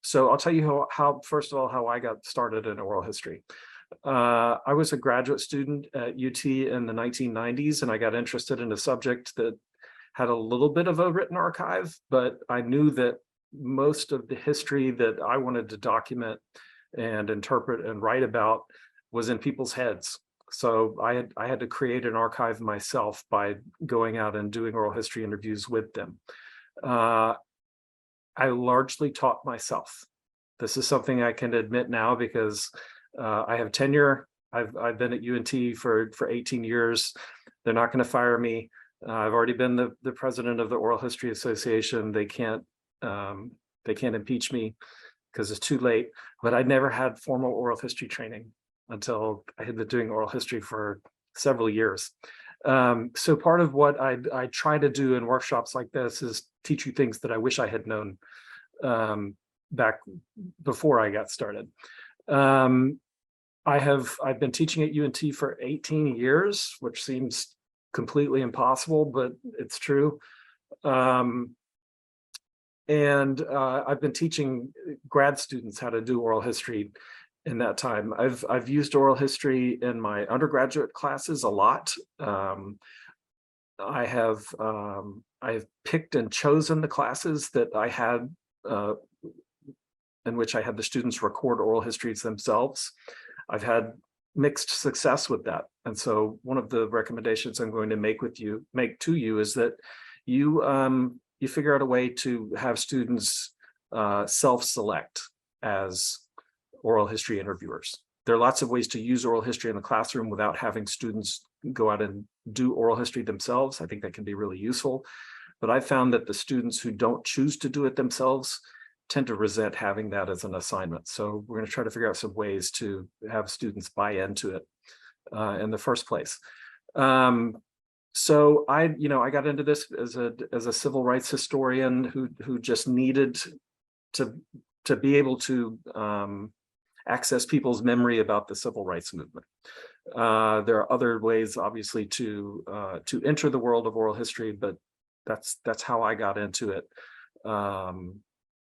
So I'll tell you how first of all, how I got started in oral history. I was a graduate student at UT in the 1990s, and I got interested in a subject that had a little bit of a written archive, but I knew that most of the history that I wanted to document and interpret and write about was in people's heads. So I had to create an archive myself by going out and doing oral history interviews with them. I largely taught myself. This is something I can admit now because I have tenure. I've been at UNT for 18 years. They're not going to fire me. I've already been the president of the Oral History Association. They can't impeach me because it's too late. But I never had formal oral history training until I had been doing oral history for several years. So part of what I try to do in workshops like this is teach you things that I wish I had known back before I got started. I've been teaching at UNT for 18 years, which seems completely impossible, but it's true. And I've been teaching grad students how to do oral history in that time. I've used oral history in my undergraduate classes a lot. I've picked and chosen the classes that I had in which I had the students record oral histories themselves. I've had mixed success with that. And so one of the recommendations I'm going to make to you is that you figure out a way to have students self-select as oral history interviewers. There are lots of ways to use oral history in the classroom without having students go out and do oral history themselves. I think that can be really useful. But I found that the students who don't choose to do it themselves tend to resent having that as an assignment. So we're going to try to figure out some ways to have students buy into it in the first place. So I got into this as a civil rights historian who just needed to be able to access people's memory about the civil rights movement. There are other ways, obviously, to enter the world of oral history, but that's how I got into it.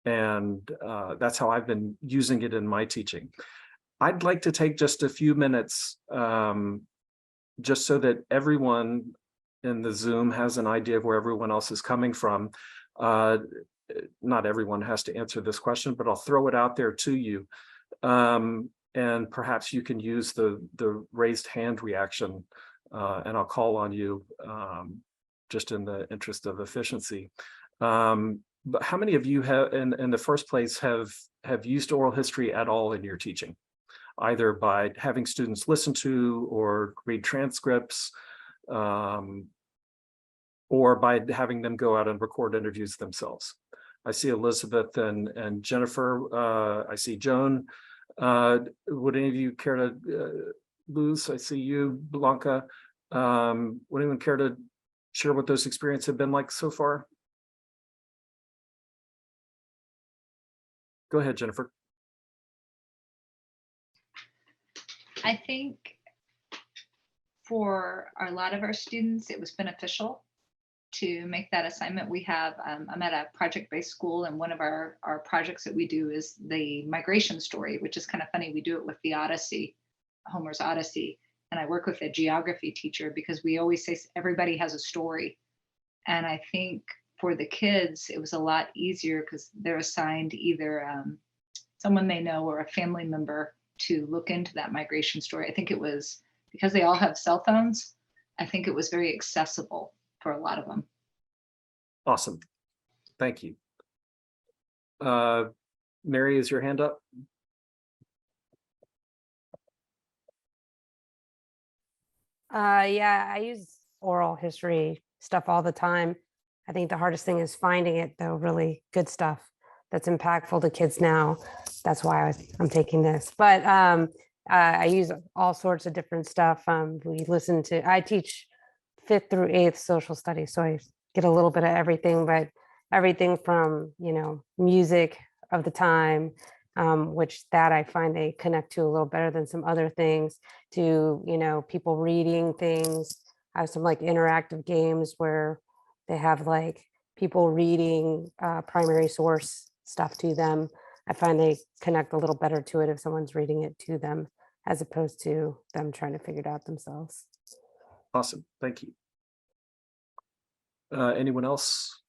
And that's how I've been using it in my teaching. I'd like to take just a few minutes just so that everyone in the Zoom has an idea of where everyone else is coming from. Not everyone has to answer this question, but I'll throw it out there to you. And perhaps you can use the raised hand reaction, and I'll call on you just in the interest of efficiency. But how many of you have, in the first place, have used oral history at all in your teaching, either by having students listen to or read transcripts, or by having them go out and record interviews themselves? I see Elizabeth and Jennifer. I see Joan. Would any of you care to, Luz, I see you, Blanca. Would anyone care to share what those experiences have been like so far? Go ahead, Jennifer. I think for a lot of our students, it was beneficial to make that assignment. We have, I'm at a project-based school, and one of our projects that we do is the migration story, which is kind of funny. We do it with the Odyssey, Homer's Odyssey. And I work with a geography teacher because we always say everybody has a story. And I think for the kids, it was a lot easier because they're assigned either someone they know or a family member to look into that migration story. I think it was, because they all have cell phones, I think it was very accessible for a lot of them. Awesome. Thank you. Mary, is your hand up? Yeah, I use oral history stuff all the time. I think the hardest thing is finding it, though, really good stuff that's impactful to kids now. That's why I'm taking this. But I use all sorts of different stuff. I teach 5th through 8th social studies, so I get a little bit of everything, but everything from, music of the time, which that I find they connect to a little better than some other things, to, people reading things. I have some like interactive games where they have like people reading primary source stuff to them. I find they connect a little better to it if someone's reading it to them as opposed to them trying to figure it out themselves. Awesome. Thank you. Anyone else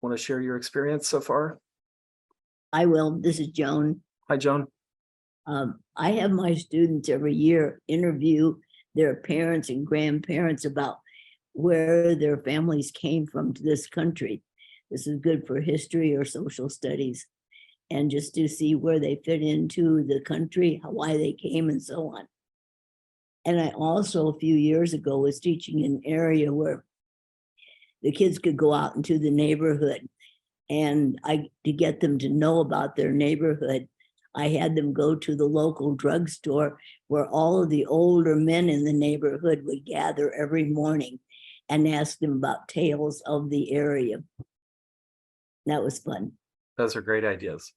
want to share your experience so far? I will. This is Joan. Hi, Joan. I have my students every year interview their parents and grandparents about where their families came from to this country. This is good for history or social studies, and just to see where they fit into the country, why they came, and so on. And I also, a few years ago, was teaching an area where the kids could go out into the neighborhood, and to get them to know about their neighborhood, I had them go to the local drugstore where all of the older men in the neighborhood would gather every morning and ask them about tales of the area. That was fun. Those are great ideas.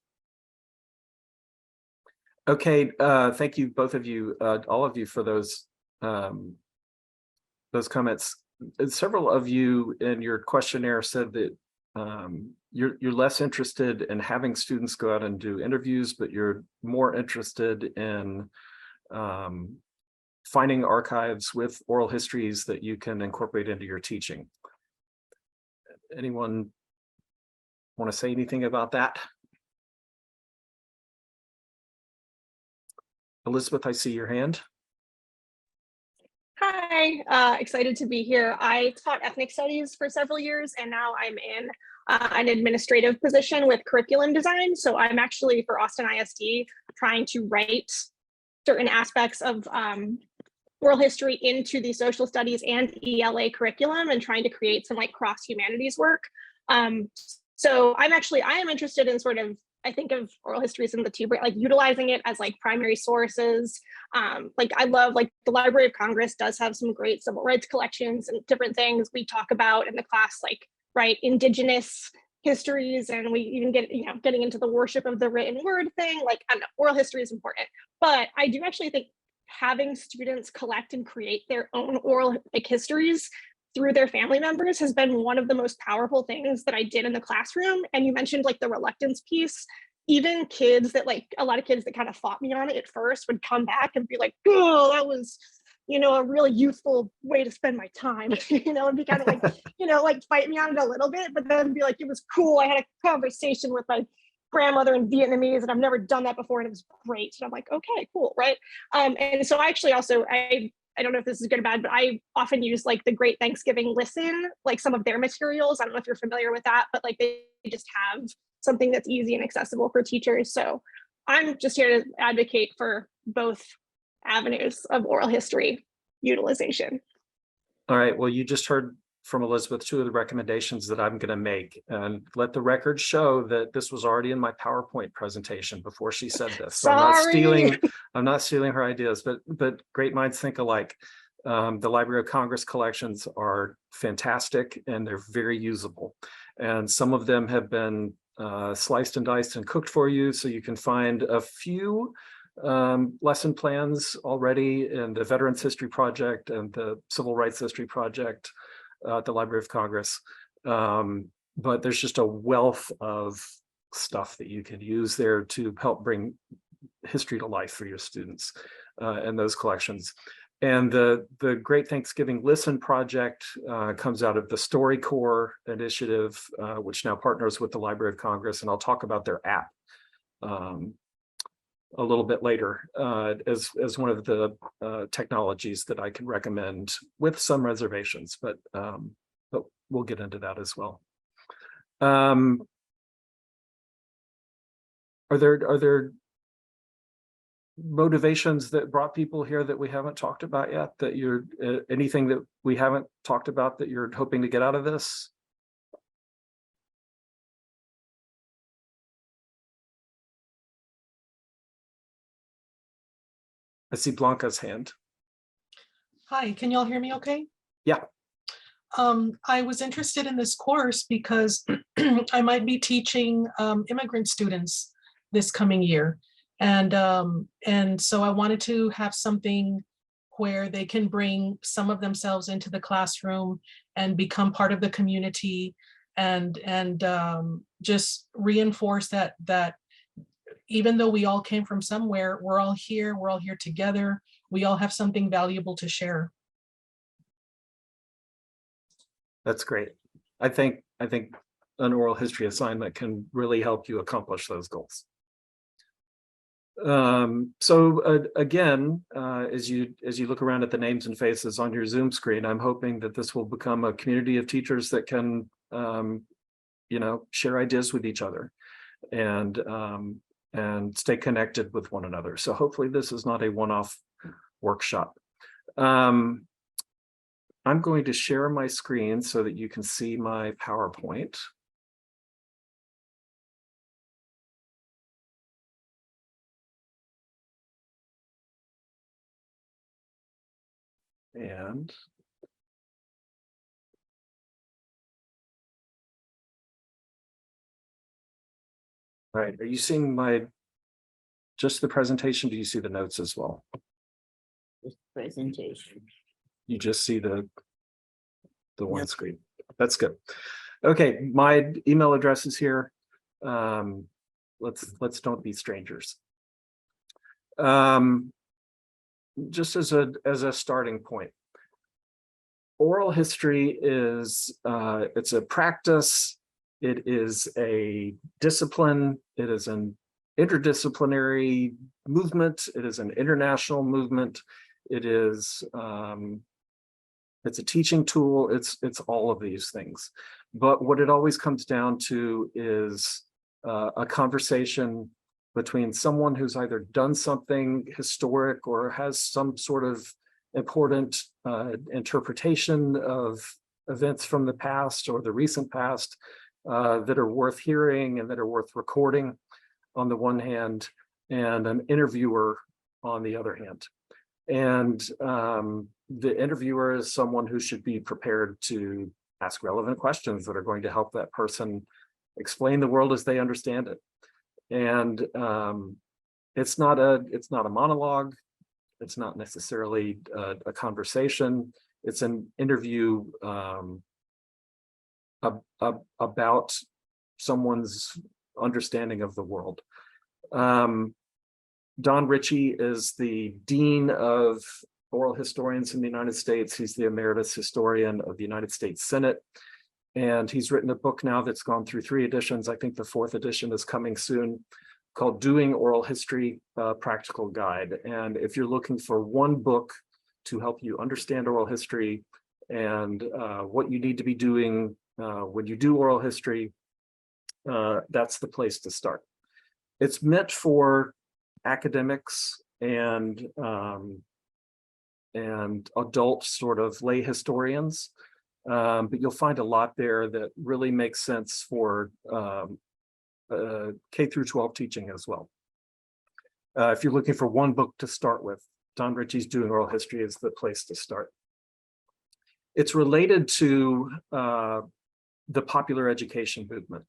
Okay, thank you, both of you, all of you, for those comments. Several of you in your questionnaire said that you're less interested in having students go out and do interviews, but you're more interested in finding archives with oral histories that you can incorporate into your teaching. Anyone want to say anything about that? Elizabeth, I see your hand. Hi, excited to be here. I taught ethnic studies for several years, and now I'm in an administrative position with curriculum design. So I'm actually, for Austin ISD, trying to write certain aspects of oral history into the social studies and ELA curriculum, and trying to create some like cross humanities work. So I am interested in sort of, I think of oral histories in the two, like utilizing it as like primary sources. Like I love, like the Library of Congress does have some great civil rights collections and different things we talk about in the class, like, right, indigenous histories, and we even get, getting into the worship of the written word thing. Like, I don't know, oral history is important, but I do actually think having students collect and create their own oral like histories through their family members has been one of the most powerful things that I did in the classroom. And you mentioned like the reluctance piece. Even kids that, like, a lot of kids that kind of fought me on it at first would come back and be like, oh, that was, a really youthful way to spend my time, and be kind of like, like fight me on it a little bit, but then be like, it was cool. I had a conversation with my grandmother in Vietnamese and I've never done that before and it was great. And I'm like, okay, cool, right? And so I actually also, I don't know if this is good or bad, but I often use like the Great Thanksgiving Listen, like some of their materials. I don't know if you're familiar with that, but like they just have something that's easy and accessible for teachers. So I'm just here to advocate for both avenues of oral history utilization. All right, well, you just heard from Elizabeth two of the recommendations that I'm going to make, and let the record show that this was already in my PowerPoint presentation before she said this. So I'm not stealing her ideas, but great minds think alike. The Library of Congress collections are fantastic and they're very usable. And some of them have been sliced and diced and cooked for you, so you can find a few lesson plans already in the Veterans History Project and the Civil Rights History Project at the Library of Congress. But there's just a wealth of stuff that you can use there to help bring history to life for your students and those collections. And the Great Thanksgiving Listen project comes out of the StoryCorps initiative, which now partners with the Library of Congress. And I'll talk about their app a little bit later as one of the technologies that I can recommend with some reservations, but we'll get into that as well. Are there motivations that brought people here that we haven't talked about yet, that you're anything that we haven't talked about that you're hoping to get out of this? I see Blanca's hand. Hi, can y'all hear me okay? Yeah. I was interested in this course because I might be teaching immigrant students this coming year. And so I wanted to have something where they can bring some of themselves into the classroom and become part of the community and just reinforce that even though we all came from somewhere, we're all here together. We all have something valuable to share. That's great. I think an oral history assignment can really help you accomplish those goals. Again, as you look around at the names and faces on your Zoom screen, I'm hoping that this will become a community of teachers that can, share ideas with each other and stay connected with one another. So hopefully this is not a one-off workshop. I'm going to share my screen so that you can see my PowerPoint. And all right, are you seeing just the presentation? Do you see the notes as well? This presentation. You just see the one Yep. screen. That's good. Okay, my email address is here. Let's don't be strangers. Just as a starting point, oral history is it's a practice. It is a discipline. It is an interdisciplinary movement. It is an international movement. It is it's a teaching tool. It's all of these things. But what it always comes down to is a conversation between someone who's either done something historic or has some sort of important interpretation of events from the past or the recent past that are worth hearing and that are worth recording on the one hand, and an interviewer on the other hand. And the interviewer is someone who should be prepared to ask relevant questions that are going to help that person explain the world as they understand it. And it's not a monologue. It's not necessarily a conversation. It's an interview about someone's understanding of the world. Don Ritchie is the Dean of Oral Historians in the United States. He's the Emeritus Historian of the United States Senate. And he's written a book now that's gone through 3 editions. I think the 4th edition is coming soon, called Doing Oral History, Practical Guide. And if you're looking for one book to help you understand oral history and what you need to be doing when you do oral history, that's the place to start. It's meant for academics and adult sort of lay historians, but you'll find a lot there that really makes sense for K through 12 teaching as well. If you're looking for one book to start with, Don Ritchie's Doing Oral History is the place to start. It's related to the popular education movement.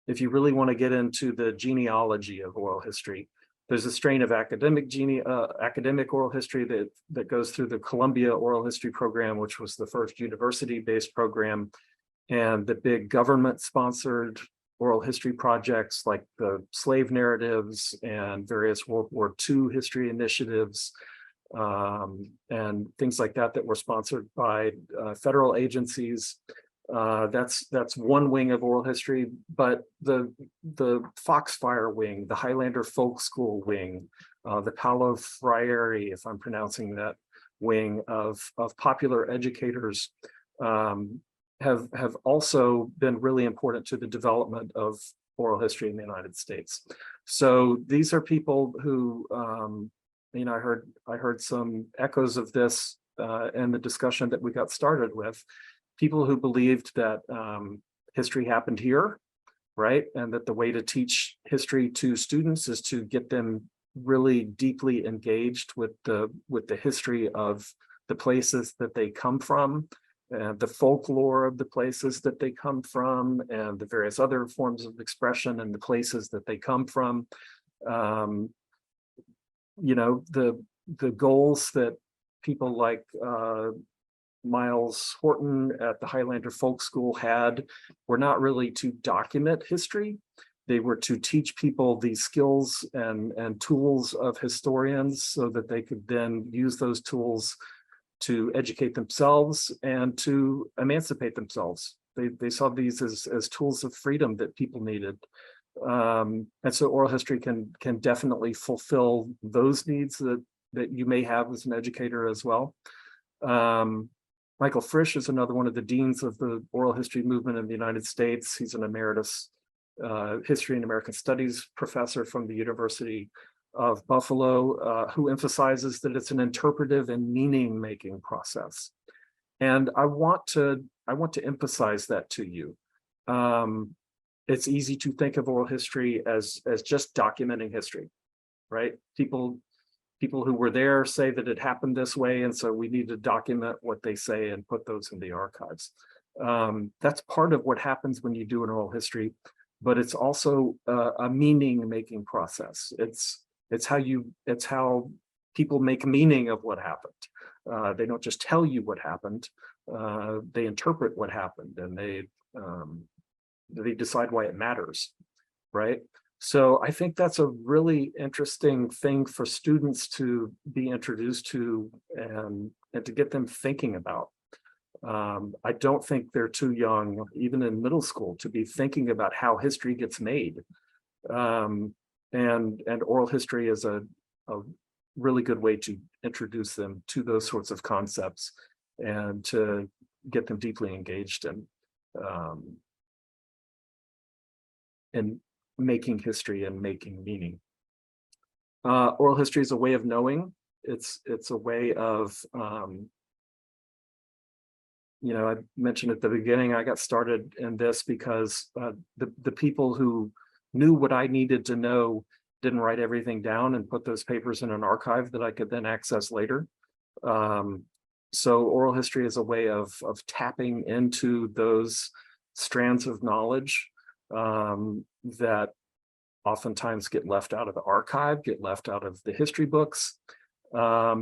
If you really want to get into the genealogy of oral history, there's a strain of academic oral history that goes through the Columbia Oral History Program, which was the first university-based program, and the big government-sponsored oral history projects like the slave narratives and various World War II history initiatives, and things like that were sponsored by federal agencies. That's one wing of oral history, but the Foxfire wing, the Highlander Folk School wing, the Paolo Freire, if I'm pronouncing that, wing of popular educators have also been really important to the development of oral history in the United States. So these are people who, I heard some echoes of this in the discussion that we got started with. People who believed that history happened here, right? And that the way to teach history to students is to get them really deeply engaged with the history of the places that they come from, and the folklore of the places that they come from, and the various other forms of expression and the places that they come from. The goals that people like Miles Horton at the Highlander Folk School had were not really to document history, They were to teach people the skills and tools of historians so that they could then use those tools to educate themselves and to emancipate themselves. They saw these as tools of freedom that people needed. And so oral history can definitely fulfill those needs that you may have as an educator as well. Michael Frisch is another one of the deans of the oral history movement in the United States. He's an emeritus history and American studies professor from the University of Buffalo, who emphasizes that it's an interpretive and meaning-making process. And I want to emphasize that to you. It's easy to think of oral history as just documenting history, right? People who were there say that it happened this way, and so we need to document what they say and put those in the archives. That's part of what happens when you do an oral history, but it's also a meaning-making process. It's how people make meaning of what happened. They don't just tell you what happened; they interpret what happened, and they decide why it matters, right? So I think that's a really interesting thing for students to be introduced to and to get them thinking about. I don't think they're too young, even in middle school, to be thinking about how history gets made. And oral history is a really good way to introduce them to those sorts of concepts and to get them deeply engaged in making history and making meaning. Oral history is a way of knowing. It's a way of, I mentioned at the beginning, I got started in this because the people who knew what I needed to know didn't write everything down and put those papers in an archive that I could then access later. So oral history is a way of tapping into those strands of knowledge that oftentimes get left out of the archive, get left out of the history books. I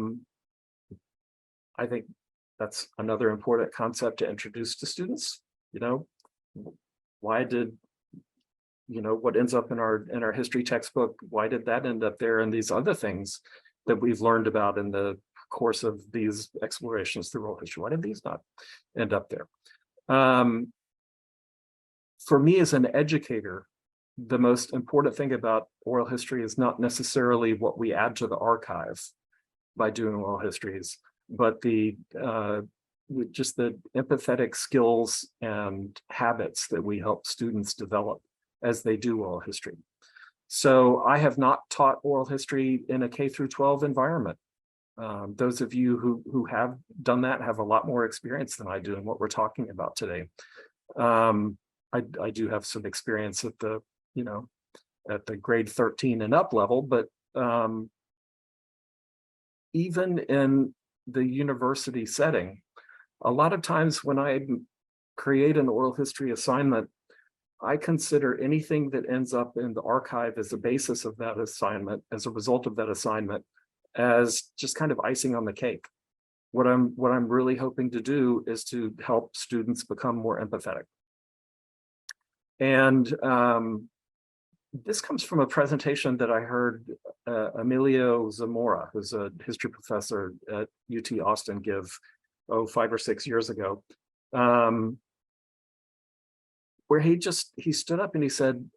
think that's another important concept to introduce to students. Why did, what ends up in our history textbook, why did that end up there? And these other things that we've learned about in the course of these explorations through oral history, why did these not end up there? For me as an educator, the most important thing about oral history is not necessarily what we add to the archive by doing oral histories, but just the empathetic skills and habits that we help students develop as they do oral history. So I have not taught oral history in a K-12 environment. Those of you who have done that have a lot more experience than I do in what we're talking about today. I do have some experience at the grade 13 and up level, but even in the university setting, a lot of times when I create an oral history assignment, I consider anything that ends up in the archive as a basis of that assignment, as a result of that assignment, as just kind of icing on the cake. What I'm really hoping to do is to help students become more empathetic. And this comes from a presentation that I heard Emilio Zamora, who's a history professor at UT Austin, give 5 or 6 years ago, where he stood up and he said,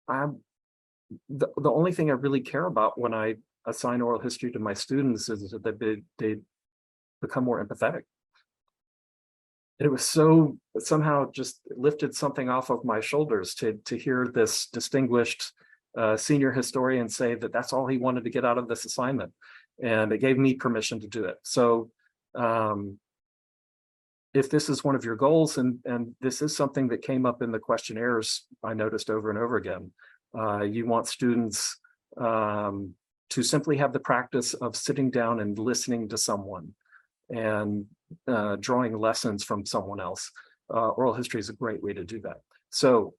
the only thing I really care about when I assign oral history to my students is that they become more empathetic. And it was so somehow just lifted something off of my shoulders to hear this distinguished senior historian say that that's all he wanted to get out of this assignment. And it gave me permission to do it. So if this is one of your goals, and this is something that came up in the questionnaires I noticed over and over again, you want students to simply have the practice of sitting down and listening to someone and drawing lessons from someone else. Oral history is a great way to do that. So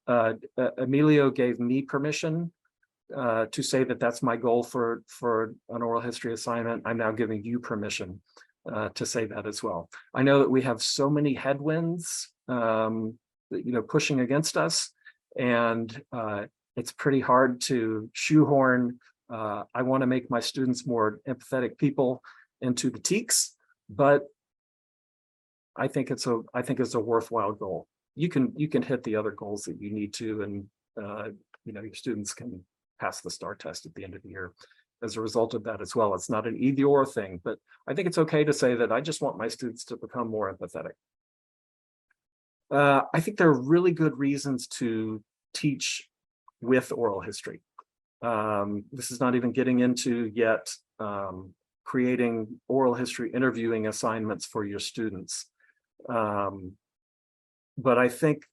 Emilio gave me permission to say that that's my goal for an oral history assignment. I'm now giving you permission to say that as well. I know that we have so many headwinds pushing against us, and it's pretty hard to shoehorn. I want to make my students more empathetic people into the TEKS, but I think it's a worthwhile goal. You can hit the other goals that you need to, and your students can pass the STAR test at the end of the year as a result of that as well. It's not an either or thing, but I think it's okay to say that I just want my students to become more empathetic. I think there are really good reasons to teach with oral history. This is not even getting into yet creating oral history interviewing assignments for your students. But I think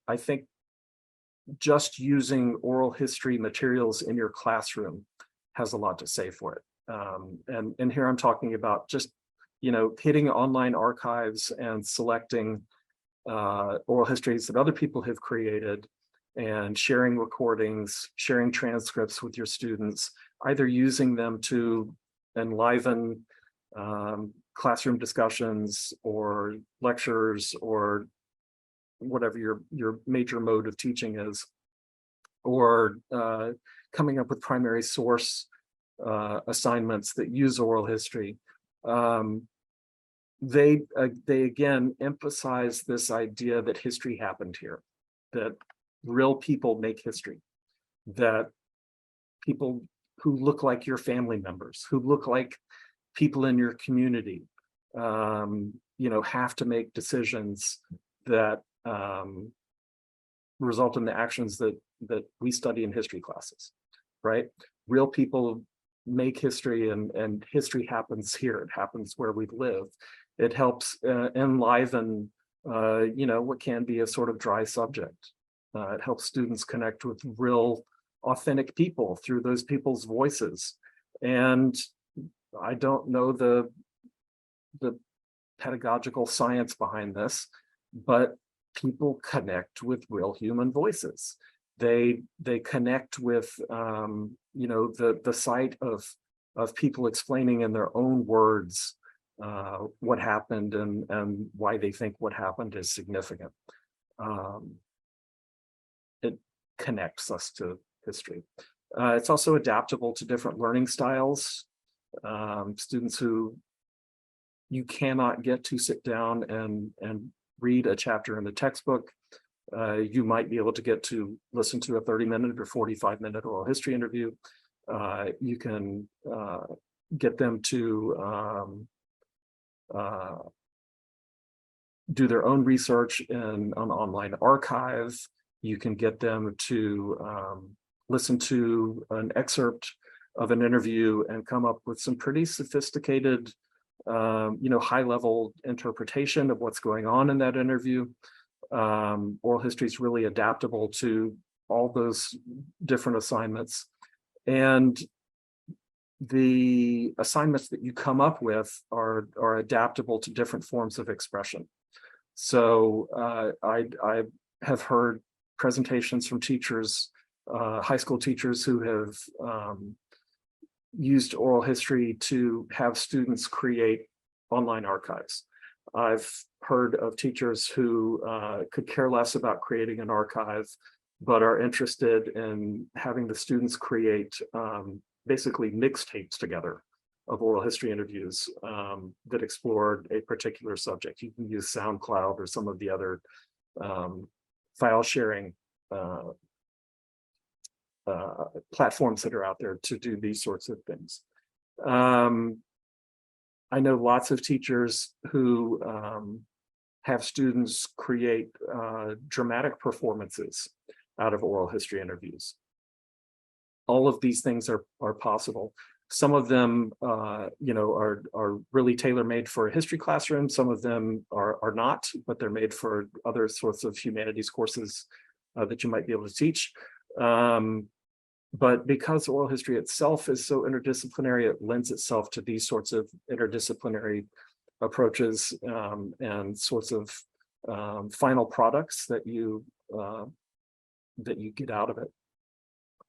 just using oral history materials in your classroom has a lot to say for it. And here I'm talking about just, hitting online archives and selecting oral histories that other people have created and sharing recordings, sharing transcripts with your students, either using them to enliven classroom discussions or lectures or whatever your major mode of teaching is, or coming up with primary source assignments that use oral history. They again emphasize this idea that history happened here, that real people make history, that people who look like your family members, who look like people in your community, have to make decisions that result in the actions that we study in history classes, right? Real people make history, and history happens here. It happens where we live. It helps enliven, what can be a sort of dry subject. It helps students connect with real, authentic people through those people's voices. And I don't know the pedagogical science behind this, but people connect with real human voices. They connect with the sight of people explaining in their own words what happened and why they think what happened is significant. It connects us to history. It's also adaptable to different learning styles. Students who you cannot get to sit down and read a chapter in the textbook, you might be able to get to listen to a 30-minute or 45-minute oral history interview. You can get them to do their own research in an online archive. You can get them to listen to an excerpt of an interview and come up with some pretty sophisticated, high-level interpretation of what's going on in that interview. Oral history is really adaptable to all those different assignments. And the assignments that you come up with are adaptable to different forms of expression. So I have heard presentations from teachers, high school teachers who have used oral history to have students create online archives. I've heard of teachers who could care less about creating an archive, but are interested in having the students create basically mixtapes together of oral history interviews that explore a particular subject. You can use SoundCloud or some of the other file sharing platforms that are out there to do these sorts of things. I know lots of teachers who have students create dramatic performances out of oral history interviews. All of these things are possible. Some of them, are really tailor-made for a history classroom. Some of them are not, but they're made for other sorts of humanities courses that you might be able to teach. But because oral history itself is so interdisciplinary, it lends itself to these sorts of interdisciplinary approaches and sorts of final products that you get out of it.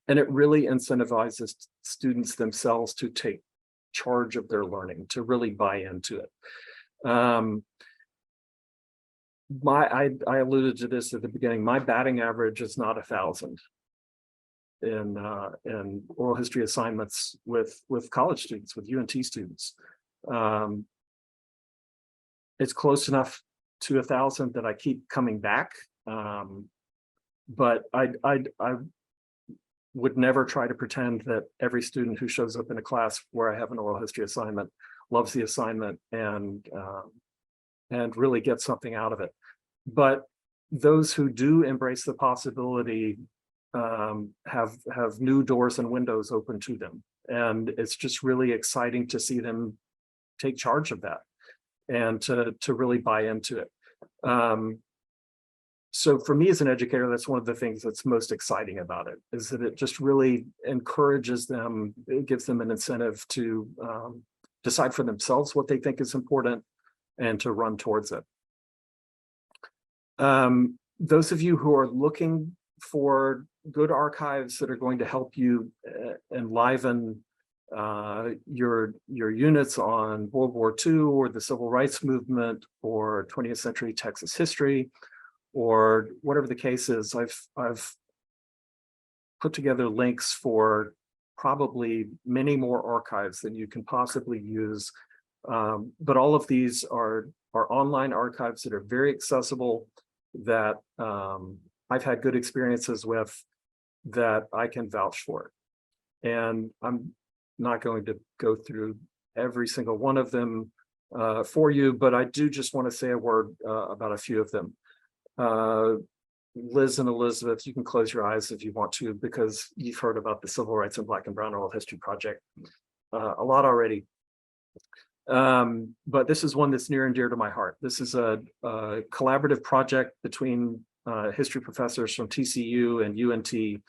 And it really incentivizes students themselves to take charge of their learning, to really buy into it. I alluded to this at the beginning. My batting average is not 1,000. in oral history assignments with college students, with UNT students. It's close enough to 1,000 that I keep coming back, but I would never try to pretend that every student who shows up in a class where I have an oral history assignment loves the assignment and really gets something out of it. But those who do embrace the possibility have new doors and windows open to them, and it's just really exciting to see them take charge of that and to really buy into it. So for me as an educator, that's one of the things that's most exciting about it, is that it just really encourages them, it gives them an incentive to decide for themselves what they think is important and to run towards it. Those of you who are looking for good archives that are going to help you enliven your units on World War II or the Civil Rights Movement or 20th century Texas history, or whatever the case is, I've put together links for probably many more archives than you can possibly use. But all of these are online archives that are very accessible, that I've had good experiences with, that I can vouch for. And I'm not going to go through every single one of them for you, but I do just want to say a word about a few of them. Liz and Elizabeth, you can close your eyes if you want to, because you've heard about the Civil Rights and Black and Brown Oral History Project a lot already. But this is one that's near and dear to my heart. This is a collaborative project between history professors from TCU and UNT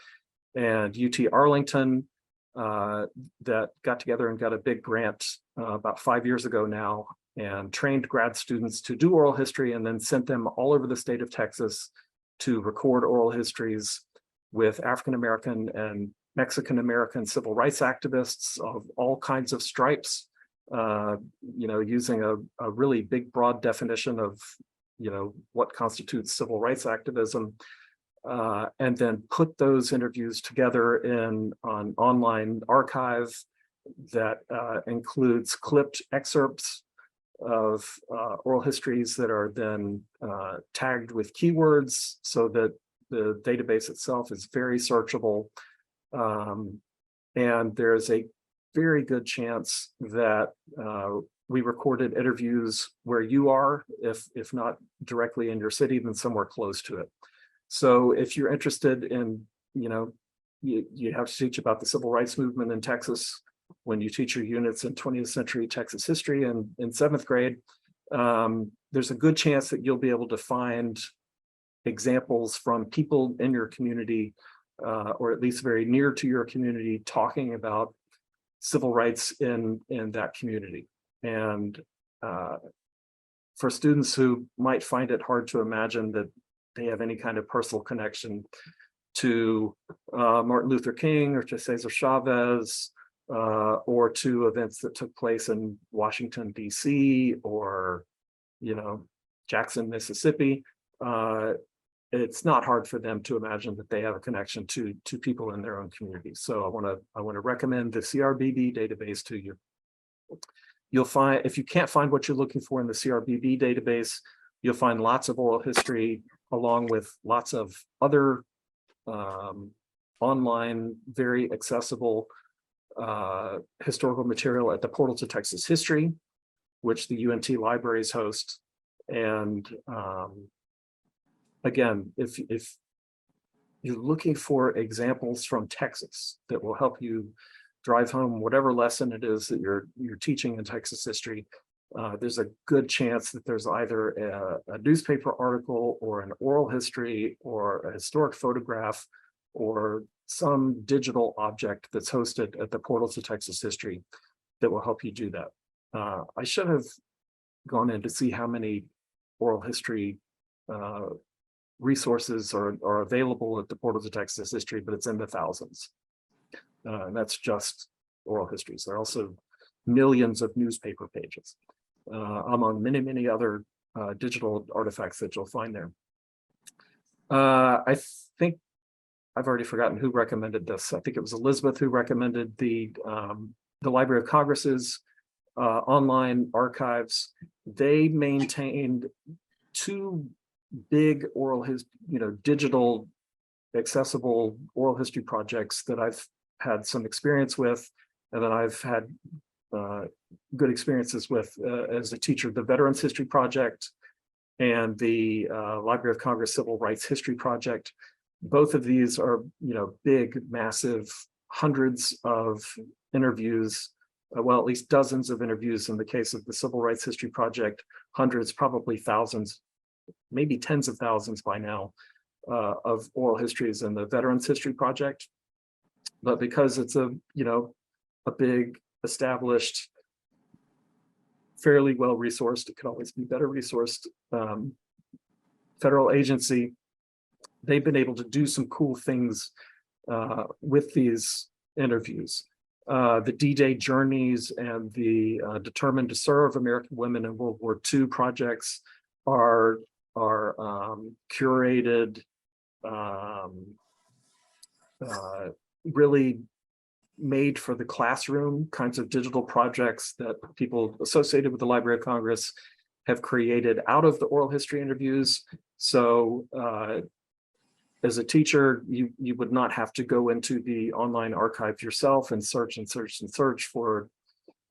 and UT Arlington that got together and got a big grant about 5 years ago now, and trained grad students to do oral history, and then sent them all over the state of Texas to record oral histories with African-American and Mexican-American civil rights activists of all kinds of stripes, using a really big, broad definition of, what constitutes civil rights activism, and then put those interviews together in an online archive that includes clipped excerpts of oral histories that are then tagged with keywords so that the database itself is very searchable. And there's a very good chance that we recorded interviews where you are, if not directly in your city, then somewhere close to it. So if you're interested in, you have to teach about the civil rights movement in Texas when you teach your units in 20th century Texas history and in 7th grade, there's a good chance that you'll be able to find examples from people in your community, or at least very near to your community, talking about civil rights in that community. And for students who might find it hard to imagine that they have any kind of personal connection to Martin Luther King or to Cesar Chavez, or to events that took place in Washington, D.C. or, Jackson, Mississippi, it's not hard for them to imagine that they have a connection to people in their own community. So I want to recommend the CRBB database to you. You'll find, if you can't find what you're looking for in the CRBB database, you'll find lots of oral history along with lots of other online, very accessible historical material at the Portal to Texas History, which the UNT libraries host. And again, if you're looking for examples from Texas that will help you drive home whatever lesson it is that you're teaching in Texas history, there's a good chance that there's either a newspaper article or an oral history or a historic photograph or some digital object that's hosted at the Portal to Texas History that will help you do that. I should have gone in to see how many oral history resources are available at the Portal to Texas History, but it's in the thousands. And that's just oral histories. There are also millions of newspaper pages, among many, many other digital artifacts that you'll find there. I think I've already forgotten who recommended this. I think it was Elizabeth who recommended the Library of Congress's online archives. They maintained two big digital accessible oral history projects that I've had some experience with, and that I've had good experiences with as a teacher: the Veterans History Project and the Library of Congress Civil Rights History Project. Both of these are, big, massive, hundreds of interviews, well, at least dozens of interviews in the case of the Civil Rights History Project, hundreds, probably thousands, maybe tens of thousands by now, of oral histories in the Veterans History Project. But because it's a big, established, fairly well-resourced, it could always be better resourced, federal agency, they've been able to do some cool things with these interviews. The D-Day Journeys and the Determined to Serve American Women in World War II projects are curated, really made for the classroom kinds of digital projects that people associated with the Library of Congress have created out of the oral history interviews. So as a teacher, you would not have to go into the online archive yourself and search for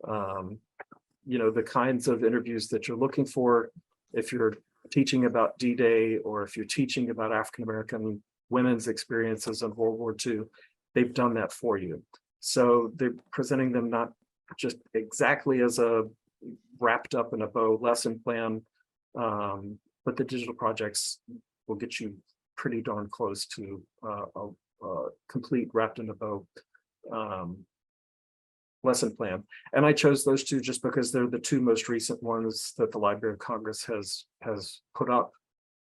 the kinds of interviews that you're looking for. If you're teaching about D-Day, or if you're teaching about African-American women's experiences in World War II, they've done that for you. So they're presenting them not just exactly as a wrapped up in a bow lesson plan, but the digital projects will get you pretty darn close to a complete wrapped in a bow lesson plan. And I chose those two just because they're the two most recent ones that the Library of Congress has put up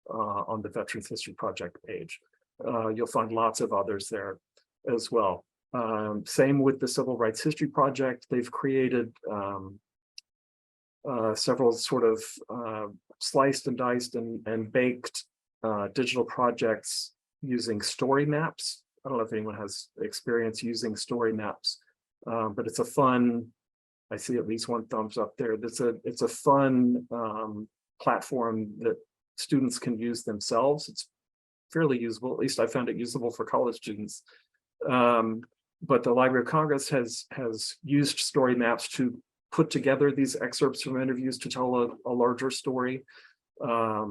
on the Veterans History Project page. You'll find lots of others there as well. Same with the Civil Rights History Project. They've created several sort of sliced and diced and baked digital projects using story maps. I don't know if anyone has experience using story maps, but it's a fun, I see at least one thumbs up there. It's a fun platform that students can use themselves. It's fairly usable, at least I found it usable for college students. But the Library of Congress has used story maps to put together these excerpts from interviews to tell a larger story. I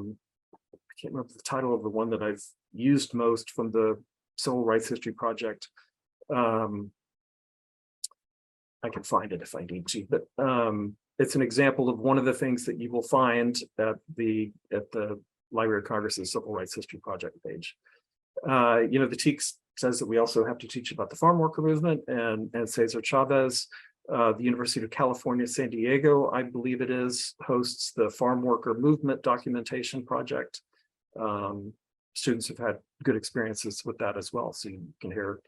can't remember the title of the one that I've used most from the Civil Rights History Project. I can find it if I need to, but it's an example of one of the things that you will find at the Library of Congress's Civil Rights History Project page. The TEACS says that we also have to teach about the farm worker movement and Cesar Chavez. The University of California, San Diego, I believe it is, hosts the Farm Worker Movement Documentation Project. Students have had good experiences with that as well. So you can hear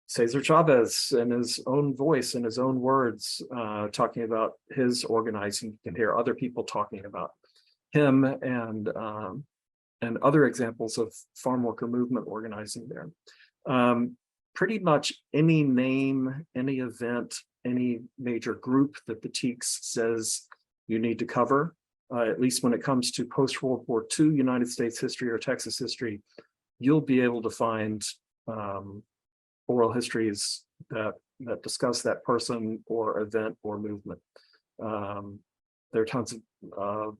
Cesar Chavez in his own voice, in his own words, talking about his organizing. You can hear other people talking about him and other examples of farm worker movement organizing there. Pretty much any name, any event, any major group that the TEACS says you need to cover, at least when it comes to post-World War II United States history or Texas history, you'll be able to find oral histories that discuss that person or event or movement. There are tons of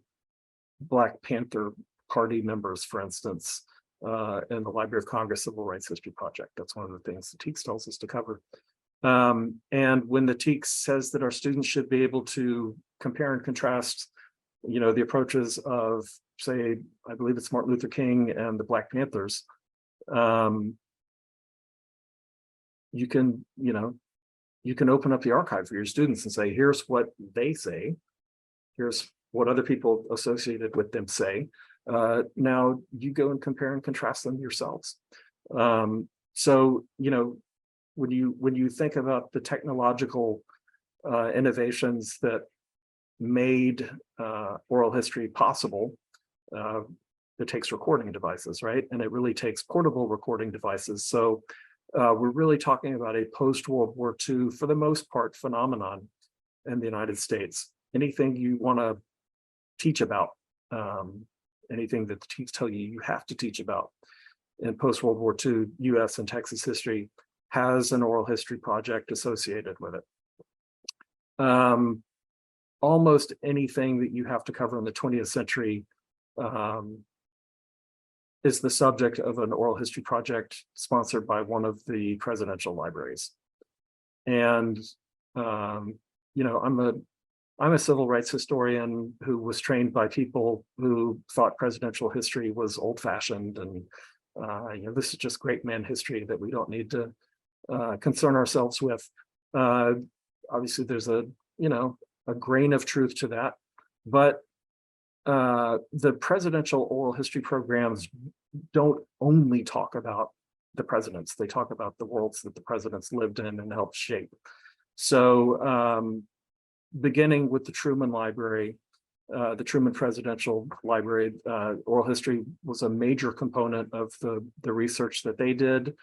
Black Panther Party members, for instance, in the Library of Congress Civil Rights History Project. That's one of the things the TEACS tells us to cover. And when the TEACS says that our students should be able to compare and contrast, the approaches of, say, I believe it's Martin Luther King and the Black Panthers, you can open up the archive for your students and say, here's what they say, here's what other people associated with them say. Now you go and compare and contrast them yourselves. So, when you think about the technological innovations that made oral history possible, it takes recording devices, right? And it really takes portable recording devices. So we're really talking about a post-World War II, for the most part, phenomenon in the United States. Anything you want to teach about, anything that the teachers tell you you have to teach about in post-World War II US and Texas history has an oral history project associated with it. Almost anything that you have to cover in the 20th century is the subject of an oral history project sponsored by one of the presidential libraries. And you know, I'm a civil rights historian who was trained by people who thought presidential history was old-fashioned, and you know, this is just great man history that we don't need to concern ourselves with. Obviously, there's a grain of truth to that, but the presidential oral history programs don't only talk about the presidents; they talk about the worlds that the presidents lived in and helped shape. So, beginning with the Truman Library, the Truman Presidential Library, oral history was a major component of the research that they did.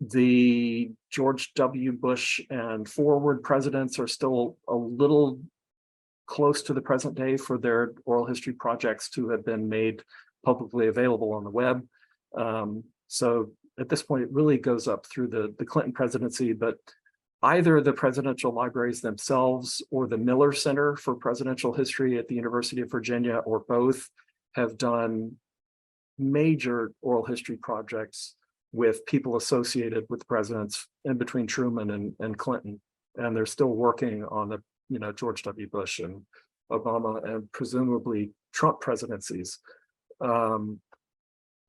The George W. Bush and forward presidents are still a little close to the present day for their oral history projects to have been made publicly available on the web. So at this point, it really goes up through the Clinton presidency, but either the presidential libraries themselves or the Miller Center for Presidential History at the University of Virginia, or both, have done major oral history projects with people associated with presidents in between Truman and Clinton. And they're still working on the George W. Bush and Obama and presumably Trump presidencies. And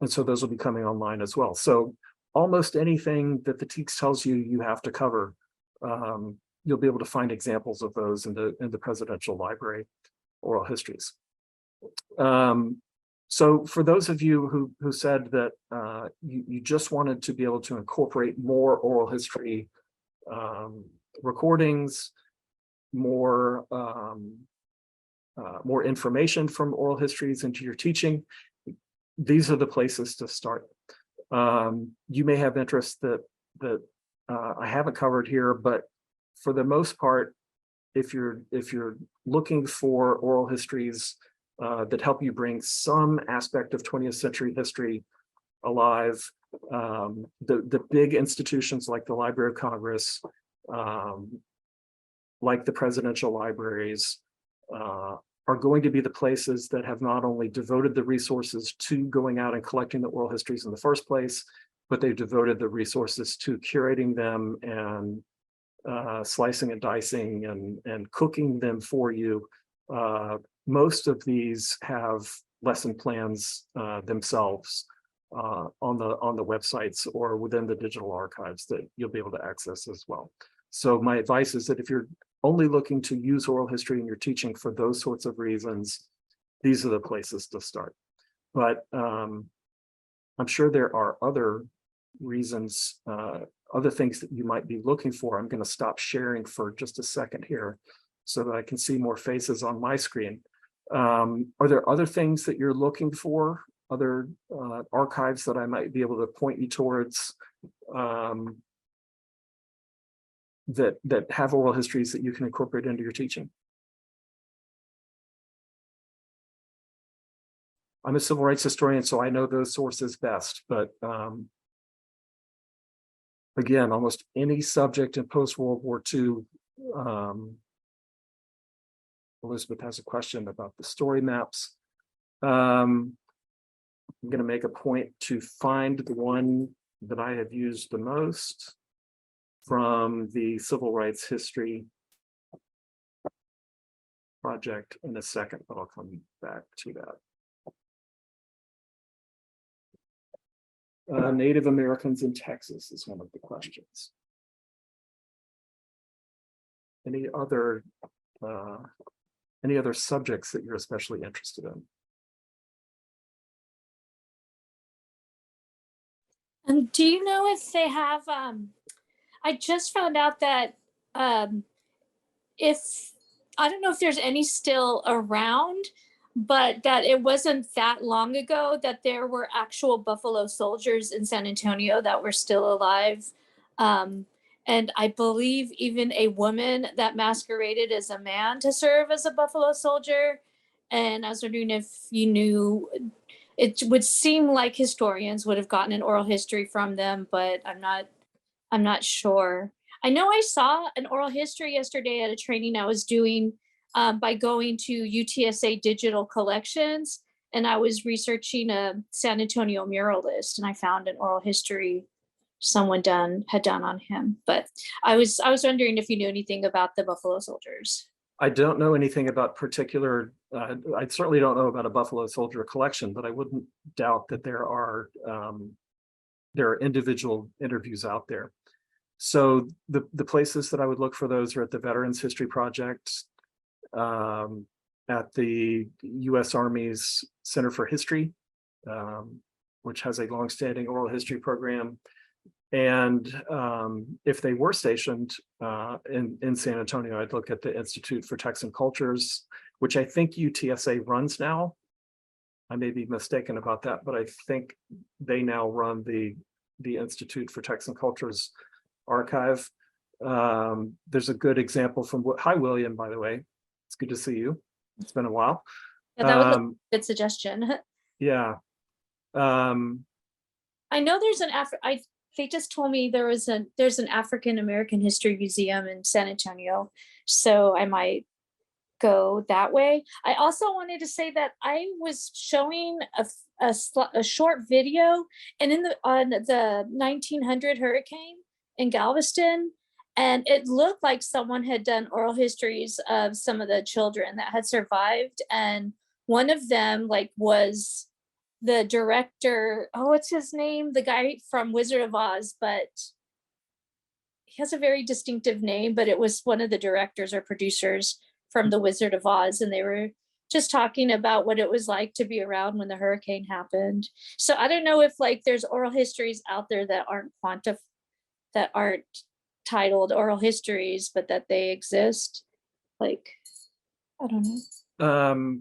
so those will be coming online as well. So almost anything that the TEKS tells you you have to cover, you'll be able to find examples of those in the presidential library oral histories. So for those of you who said that you just wanted to be able to incorporate more oral history recordings, more information from oral histories into your teaching, these are the places to start. You may have interests that I haven't covered here, but for the most part, if you're looking for oral histories that help you bring some aspect of 20th century history alive, the big institutions like the Library of Congress, like the presidential libraries, are going to be the places that have not only devoted the resources to going out and collecting the oral histories in the first place, but they've devoted the resources to curating them and slicing and dicing and cooking them for you. Most of these have lesson plans themselves on the websites or within the digital archives that you'll be able to access as well. So my advice is that if you're only looking to use oral history in your teaching for those sorts of reasons, these are the places to start. But I'm sure there are other reasons, other things that you might be looking for. I'm going to stop sharing for just a second here so that I can see more faces on my screen. Are there other things that you're looking for, other archives that I might be able to point you towards that have oral histories that you can incorporate into your teaching? I'm a civil rights historian, so I know those sources best, but again, almost any subject in post-World War II, Elizabeth has a question about the story maps. I'm going to make a point to find the one that I have used the most from the Civil Rights History Project in a second, but I'll come back to that. Native Americans in Texas is one of the questions. Any other subjects that you're especially interested in? And do you know if they have, I just found out that I don't know if there's any still around, but that it wasn't that long ago that there were actual Buffalo soldiers in San Antonio that were still alive. And I believe even a woman that masqueraded as a man to serve as a Buffalo soldier. And I was wondering if you knew, it would seem like historians would have gotten an oral history from them, but I'm not sure. I know I saw an oral history yesterday at a training I was doing by going to UTSA digital collections, and I was researching a San Antonio muralist, and I found an oral history someone had done on him. But I was wondering if you knew anything about the Buffalo soldiers. I don't know anything about particular, I certainly don't know about a Buffalo Soldier collection, but I wouldn't doubt that there are individual interviews out there. So the places that I would look for those are at the Veterans History Project, at the U.S. Army's Center for History, which has a longstanding oral history program. And if they were stationed in San Antonio, I'd look at the Institute for Texan Cultures, which I think UTSA runs now. I may be mistaken about that, but I think they now run the Institute for Texan Cultures archive. There's a good example from hi, William, by the way. It's good to see you. It's been a while. Yeah, that would look a good suggestion. Yeah. I know there's they just told me there's an African American History Museum in San Antonio, so I might go that way. I also wanted to say that I was showing a short video, and on the 1900 hurricane in Galveston, and it looked like someone had done oral histories of some of the children that had survived, and one of them was the director, what's his name? The guy from Wizard of Oz, but he has a very distinctive name, but it was one of the directors or producers from the Wizard of Oz. And they were just talking about what it was like to be around when the hurricane happened. So I don't know if there's oral histories out there that aren't titled oral histories, but that they exist. I don't know.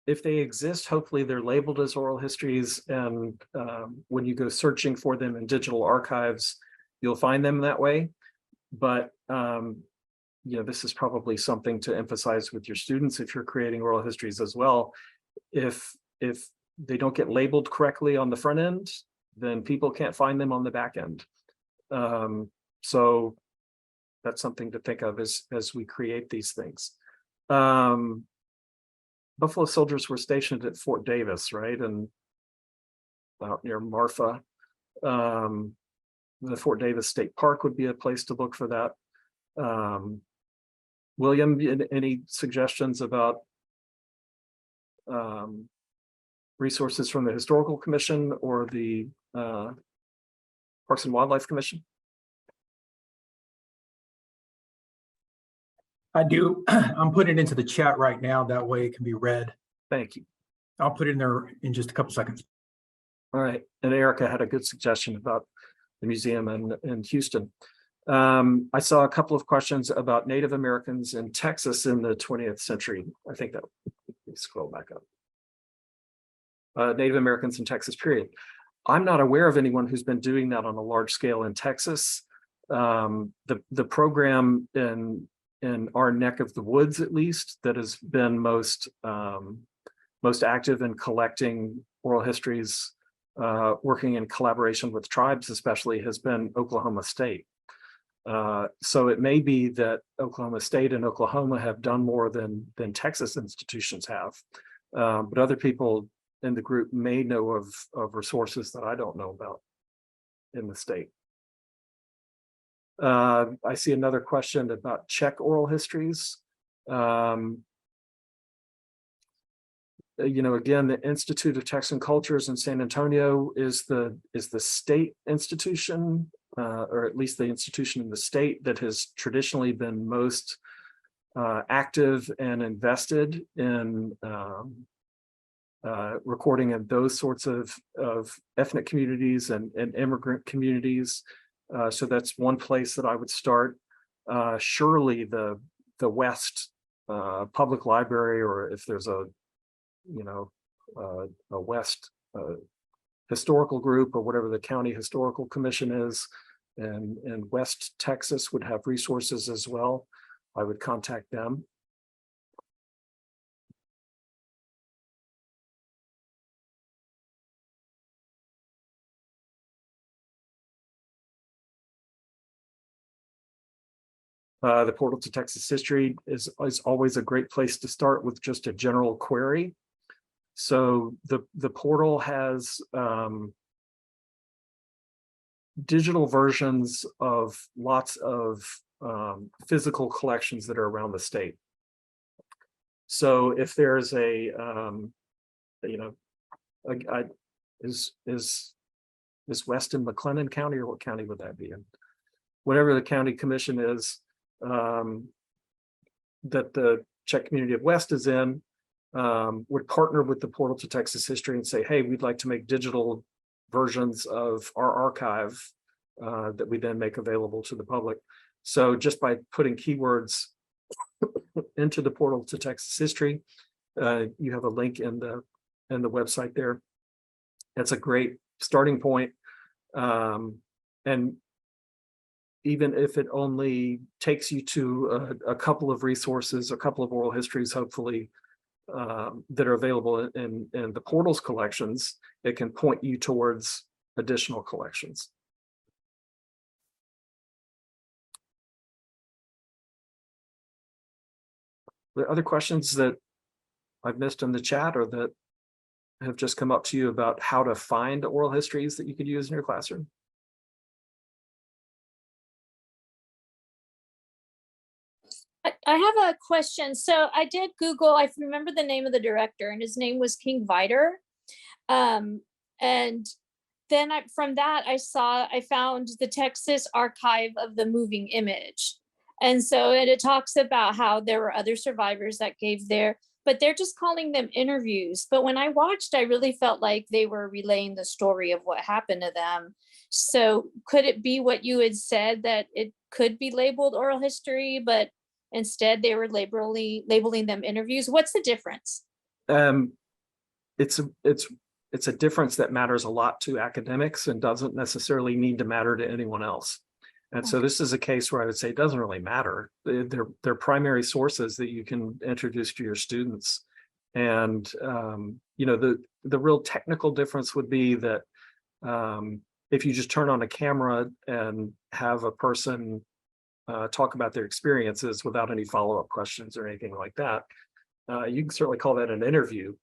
If they exist, hopefully they're labeled as oral histories, and when you go searching for them in digital archives, you'll find them that way. But this is probably something to emphasize with your students if you're creating oral histories as well. If they don't get labeled correctly on the front end, then people can't find them on the back end. So that's something to think of as we create these things. Buffalo soldiers were stationed at Fort Davis, right? And out near Marfa. The Fort Davis State Park would be a place to look for that. William, any suggestions about resources from the Historical Commission or the Parks and Wildlife Commission? I do. I'm putting it into the chat right now. That way it can be read. Thank you. I'll put it in there in just a couple seconds. All right. And Erica had a good suggestion about the museum in Houston. I saw a couple of questions about Native Americans in Texas in the 20th century. I think that, scroll back up. Native Americans in Texas, period. I'm not aware of anyone who's been doing that on a large scale in Texas. The program in our neck of the woods, at least, that has been most active in collecting oral histories, working in collaboration with tribes especially, has been Oklahoma State. So it may be that Oklahoma State and Oklahoma have done more than Texas institutions have, but other people in the group may know of resources that I don't know about in the state. I see another question about Czech oral histories. Again, the Institute of Texan Cultures in San Antonio is the state institution, or at least the institution in the state that has traditionally been most active and invested in recording of those sorts of ethnic communities and immigrant communities. So that's one place that I would start. Surely the the West Public Library, or if there's a West historical group, or whatever the county historical commission is, and West Texas would have resources as well, I would contact them. The portal to Texas history is always a great place to start with just a general query. So the portal has digital versions of lots of physical collections that are around the state. So if there's is West in McLennan County, or what county would that be in? Whatever the county commission is that the Czech community of West is in, would partner with the portal to Texas history and say, hey, we'd like to make digital versions of our archive that we then make available to the public. So just by putting keywords into the portal to Texas history, you have a link in the website there. That's a great starting point. And even if it only takes you to a couple of resources, a couple of oral histories, hopefully, that are available in the portal's collections, it can point you towards additional collections. Are there other questions that I've missed in the chat, or that have just come up to you about how to find oral histories that you could use in your classroom? I have a question. So I did Google, I remember the name of the director, and his name was King Vidor. And then from that, I found the Texas Archive of the Moving Image. And so it talks about how there were other survivors that gave but they're just calling them interviews. But when I watched, I really felt like they were relaying the story of what happened to them. So could it be what you had said, that it could be labeled oral history, but instead they were labeling them interviews? What's the difference? It's a difference that matters a lot to academics and doesn't necessarily need to matter to anyone else. And so this is a case where I would say it doesn't really matter. They're primary sources that you can introduce to your students. And the real technical difference would be that if you just turn on a camera and have a person talk about their experiences without any follow-up questions or anything like that, you can certainly call that an interview.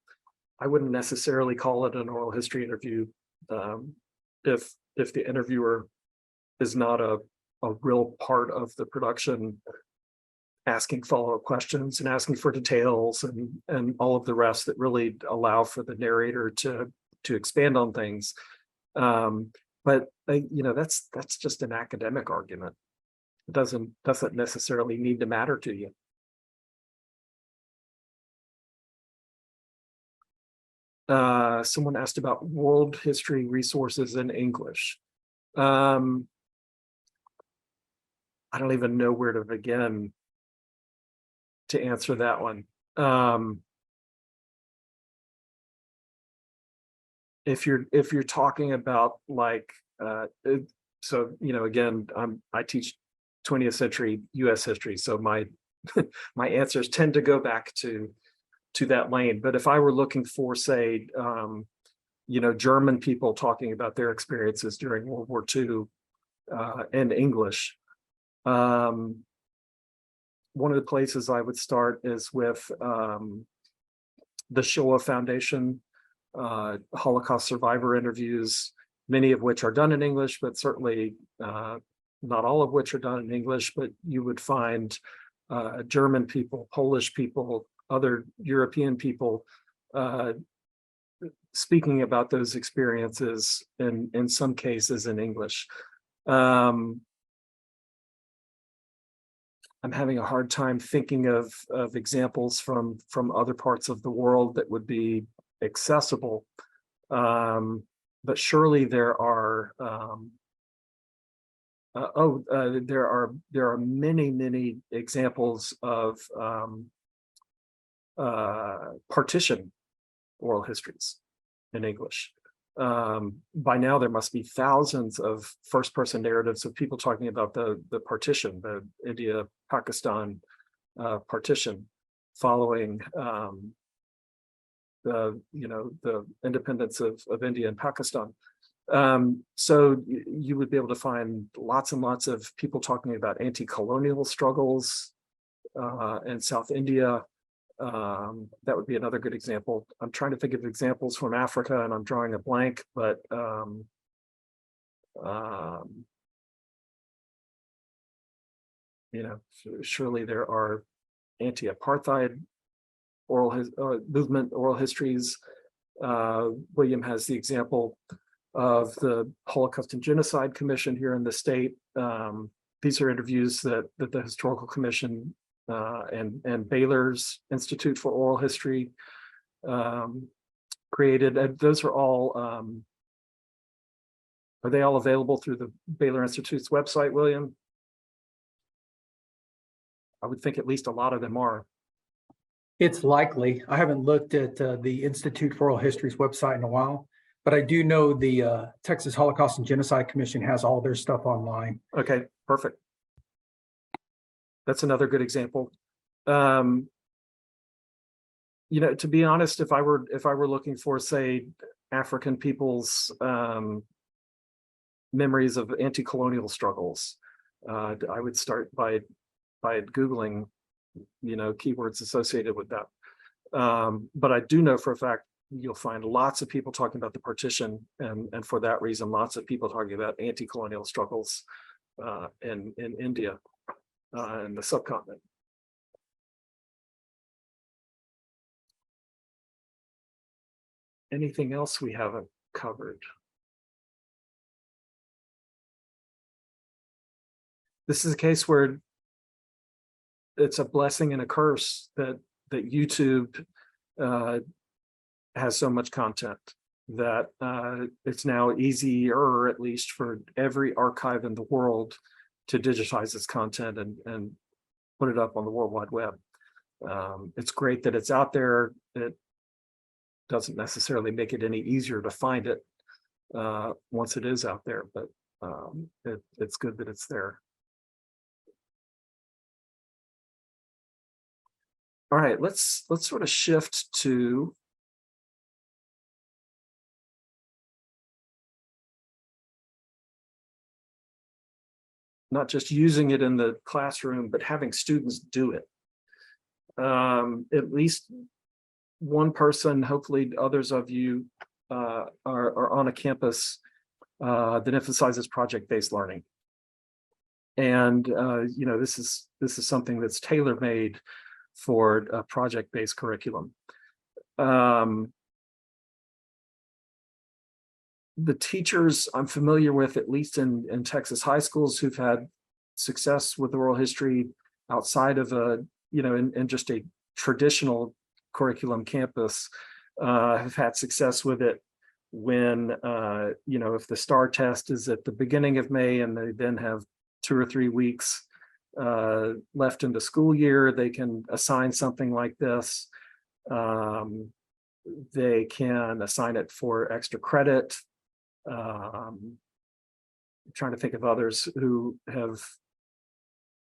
I wouldn't necessarily call it an oral history interview if the interviewer is not a real part of the production, asking follow-up questions and asking for details and all of the rest that really allow for the narrator to expand on things. But that's just an academic argument. It doesn't necessarily need to matter to you. Someone asked about world history resources in English. I don't even know where to begin to answer that one. If you're talking about like, so again, I teach 20th century U.S. history, so my my answers tend to go back to that lane. But if I were looking for, say, German people talking about their experiences during World War II in English, one of the places I would start is with the Shoah Foundation Holocaust survivor interviews, many of which are done in English, but certainly not all of which are done in English. But you would find German people, Polish people, other European people speaking about those experiences, in some cases in English. I'm having a hard time thinking of examples from other parts of the world that would be accessible. But surely there are There are many examples of partition oral histories in English. By now, there must be thousands of first-person narratives of people talking about the partition, the India-Pakistan partition, following the independence of India and Pakistan. So you would be able to find lots and lots of people talking about anti-colonial struggles in South India. That would be another good example. I'm trying to think of examples from Africa and I'm drawing a blank, but surely there are anti-apartheid movement oral histories. William has the example of the Holocaust and Genocide Commission here in the state. These are interviews that the Historical Commission and Baylor's Institute for Oral History created. And those are all, are they all available through the Baylor Institute's website, William? I would think at least a lot of them are. It's likely. I haven't looked at the Institute for Oral History's website in a while, but I do know the Texas Holocaust and Genocide Commission has all their stuff online. Okay, perfect. That's another good example. To be honest, if I were looking for, say, African people's memories of anti-colonial struggles, I would start by Googling, keywords associated with that. But I do know for a fact you'll find lots of people talking about the partition, and for that reason, lots of people talking about anti-colonial struggles in India and the subcontinent. Anything else we haven't covered? This is a case where it's a blessing and a curse that YouTube has so much content that it's now easier, at least for every archive in the world, to digitize its content and put it up on the World Wide Web. It's great that it's out there. It doesn't necessarily make it any easier to find it once it is out there, but it's good that it's there. All right, let's sort of shift to not just using it in the classroom, but having students do it. At least one person, hopefully others of you are on a campus that emphasizes project-based learning. And this is something that's tailor-made for a project-based curriculum. The teachers I'm familiar with, at least in Texas high schools, who've had success with oral history outside of in just a traditional curriculum campus, have had success with it when, if the STAR test is at the beginning of May and they then have 2 or 3 weeks left in the school year, they can assign something like this. They can assign it for extra credit. I'm trying to think of others who have,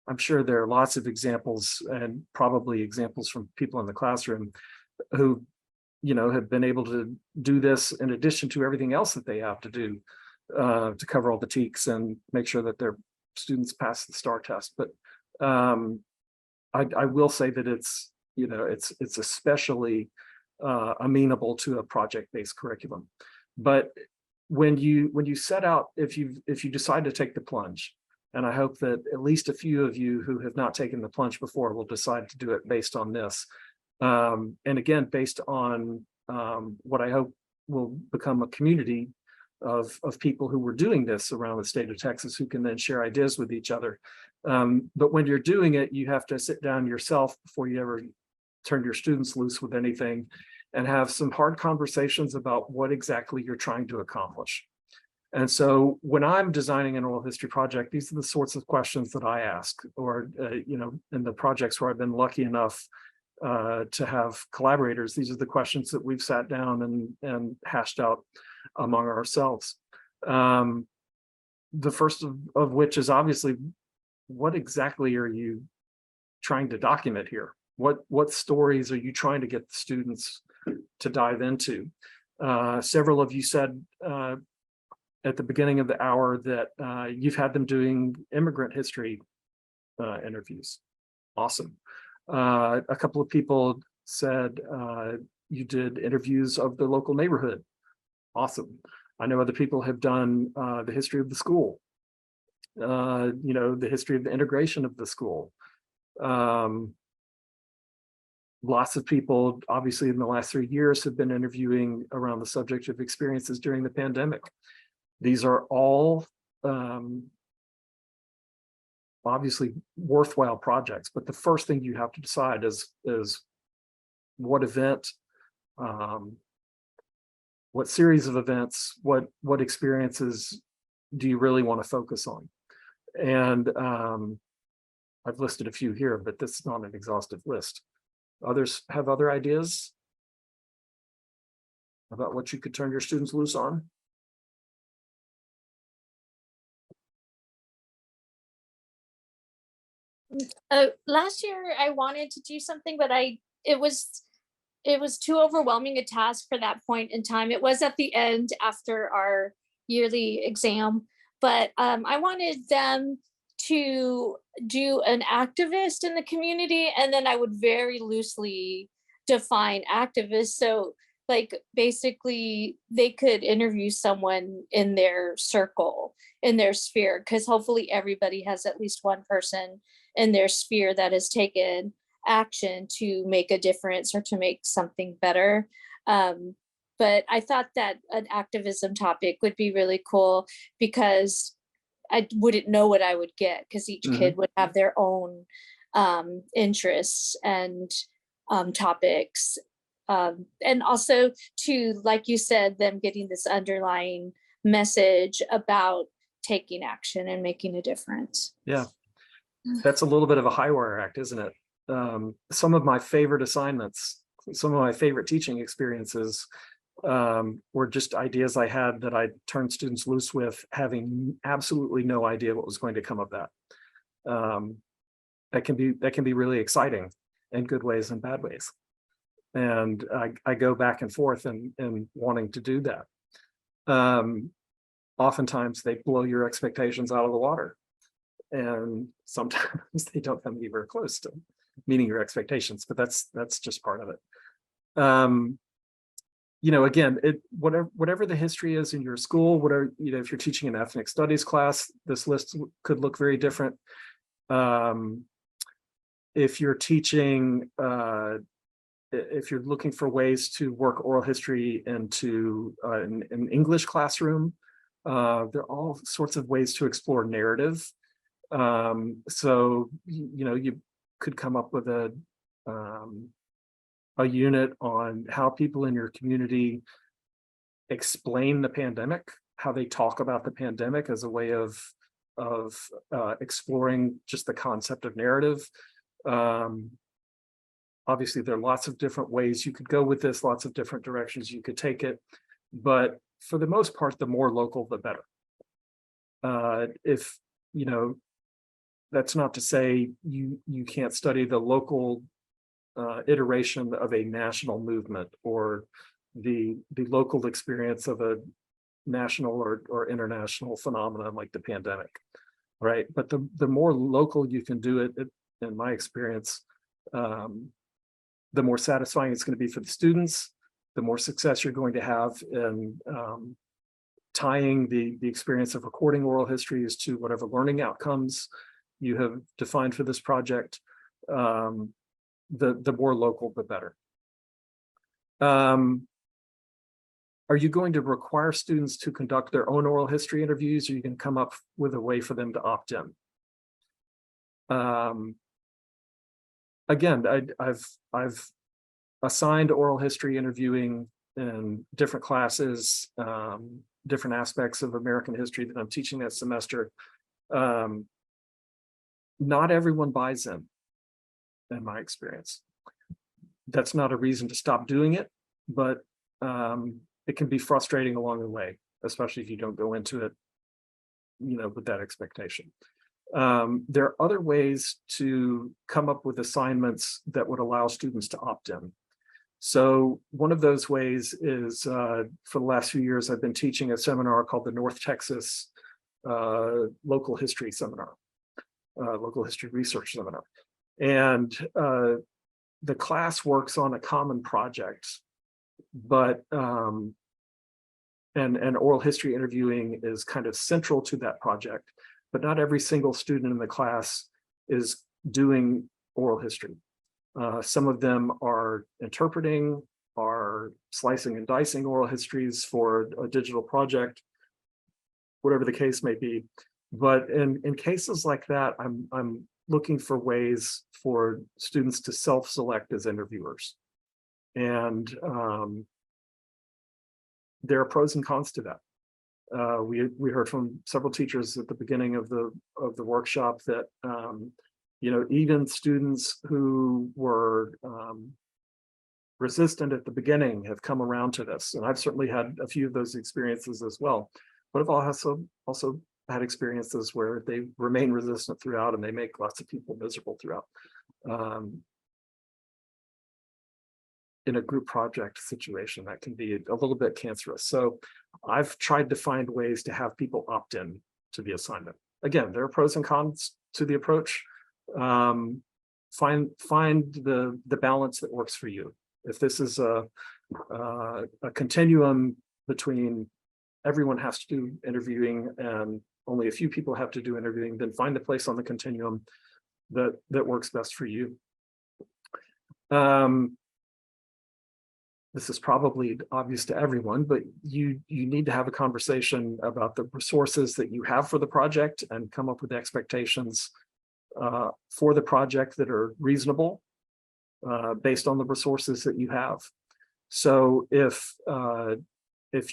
I'm sure there are lots of examples, and probably examples from people in the classroom who, have been able to do this in addition to everything else that they have to do to cover all the TEKS and make sure that their students pass the STAR test. But I will say that it's especially amenable to a project-based curriculum. But when you set out, if you decide to take the plunge, and I hope that at least a few of you who have not taken the plunge before will decide to do it based on this, and again based on what I hope will become a community of people who were doing this around the state of Texas, who can then share ideas with each other. But when you're doing it, you have to sit down yourself before you ever turn your students loose with anything, and have some hard conversations about what exactly you're trying to accomplish. And so when I'm designing an oral history project, these are the sorts of questions that I ask, or, in the projects where I've been lucky enough to have collaborators, these are the questions that we've sat down and hashed out among ourselves. The first of which is obviously, what exactly are you trying to document here? What stories are you trying to get the students to dive into? Several of you said at the beginning of the hour that you've had them doing immigrant history interviews. Awesome. A couple of people said you did interviews of the local neighborhood. Awesome. I know other people have done the history of the school, the history of the integration of the school. Lots of people, obviously, in the last 3 years have been interviewing around the subject of experiences during the pandemic. These are all obviously worthwhile projects, but the first thing you have to decide is what event, what series of events, what experiences do you really want to focus on? And I've listed a few here, but this is not an exhaustive list. Others have other ideas about what you could turn your students loose on? Last year I wanted to do something, but it was too overwhelming a task for that point in time. It was at the end after our yearly exam, but I wanted them to do an activist in the community, and then I would very loosely define activist. So like basically they could interview someone in their circle, in their sphere, because hopefully everybody has at least one person in their sphere that has taken action to make a difference or to make something better. But I thought that an activism topic would be really cool because I wouldn't know what I would get, because each kid would have their own interests and topics. And also to, like you said, them getting this underlying message about taking action and making a difference. Yeah, that's a little bit of a high wire act, isn't it? Some of my favorite assignments, some of my favorite teaching experiences were just ideas I had that I turned students loose with, having absolutely no idea what was going to come of that. That can be really exciting in good ways and bad ways. And I go back and forth in wanting to do that. Oftentimes they blow your expectations out of the water, and sometimes they don't come anywhere close to meeting your expectations, but that's just part of it. Again, whatever the history is in your school, whatever, if you're teaching an ethnic studies class, this list could look very different. If you're teaching, if you're looking for ways to work oral history into an English classroom, there are all sorts of ways to explore narrative. So, you could come up with a unit on how people in your community explain the pandemic, how they talk about the pandemic as a way of exploring just the concept of narrative. Obviously, there are lots of different ways you could go with this, lots of different directions you could take it, but for the most part, the more local, the better. If that's not to say you can't study the local iteration of a national movement or the local experience of a national or international phenomenon like the pandemic, right? But the more local you can do it, in my experience, the more satisfying it's going to be for the students, the more success you're going to have in tying the experience of recording oral histories to whatever learning outcomes you have defined for this project. The more local, the better. Are you going to require students to conduct their own oral history interviews, or you can come up with a way for them to opt in? Again, I've assigned oral history interviewing in different classes different aspects of American history that I'm teaching that semester, not everyone buys in my experience. That's not a reason to stop doing it, but it can be frustrating along the way, especially if you don't go into it, with that expectation. There are other ways to come up with assignments that would allow students to opt in. So one of those ways is, for the last few years, I've been teaching a seminar called the North Texas Local History Seminar, Local History Research Seminar. And the class works on a common project, but and oral history interviewing is kind of central to that project, but not every single student in the class is doing oral history. Some of them are interpreting, are slicing and dicing oral histories for a digital project, whatever the case may be. But in cases like that, I'm looking for ways for students to self-select as interviewers. And there are pros and cons to that. We heard from several teachers at the beginning of the workshop that even students who were resistant at the beginning have come around to this, and I've certainly had a few of those experiences as well. But I've also had experiences where they remain resistant throughout, and they make lots of people miserable throughout. In a group project situation, that can be a little bit cancerous. So I've tried to find ways to have people opt in to the assignment. Again, there are pros and cons to the approach. Find the balance that works for you. If this is a continuum between everyone has to do interviewing and only a few people have to do interviewing, then find a place on the continuum that works best for you. This is probably obvious to everyone, but you need to have a conversation about the resources that you have for the project and come up with expectations for the project that are reasonable based on the resources that you have. So if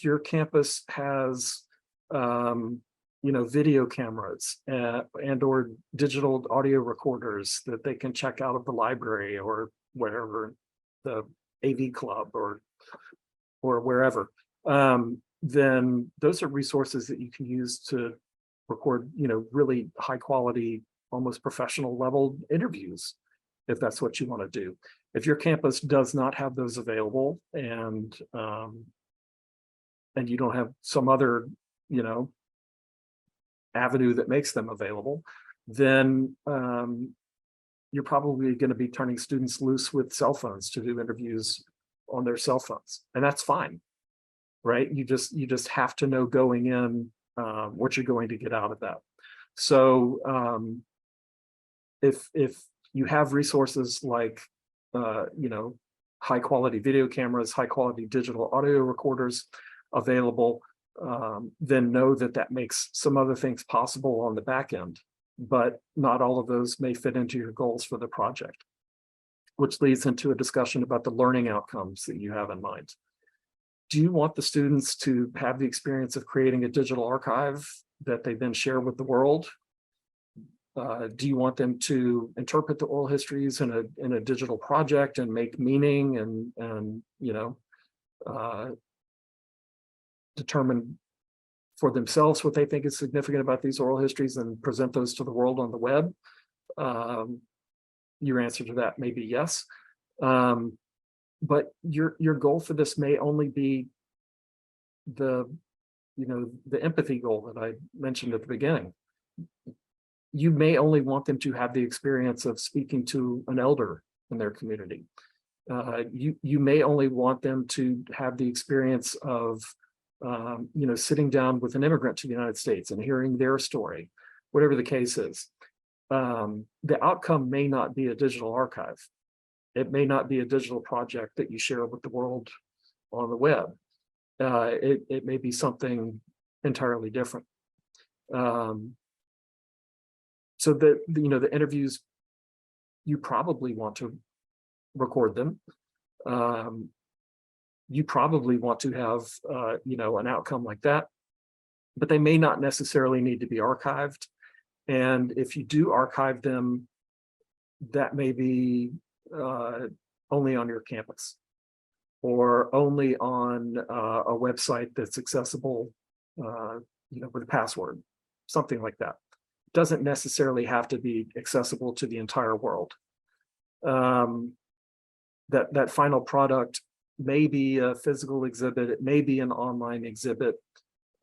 your campus has video cameras and or digital audio recorders that they can check out of the library or wherever, the AV club or wherever, then those are resources that you can use to record, really high quality, almost professional level interviews, if that's what you want to do. If your campus does not have those available and you don't have some other, avenue that makes them available, then you're probably going to be turning students loose with cell phones to do interviews on their cell phones, and that's fine, right? You just have to know going in what you're going to get out of that. So if you have resources like high quality video cameras, high quality digital audio recorders available, then know that makes some other things possible on the back end, but not all of those may fit into your goals for the project, which leads into a discussion about the learning outcomes that you have in mind. Do you want the students to have the experience of creating a digital archive that they then share with the world? Do you want them to interpret the oral histories in a digital project and make meaning and determine for themselves what they think is significant about these oral histories and present those to the world on the web? Your answer to that may be yes. But your goal for this may only be the empathy goal that I mentioned at the beginning. You may only want them to have the experience of speaking to an elder in their community. You may only want them to have the experience of sitting down with an immigrant to the United States and hearing their story, whatever the case is. The outcome may not be a digital archive. It may not be a digital project that you share with the world on the web. It may be something entirely different. So the interviews, you probably want to record them. You probably want to have an outcome like that but they may not necessarily need to be archived. And if you do archive them, that may be only on your campus or only on a website that's accessible, with a password, something like that. Doesn't necessarily have to be accessible to the entire world. That final product may be a physical exhibit, it may be an online exhibit,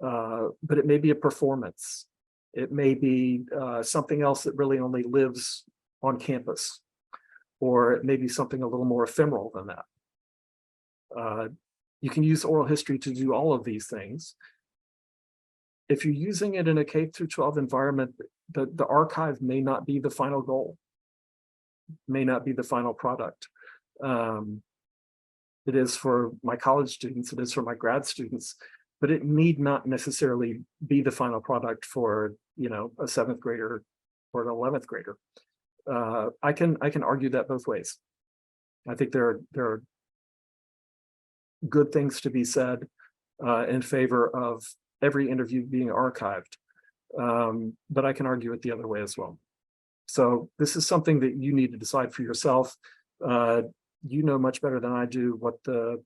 but it may be a performance. It may be something else that really only lives on campus, or it may be something a little more ephemeral than that. You can use oral history to do all of these things. If you're using it in a K through 12 environment, the archive may not be the final goal, may not be the final product. It is for my college students, it is for my grad students, but it need not necessarily be the final product for, a 7th grader or an 11th grader. I can argue that both ways. I think there are good things to be said in favor of every interview being archived, but I can argue it the other way as well. So this is something that you need to decide for yourself. You know much better than I do what the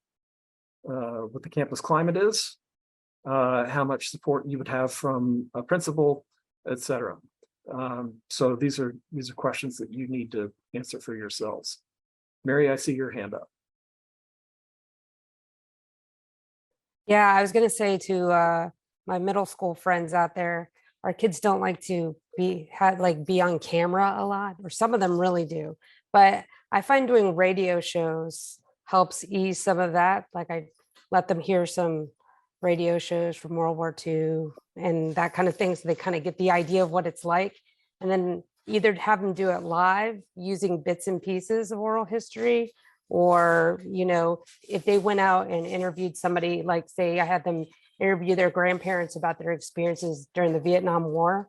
campus climate is, how much support you would have from a principal, etc. So these are questions that you need to answer for yourselves. Mary, I see your hand up. Yeah, I was going to say to my middle school friends out there, our kids don't like to be on camera a lot, or some of them really do. But I find doing radio shows helps ease some of that. Like I let them hear some radio shows from World War II and that kind of thing, so they kind of get the idea of what it's like. And then either have them do it live using bits and pieces of oral history, or, if they went out and interviewed somebody, like say I had them interview their grandparents about their experiences during the Vietnam War.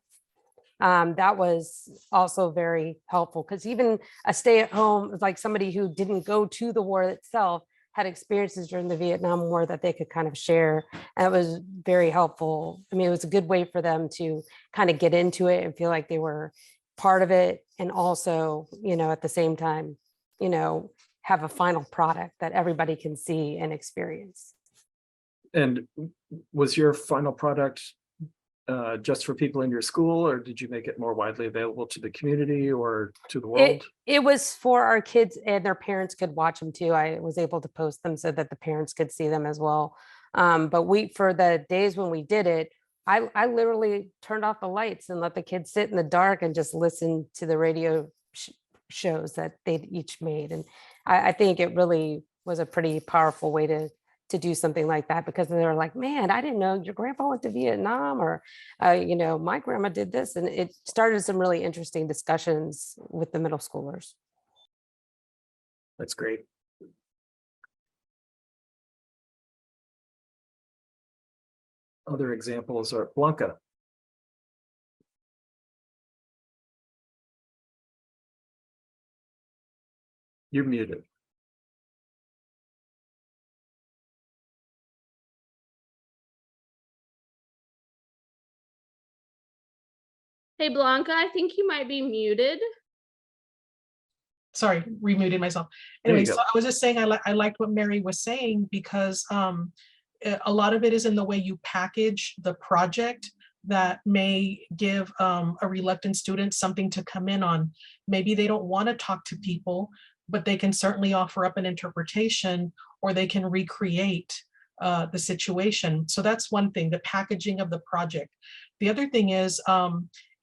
That was also very helpful, because even a stay-at-home, like somebody who didn't go to the war itself, had experiences during the Vietnam War that they could kind of share. And it was very helpful. I mean, it was a good way for them to kind of get into it and feel like they were part of it. And also, at the same time, have a final product that everybody can see and experience. And was your final product just for people in your school, or did you make it more widely available to the community or to the world? It was for our kids, and their parents could watch them too. I was able to post them so that the parents could see them as well. But for the days when we did it, I literally turned off the lights and let the kids sit in the dark and just listen to the radio shows that they'd each made. And I think it really was a pretty powerful way to do something like that, because they were like, man, I didn't know your grandpa went to Vietnam, or, my grandma did this. And it started some really interesting discussions with the middle schoolers. That's great. Other examples are Blanca. You're muted. Hey, Blanca, I think you might be muted. Sorry, remuted myself. There you Anyway, so go. I was just saying, I liked what Mary was saying, because a lot of it is in the way you package the project that may give a reluctant student something to come in on. Maybe they don't want to talk to people, but they can certainly offer up an interpretation, or they can recreate the situation. So that's one thing, the packaging of the project. The other thing is,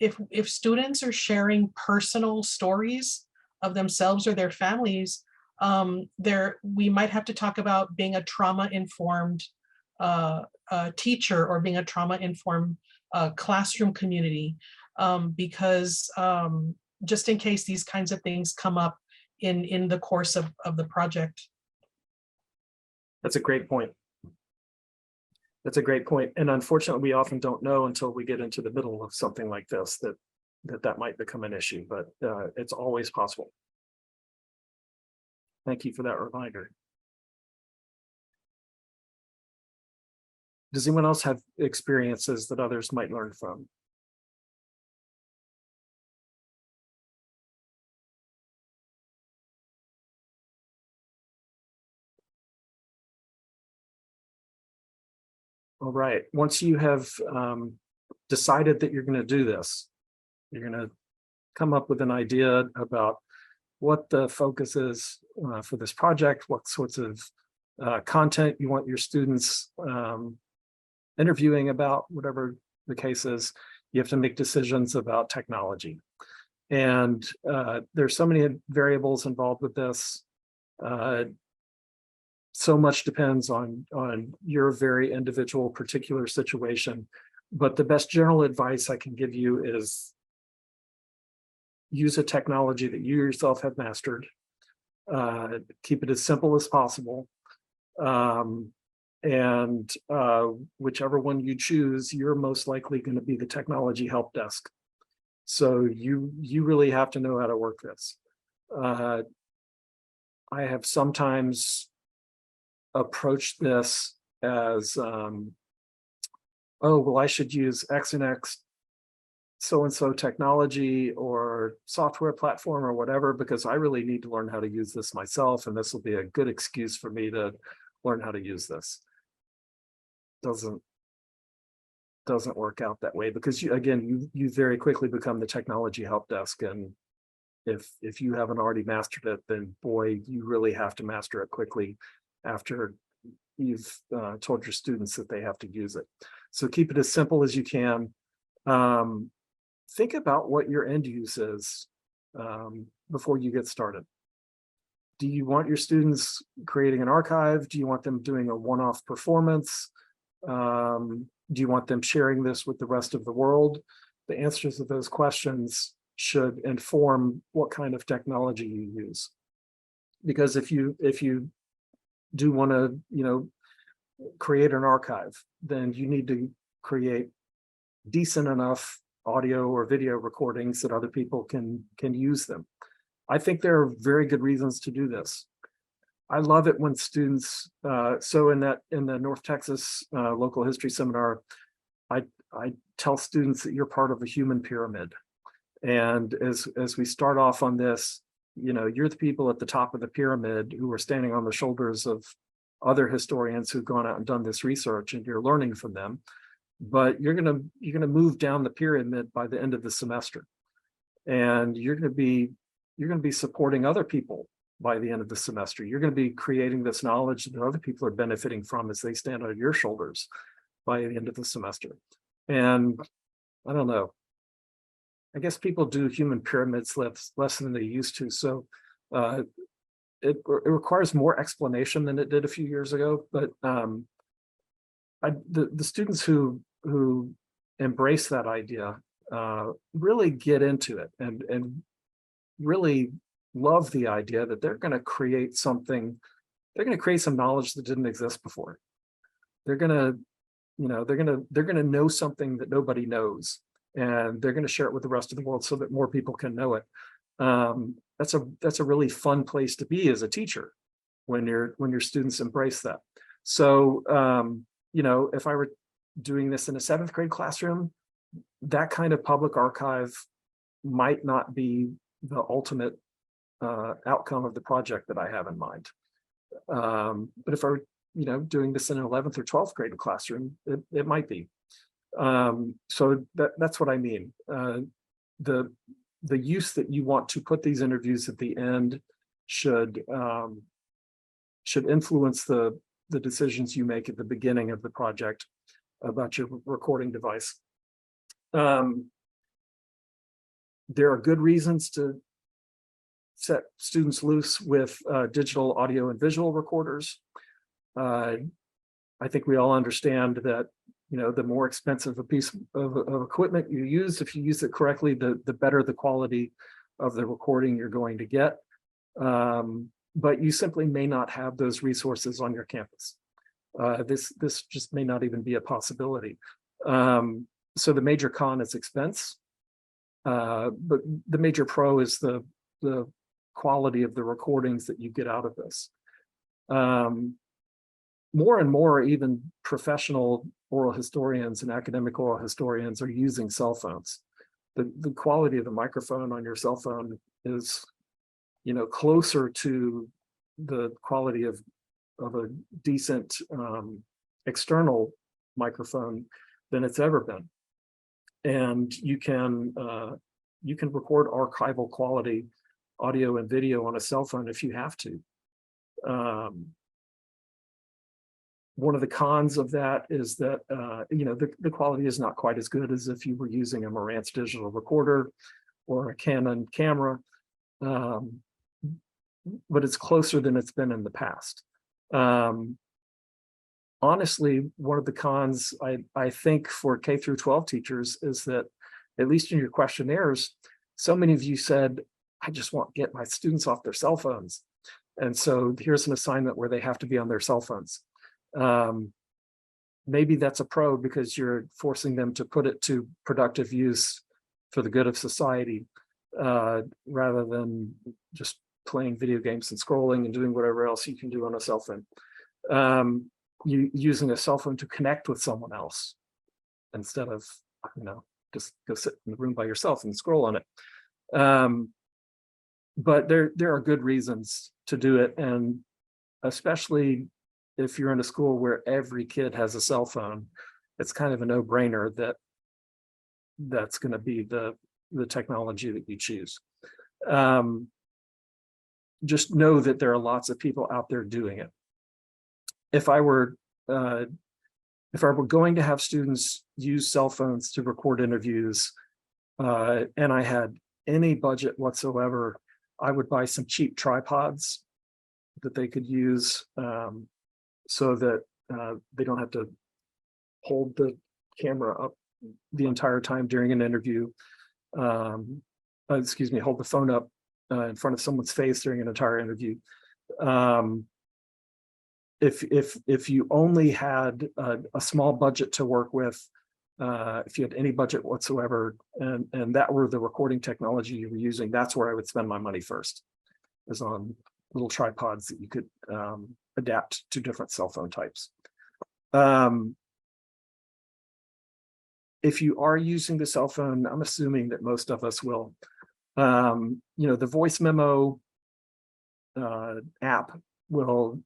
if students are sharing personal stories of themselves or their families, we might have to talk about being a trauma-informed teacher, or being a trauma-informed classroom community, because just in case these kinds of things come up in the course of the project. That's a great point. That's a great point. And unfortunately, we often don't know until we get into the middle of something like this that might become an issue, but it's always possible. Thank you for that reminder. Does anyone else have experiences that others might learn from? All right, once you have decided that you're going to do this, you're going to come up with an idea about what the focus is for this project, what sorts of content you want your students interviewing about, whatever the case is. You have to make decisions about technology. And there's so many variables involved with this. So much depends on your very individual particular situation. But the best general advice I can give you is use a technology that you yourself have mastered. Keep it as simple as possible. And whichever one you choose, you're most likely going to be the technology help desk. So you really have to know how to work this. I have sometimes approached this as, oh, well, I should use X and X so-and-so technology or software platform or whatever, because I really need to learn how to use this myself. And this will be a good excuse for me to learn how to use this. Doesn't work out that way, because you very quickly become the technology help desk. And if you haven't already mastered it, then boy, you really have to master it quickly after you've told your students that they have to use it. So keep it as simple as you can. Think about what your end use is before you get started. Do you want your students creating an archive? Do you want them doing a one-off performance? Do you want them sharing this with the rest of the world? The answers to those questions should inform what kind of technology you use. Because if you do want to, create an archive, then you need to create decent enough audio or video recordings that other people can use them. I think there are very good reasons to do this. I love it when students, so in the North Texas local history seminar, I tell students that you're part of a human pyramid. And as we start off on this, you're the people at the top of the pyramid who are standing on the shoulders of other historians who've gone out and done this research, and you're learning from them. But you're gonna move down the pyramid by the end of the semester, and you're gonna be supporting other people by the end of the semester. You're going to be creating this knowledge that other people are benefiting from as they stand on your shoulders by the end of the semester. And I don't know, I guess people do human pyramids less than they used to. So it requires more explanation than it did a few years ago. But the students who embrace that idea really get into it and really love the idea that they're going to create something. They're going to create some knowledge that didn't exist before. They're going to, they're going to know something that nobody knows, and they're going to share it with the rest of the world so that more people can know it. That's a really fun place to be as a teacher when your students embrace that. So, if I were doing this in a 7th grade classroom, that kind of public archive might not be the ultimate outcome of the project that I have in mind. But if I were, doing this in an 11th or 12th grade classroom, it might be. So that's what I mean. The use that you want to put these interviews at the end should influence the decisions you make at the beginning of the project about your recording device. There are good reasons to set students loose with digital audio and visual recorders. I think we all understand that, the more expensive a piece of equipment you use, if you use it correctly, the better the quality of the recording you're going to get. But you simply may not have those resources on your campus. This just may not even be a possibility. So the major con is expense, but the major pro is the quality of the recordings that you get out of this. More and more, even professional oral historians and academic oral historians are using cell phones. The quality of the microphone on your cell phone is, closer to the quality of a decent external microphone than it's ever been. And you can record archival quality audio and video on a cell phone if you have to. One of the cons of that is that the quality is not quite as good as if you were using a Marantz digital recorder or a Canon camera, but it's closer than it's been in the past. Honestly, one of the cons I think for K through 12 teachers is that, at least in your questionnaires, so many of you said, I just want to get my students off their cell phones. And so here's an assignment where they have to be on their cell phones. Maybe that's a pro because you're forcing them to put it to productive use for the good of society, rather than just playing video games and scrolling and doing whatever else you can do on a cell phone. You using a cell phone to connect with someone else instead of, just go sit in the room by yourself and scroll on it. But there are good reasons to do it, and especially if you're in a school where every kid has a cell phone, it's kind of a no-brainer that that's going to be the technology that you choose. Just know that there are lots of people out there doing it. If I were going to have students use cell phones to record interviews, and I had any budget whatsoever, I would buy some cheap tripods that they could use, so that they don't have to hold the camera up the entire time during an interview. Hold the phone up in front of someone's face during an entire interview. If you only had a small budget to work with, if you had any budget whatsoever, and that were the recording technology you were using, that's where I would spend my money first, is on little tripods that you could adapt to different cell phone types. If you are using the cell phone, I'm assuming that most of us will, the voice memo app will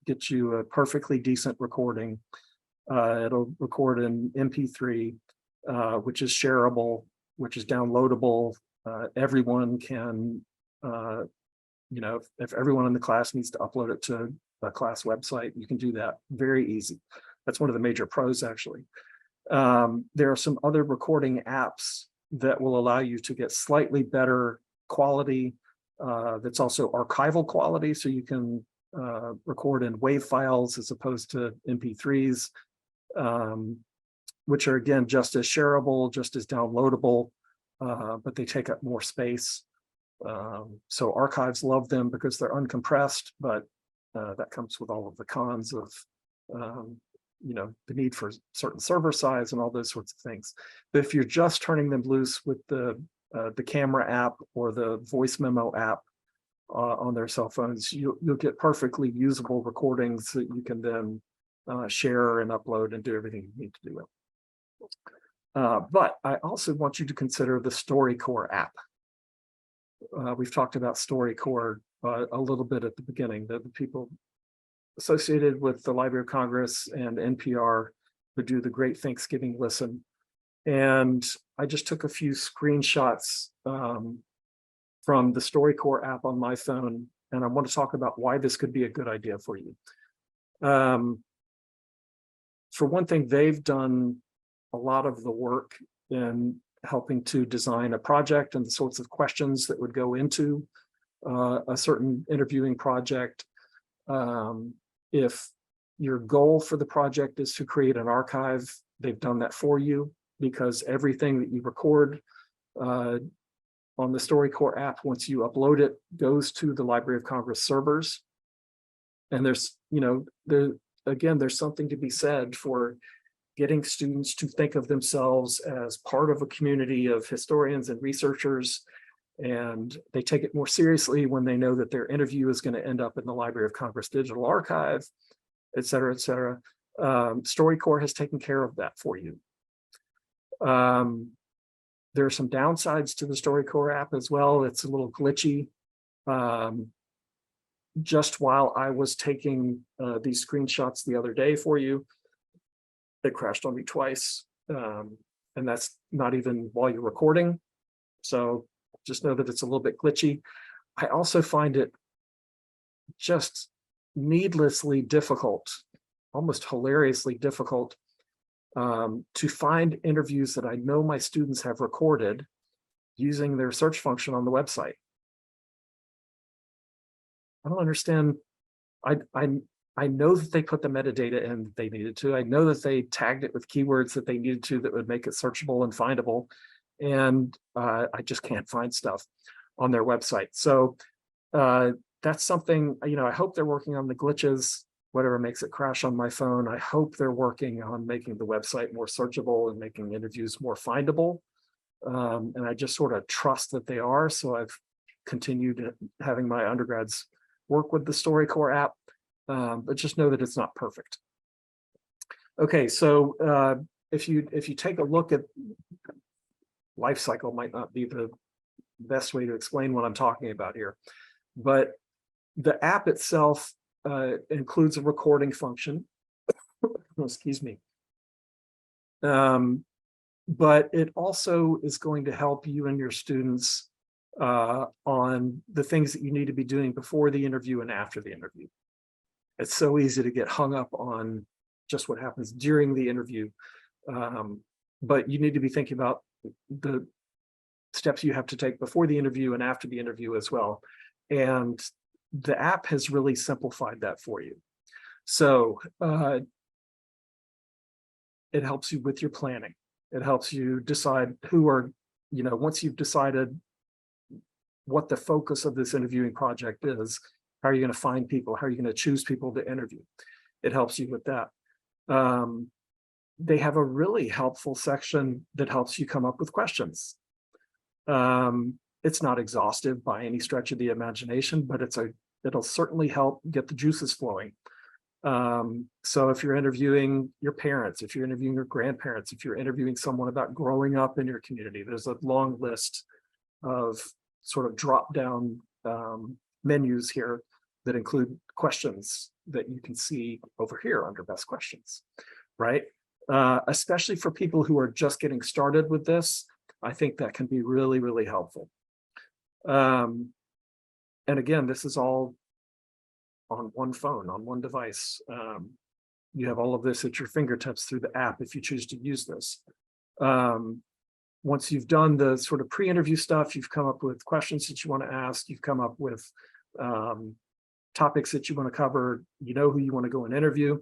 get you a perfectly decent recording. It'll record in MP3, which is shareable, which is downloadable. Everyone can, if everyone in the class needs to upload it to a class website, you can do that very easy. That's one of the major pros, actually. There are some other recording apps that will allow you to get slightly better quality, that's also archival quality, so you can record in WAV files as opposed to MP3s, which are, again, just as shareable, just as downloadable, but they take up more space. So archives love them because they're uncompressed, but that comes with all of the cons of the need for certain server size and all those sorts of things. But if you're just turning them loose with the camera app or the voice memo app on their cell phones, you'll get perfectly usable recordings that you can then share and upload and do everything you need to do it. But I also want you to consider the StoryCorps app. We've talked about StoryCorps a little bit at the beginning. The people associated with the Library of Congress and NPR who do the Great Thanksgiving Listen. And I just took a few screenshots from the StoryCorps app on my phone, and I want to talk about why this could be a good idea for you. For one thing, they've done a lot of the work in helping to design a project and the sorts of questions that would go into a certain interviewing project. If your goal for the project is to create an archive, they've done that for you, because everything that you record on the StoryCorps app, once you upload it, goes to the Library of Congress servers. And there's something to be said for getting students to think of themselves as part of a community of historians and researchers, and they take it more seriously when they know that their interview is going to end up in the Library of Congress Digital Archive, et cetera, et cetera. StoryCorps has taken care of that for you. There are some downsides to the StoryCorps app as well. It's a little glitchy. Just while I was taking these screenshots the other day for you, it crashed on me twice. And that's not even while you're recording. So just know that it's a little bit glitchy. I also find it just needlessly difficult, almost hilariously difficult, to find interviews that I know my students have recorded using their search function on the website. I don't understand. I know that they put the metadata in that they needed to. I know that they tagged it with keywords that they needed to that would make it searchable and findable. And I just can't find stuff on their website. So that's something, I hope they're working on the glitches, whatever makes it crash on my phone. I hope they're working on making the website more searchable and making interviews more findable. And I just sort of trust that they are. So I've continued having my undergrads work with the StoryCorps app, but just know that it's not perfect. Okay, so if you take a look at life cycle, might not be the best way to explain what I'm talking about here, but the app itself includes a recording function. Excuse me. But it also is going to help you and your students on the things that you need to be doing before the interview and after the interview. It's so easy to get hung up on just what happens during the interview, but you need to be thinking about the steps you have to take before the interview and after the interview as well. And the app has really simplified that for you. So it helps you with your planning. It helps you decide who are, once you've decided what the focus of this interviewing project is, how are you going to find people? How are you going to choose people to interview? It helps you with that. They have a really helpful section that helps you come up with questions. It's not exhaustive by any stretch of the imagination, but it'll certainly help get the juices flowing. So if you're interviewing your parents, if you're interviewing your grandparents, if you're interviewing someone about growing up in your community, there's a long list of sort of drop down menus here that include questions that you can see over here under best questions, right? Especially for people who are just getting started with this, I think that can be really, really helpful. And again, this is all on one phone, on one device. You have all of this at your fingertips through the app if you choose to use this. Once you've done the sort of pre-interview stuff, you've come up with questions that you want to ask, you've come up with topics that you want to cover, you know who you want to go and interview.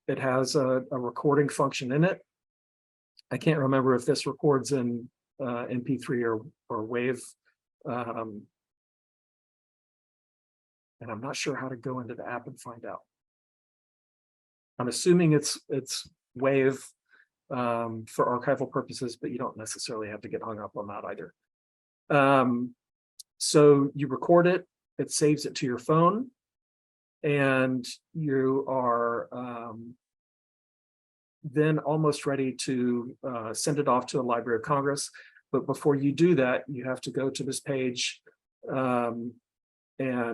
It has a recording function in it. I can't remember if this records in MP3 or WAV. And I'm not sure how to go into the app and find out. I'm assuming it's WAV for archival purposes, but you don't necessarily have to get hung up on that either. So you record it, it saves it to your phone, and you are then almost ready to send it off to the Library of Congress. But before you do that, you have to go to this page and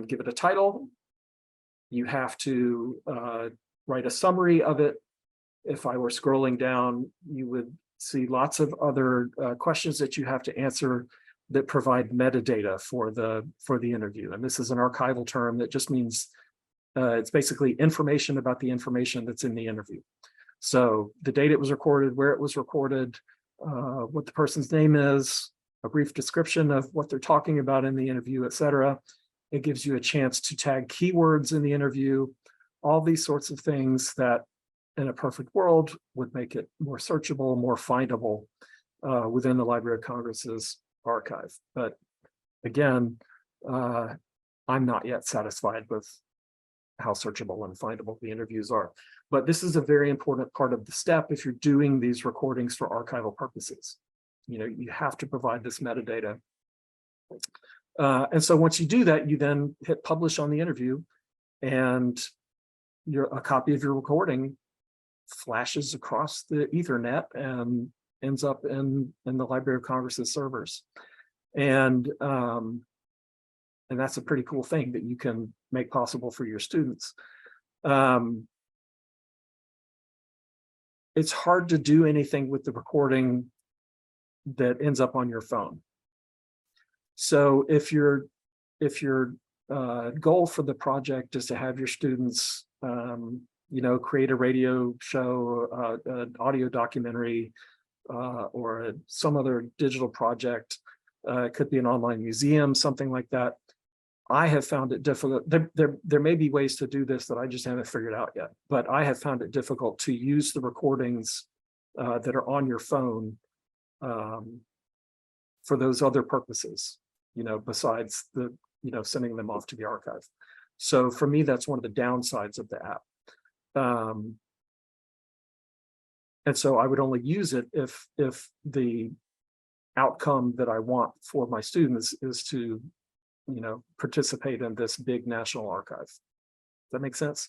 give it a title. You have to write a summary of it. If I were scrolling down, you would see lots of other questions that you have to answer that provide metadata for the interview. And this is an archival term that just means it's basically information about the information that's in the interview. So the date it was recorded, where it was recorded, what the person's name is, a brief description of what they're talking about in the interview, et cetera. It gives you a chance to tag keywords in the interview, all these sorts of things that in a perfect world would make it more searchable, more findable within the Library of Congress's archive. But again, I'm not yet satisfied with how searchable and findable the interviews are. But this is a very important part of the step if you're doing these recordings for archival purposes. You have to provide this metadata. And so once you do that, you then hit publish on the interview, and a copy of your recording flashes across the Ethernet and ends up in the Library of Congress's servers. And that's a pretty cool thing that you can make possible for your students. It's hard to do anything with the recording that ends up on your phone. So if your goal for the project is to have your students, create a radio show, an audio documentary, or some other digital project, it could be an online museum, something like that. I have found it difficult. There may be ways to do this that I just haven't figured out yet, but I have found it difficult to use the recordings that are on your phone for those other purposes, besides the, sending them off to the archive. So for me, that's one of the downsides of the app. And so I would only use it if the outcome that I want for my students is to, participate in this big national archive. Does that make sense?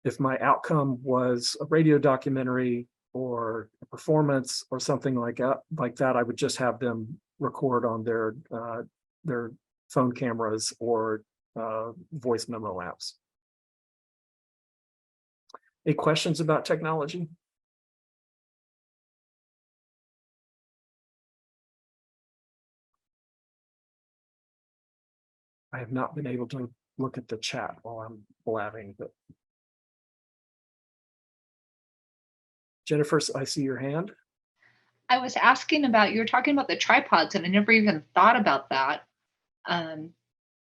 If my outcome was a radio documentary or a performance or something like that, I would just have them record on their phone cameras or voice memo apps. Any questions about technology? I have not been able to look at the chat while I'm blabbing, but Jennifer, I see your hand. I was asking about, you were talking about the tripods and I never even thought about that. And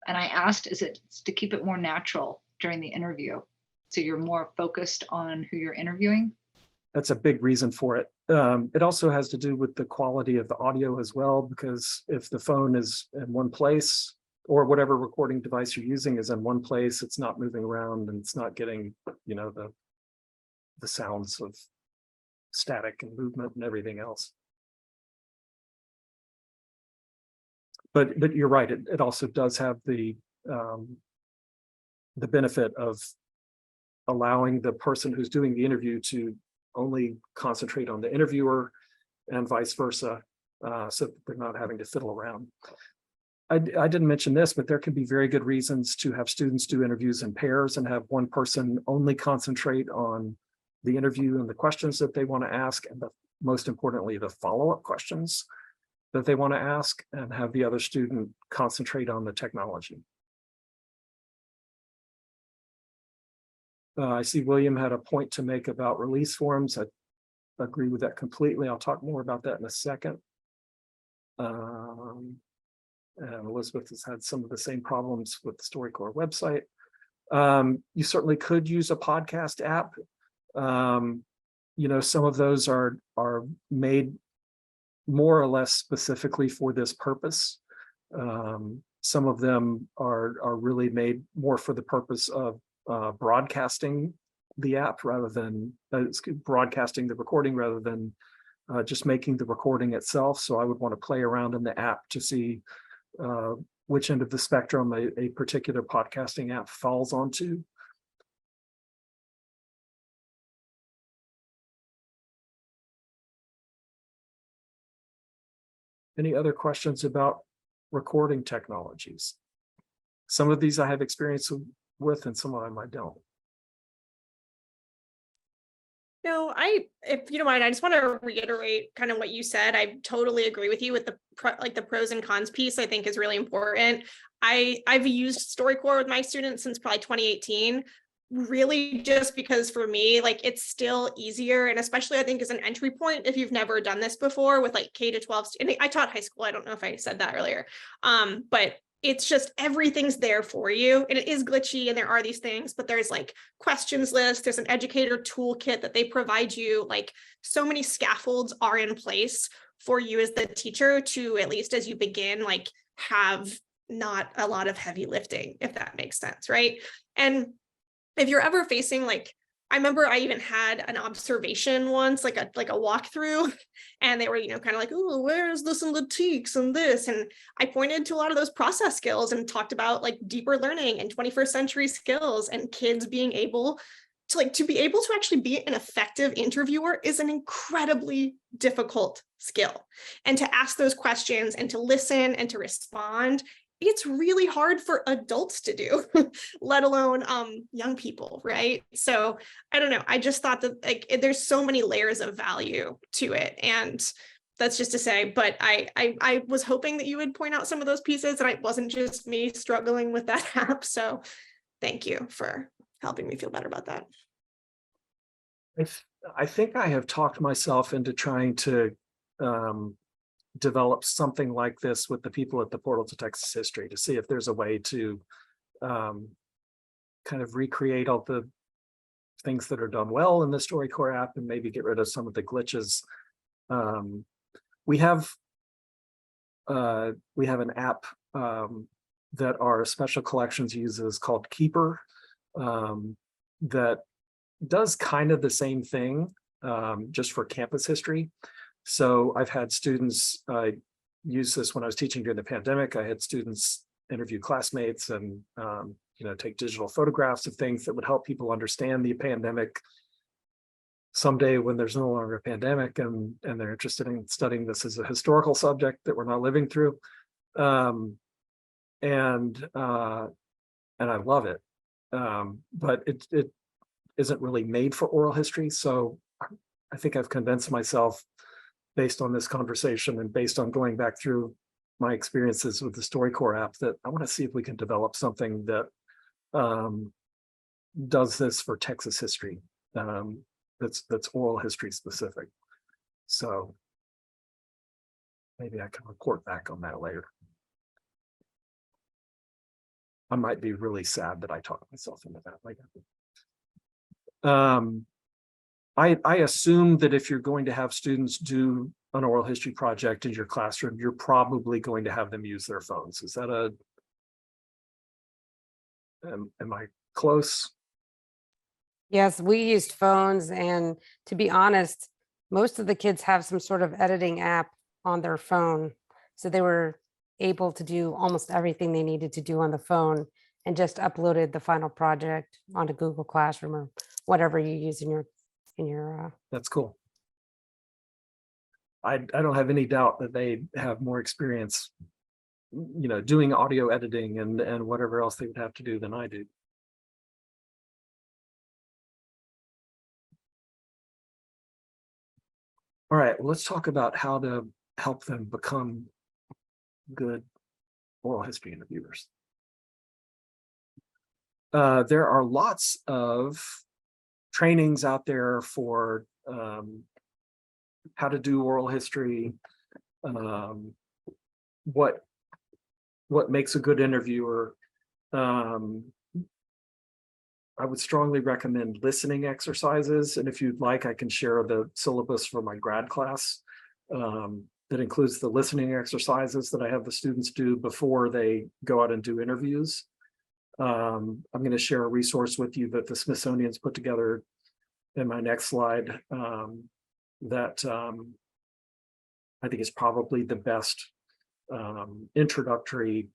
I asked, is it to keep it more natural during the interview? So you're more focused on who you're interviewing? That's a big reason for it. It also has to do with the quality of the audio as well, because if the phone is in one place or whatever recording device you're using is in one place, it's not moving around and it's not getting, the sounds of static and movement and everything else. But you're right, it also does have the benefit of allowing the person who's doing the interview to only concentrate on the interviewer and vice versa, so they're not having to fiddle around. I didn't mention this, but there can be very good reasons to have students do interviews in pairs and have one person only concentrate on the interview and the questions that they want to ask, and most importantly, the follow-up questions that they want to ask, and have the other student concentrate on the technology. I see William had a point to make about release forms. I agree with that completely. I'll talk more about that in a second. And Elizabeth has had some of the same problems with the StoryCorps website. You certainly could use a podcast app. Some of those are made more or less specifically for this purpose. Some of them are really made more for the purpose of broadcasting the app rather than broadcasting the recording rather than just making the recording itself. So I would want to play around in the app to see which end of the spectrum a particular podcasting app falls onto. Any other questions about recording technologies? Some of these I have experience with and some of them I don't. No, if you don't mind, I just want to reiterate kind of what you said. I totally agree with you with the pros and cons piece. I think is really important. I've used StoryCorps with my students since probably 2018, really just because for me, it's still easier, and especially I think as an entry point if you've never done this before with K to 12. And I taught high school. I don't know if I said that earlier, but it's just everything's there for you, and it is glitchy and there are these things, but there's questions lists, there's an educator toolkit that they provide you. So many scaffolds are in place for you as the teacher to, at least as you begin, have not a lot of heavy lifting, if that makes sense, right? And if you're ever facing I remember I even had an observation once, like a walkthrough, and they were, kind of oh, where's this in the teaks and this? And I pointed to a lot of those process skills and talked about deeper learning and 21st century skills and kids being able to be able to actually be an effective interviewer is an incredibly difficult skill. And to ask those questions and to listen and to respond, it's really hard for adults to do, let alone young people, right? So I don't know. I just thought that like there's so many layers of value to it. And that's just to say, but I was hoping that you would point out some of those pieces and it wasn't just me struggling with that app. So thank you for helping me feel better about that. I think I have talked myself into trying to develop something like this with the people at the Portal to Texas History to see if there's a way to kind of recreate all the things that are done well in the StoryCorps app and maybe get rid of some of the glitches. We have an app that our special collections uses called Keeper that does kind of the same thing just for campus history. So I've had students use this when I was teaching during the pandemic. I had students interview classmates and take digital photographs of things that would help people understand the pandemic someday when there's no longer a pandemic and they're interested in studying this as a historical subject that we're not living through. And I love it. But it isn't really made for oral history. So I think I've convinced myself based on this conversation and based on going back through my experiences with the StoryCorps app that I want to see if we can develop something that does this for Texas history. That's oral history specific. So maybe I can report back on that later. I might be really sad that I talked myself into that later. I assume that if you're going to have students do an oral history project in your classroom, you're probably going to have them use their phones. Is that am I close? Yes, we used phones, and to be honest, most of the kids have some sort of editing app on their phone. So they were able to do almost everything they needed to do on the phone and just uploaded the final project onto Google Classroom or whatever you use in your That's cool. I don't have any doubt that they have more experience, doing audio editing and whatever else they would have to do than I do. All right, let's talk about how to help them become good oral history interviewers. There are lots of trainings out there for how to do oral history, what makes a good interviewer. I would strongly recommend listening exercises, and if you'd like, I can share the syllabus for my grad class that includes the listening exercises that I have the students do before they go out and do interviews. I'm going to share a resource with you that the Smithsonian's put together in my next slide that I think is probably the best introductory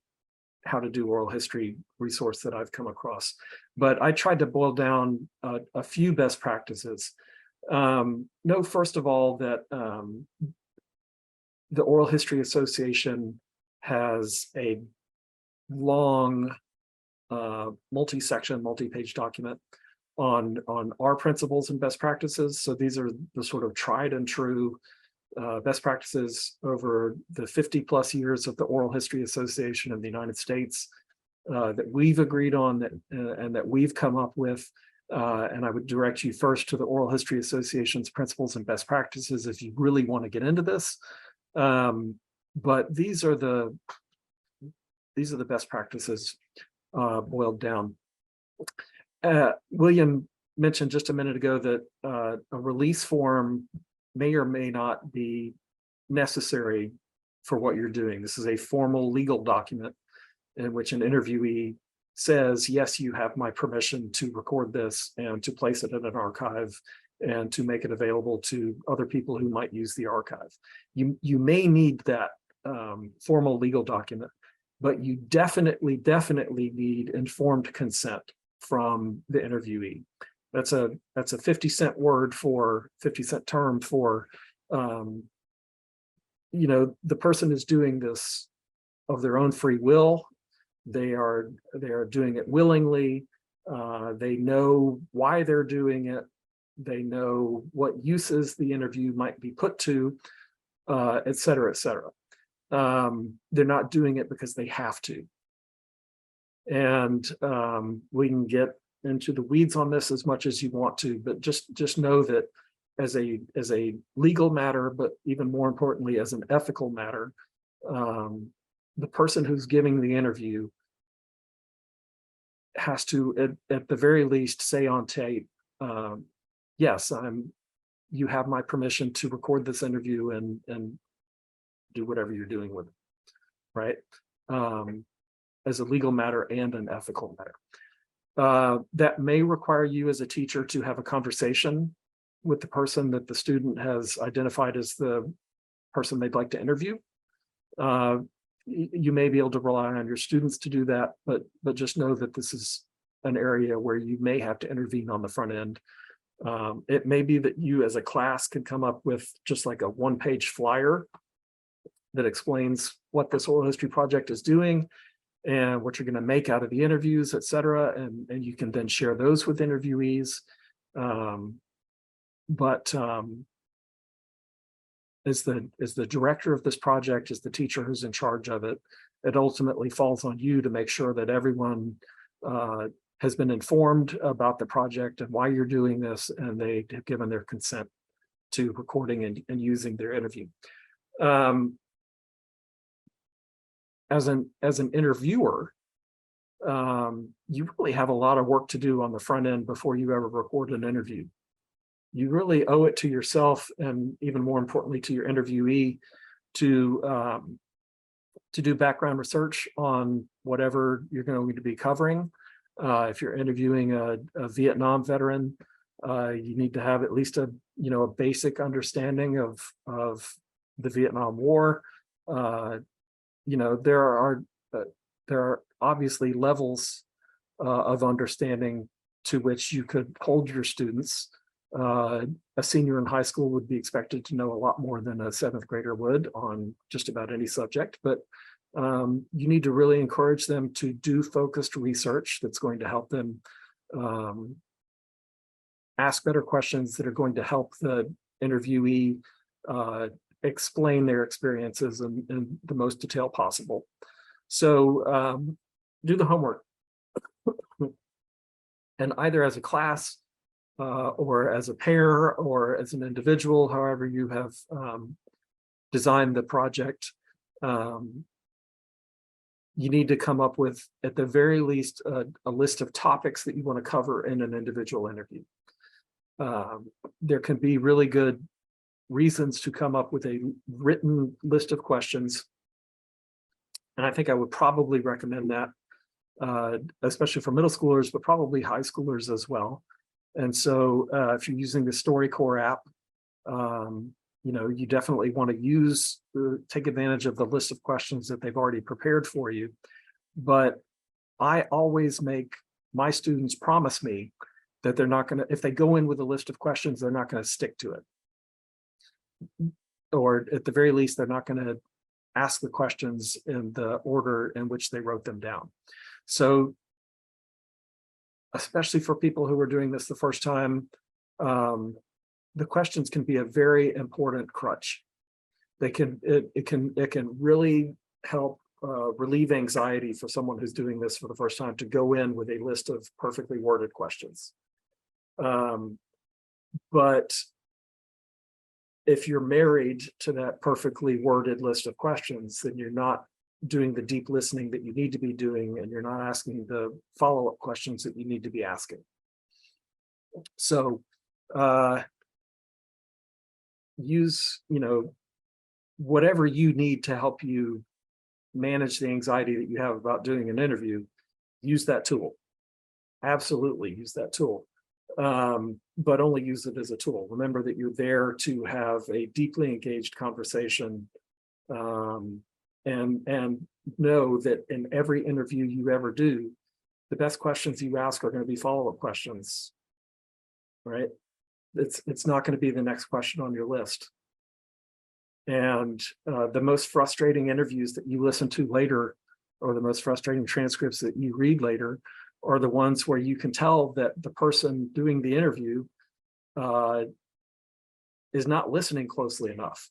how to do oral history resource that I've come across. But I tried to boil down a few best practices. Know first of all that the Oral History Association has a long multi-section, multi-page document on our principles and best practices. So these are the sort of tried and true best practices over the 50 plus years of the Oral History Association in the United States that we've agreed on and that we've come up with. And I would direct you first to the Oral History Association's principles and best practices if you really want to get into this. But these are the best practices boiled down. William mentioned just a minute ago that a release form may or may not be necessary for what you're doing. This is a formal legal document in which an interviewee says, yes, you have my permission to record this and to place it in an archive and to make it available to other people who might use the archive. You may need that formal legal document, but you definitely need informed consent from the interviewee. That's a 50-cent word for 50-cent term for, the person is doing this of their own free will. They are doing it willingly. They know why they're doing it. They know what uses the interview might be put to, et cetera, et cetera. They're not doing it because they have to. And we can get into the weeds on this as much as you want to, but just know that as a legal matter, but even more importantly, as an ethical matter, the person who's giving the interview has to, at the very least, say on tape, yes, you have my permission to record this interview and do whatever you're doing with it, right? As a legal matter and an ethical matter. That may require you as a teacher to have a conversation with the person that the student has identified as the person they'd like to interview. You may be able to rely on your students to do that, but just know that this is an area where you may have to intervene on the front end. It may be that you as a class can come up with just like a one-page flyer that explains what this oral history project is doing and what you're going to make out of the interviews, et cetera. And you can then share those with interviewees. As the director of this project, as the teacher who's in charge of it, it ultimately falls on you to make sure that everyone has been informed about the project and why you're doing this, and they have given their consent to recording and using their interview. As an interviewer, you really have a lot of work to do on the front end before you ever record an interview. You really owe it to yourself, and even more importantly to your interviewee, to do background research on whatever you're going to be covering. If you're interviewing a Vietnam veteran, you need to have at least a basic understanding of the Vietnam War. There are obviously levels of understanding to which you could hold your students. A senior in high school would be expected to know a lot more than a 7th grader would on just about any subject, but you need to really encourage them to do focused research that's going to help them ask better questions that are going to help the interviewee explain their experiences in the most detail possible. So do the homework. And either as a class or as a pair or as an individual, however you have designed the project, you need to come up with, at the very least, a list of topics that you want to cover in an individual interview. There can be really good reasons to come up with a written list of questions. And I think I would probably recommend that, especially for middle schoolers, but probably high schoolers as well. And so if you're using the StoryCorps app, you definitely want to take advantage of the list of questions that they've already prepared for you. But I always make my students promise me that they're not going to, if they go in with a list of questions, they're not going to stick to it. Or at the very least, they're not going to ask the questions in the order in which they wrote them down. So, especially for people who are doing this the first time, the questions can be a very important crutch. It can really help relieve anxiety for someone who's doing this for the first time to go in with a list of perfectly worded questions. But if you're married to that perfectly worded list of questions, then you're not doing the deep listening that you need to be doing, and you're not asking the follow-up questions that you need to be asking. So use, whatever you need to help you manage the anxiety that you have about doing an interview. Use that tool. Absolutely use that tool. But only use it as a tool. Remember that you're there to have a deeply engaged conversation, and know that in every interview you ever do, the best questions you ask are going to be follow-up questions. right? It's not going to be the next question on your list. And the most frustrating interviews that you listen to later, or the most frustrating transcripts that you read later, are the ones where you can tell that the person doing the interview is not listening closely enough,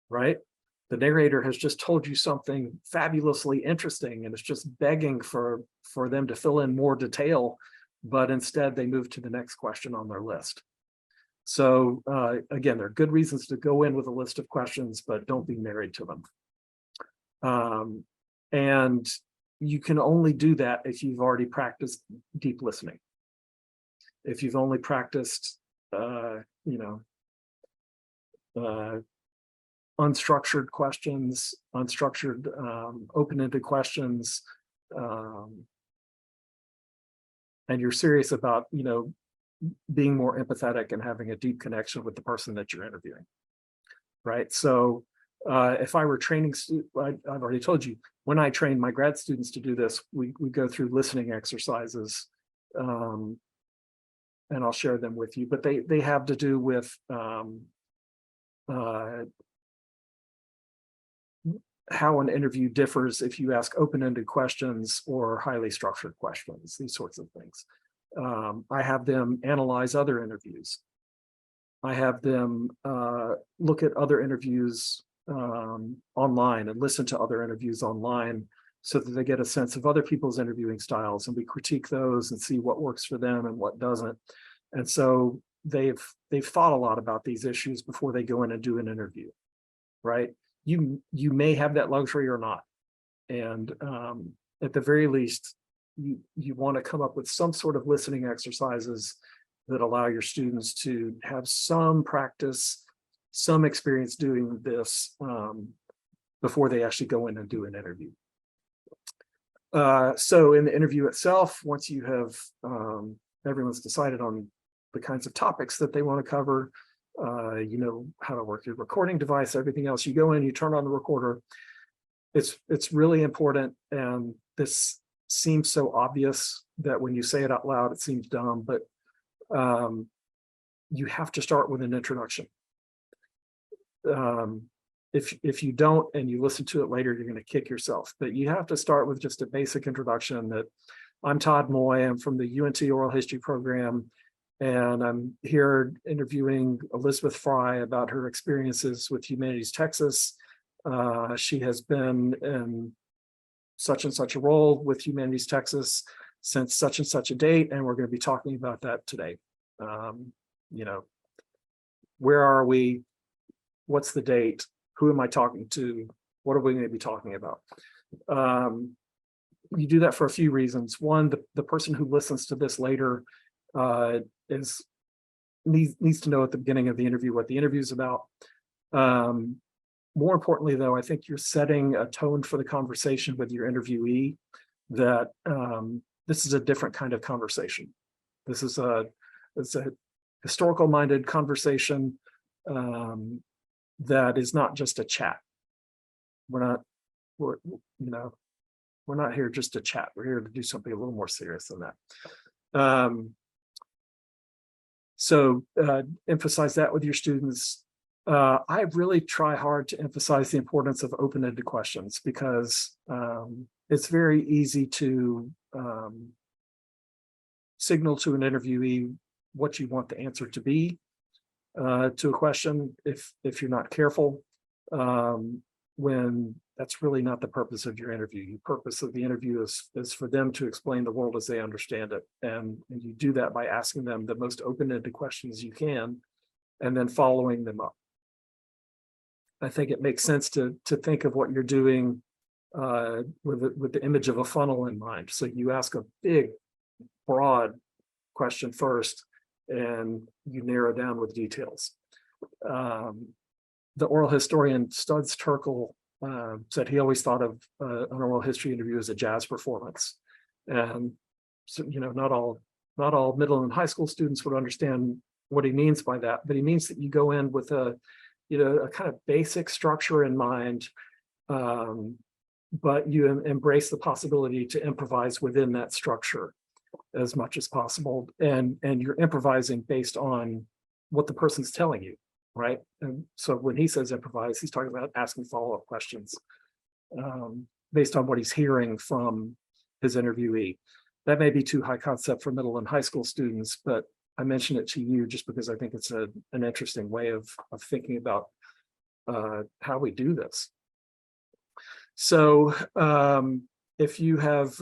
right? The narrator has just told you something fabulously interesting and it's just begging for them to fill in more detail, but instead they move to the next question on their list. So again, there are good reasons to go in with a list of questions, but don't be married to them. And you can only do that if you've already practiced deep listening. If you've only practiced, unstructured questions, unstructured, open-ended questions, and you're serious about, being more empathetic and having a deep connection with the person that you're interviewing, right? So if I were training, I've already told you, when I train my grad students to do this, we go through listening exercises, and I'll share them with you, but they have to do with how an interview differs if you ask open-ended questions or highly structured questions, these sorts of things. I have them analyze other interviews. I have them look at other interviews online and listen to other interviews online so that they get a sense of other people's interviewing styles, and we critique those and see what works for them and what doesn't. And so they've thought a lot about these issues before they go in and do an interview, right? You may have that luxury or not. And at the very least, you want to come up with some sort of listening exercises that allow your students to have some practice, some experience doing this before they actually go in and do an interview. So in the interview itself, once you have everyone's decided on the kinds of topics that they want to cover, you know how to work your recording device, everything else, you go in, you turn on the recorder. It's really important, and this seems so obvious that when you say it out loud, it seems dumb, but you have to start with an introduction. If you don't and you listen to it later, you're going to kick yourself. But you have to start with just a basic introduction that I'm Todd Moye. I'm from the UNT Oral History program, and I'm here interviewing Elizabeth Fry about her experiences with Humanities Texas. She has been in such and such a role with Humanities Texas since such and such a date, and we're going to be talking about that today. You know, where are we? What's the date? Who am I talking to? What are we going to be talking about? You do that for a few reasons. One, the person who listens to this later needs to know at the beginning of the interview what the interview is about. More importantly, though, I think you're setting a tone for the conversation with your interviewee that this is a different kind of conversation. This is it's a historical-minded conversation that is not just a chat. We're not here just to chat. We're here to do something a little more serious than that. So emphasize that with your students. I really try hard to emphasize the importance of open-ended questions, because it's very easy to signal to an interviewee what you want the answer to be to a question if you're not careful, when that's really not the purpose of your interview. The purpose of the interview is for them to explain the world as they understand it. And you do that by asking them the most open-ended questions you can, and then following them up. I think it makes sense to think of what you're doing with the image of a funnel in mind. So you ask a big, broad question first, and you narrow down with details. The oral historian Studs Terkel said he always thought of an oral history interview as a jazz performance. And so, not all middle and high school students would understand what he means by that, but he means that you go in with a kind of basic structure in mind, but you embrace the possibility to improvise within that structure. as much as possible, and you're improvising based on what the person's telling you, right? And so when he says improvise, he's talking about asking follow-up questions based on what he's hearing from his interviewee. That may be too high concept for middle and high school students, but I mention it to you just because I think it's an interesting way of thinking about how we do this. So if you've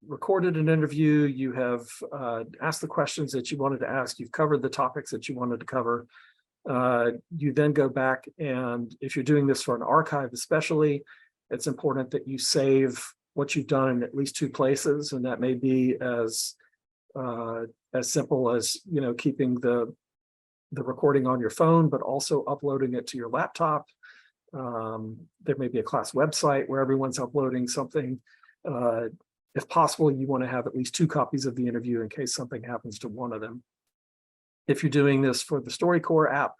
recorded an interview, you have asked the questions that you wanted to ask, you've covered the topics that you wanted to cover, you then go back, and if you're doing this for an archive especially, it's important that you save what you've done in at least 2 places, and that may be as simple as, you know, keeping the recording on your phone, but also uploading it to your laptop. There may be a class website where everyone's uploading something. If possible, you want to have at least 2 copies of the interview in case something happens to one of them. If you're doing this for the StoryCorps app,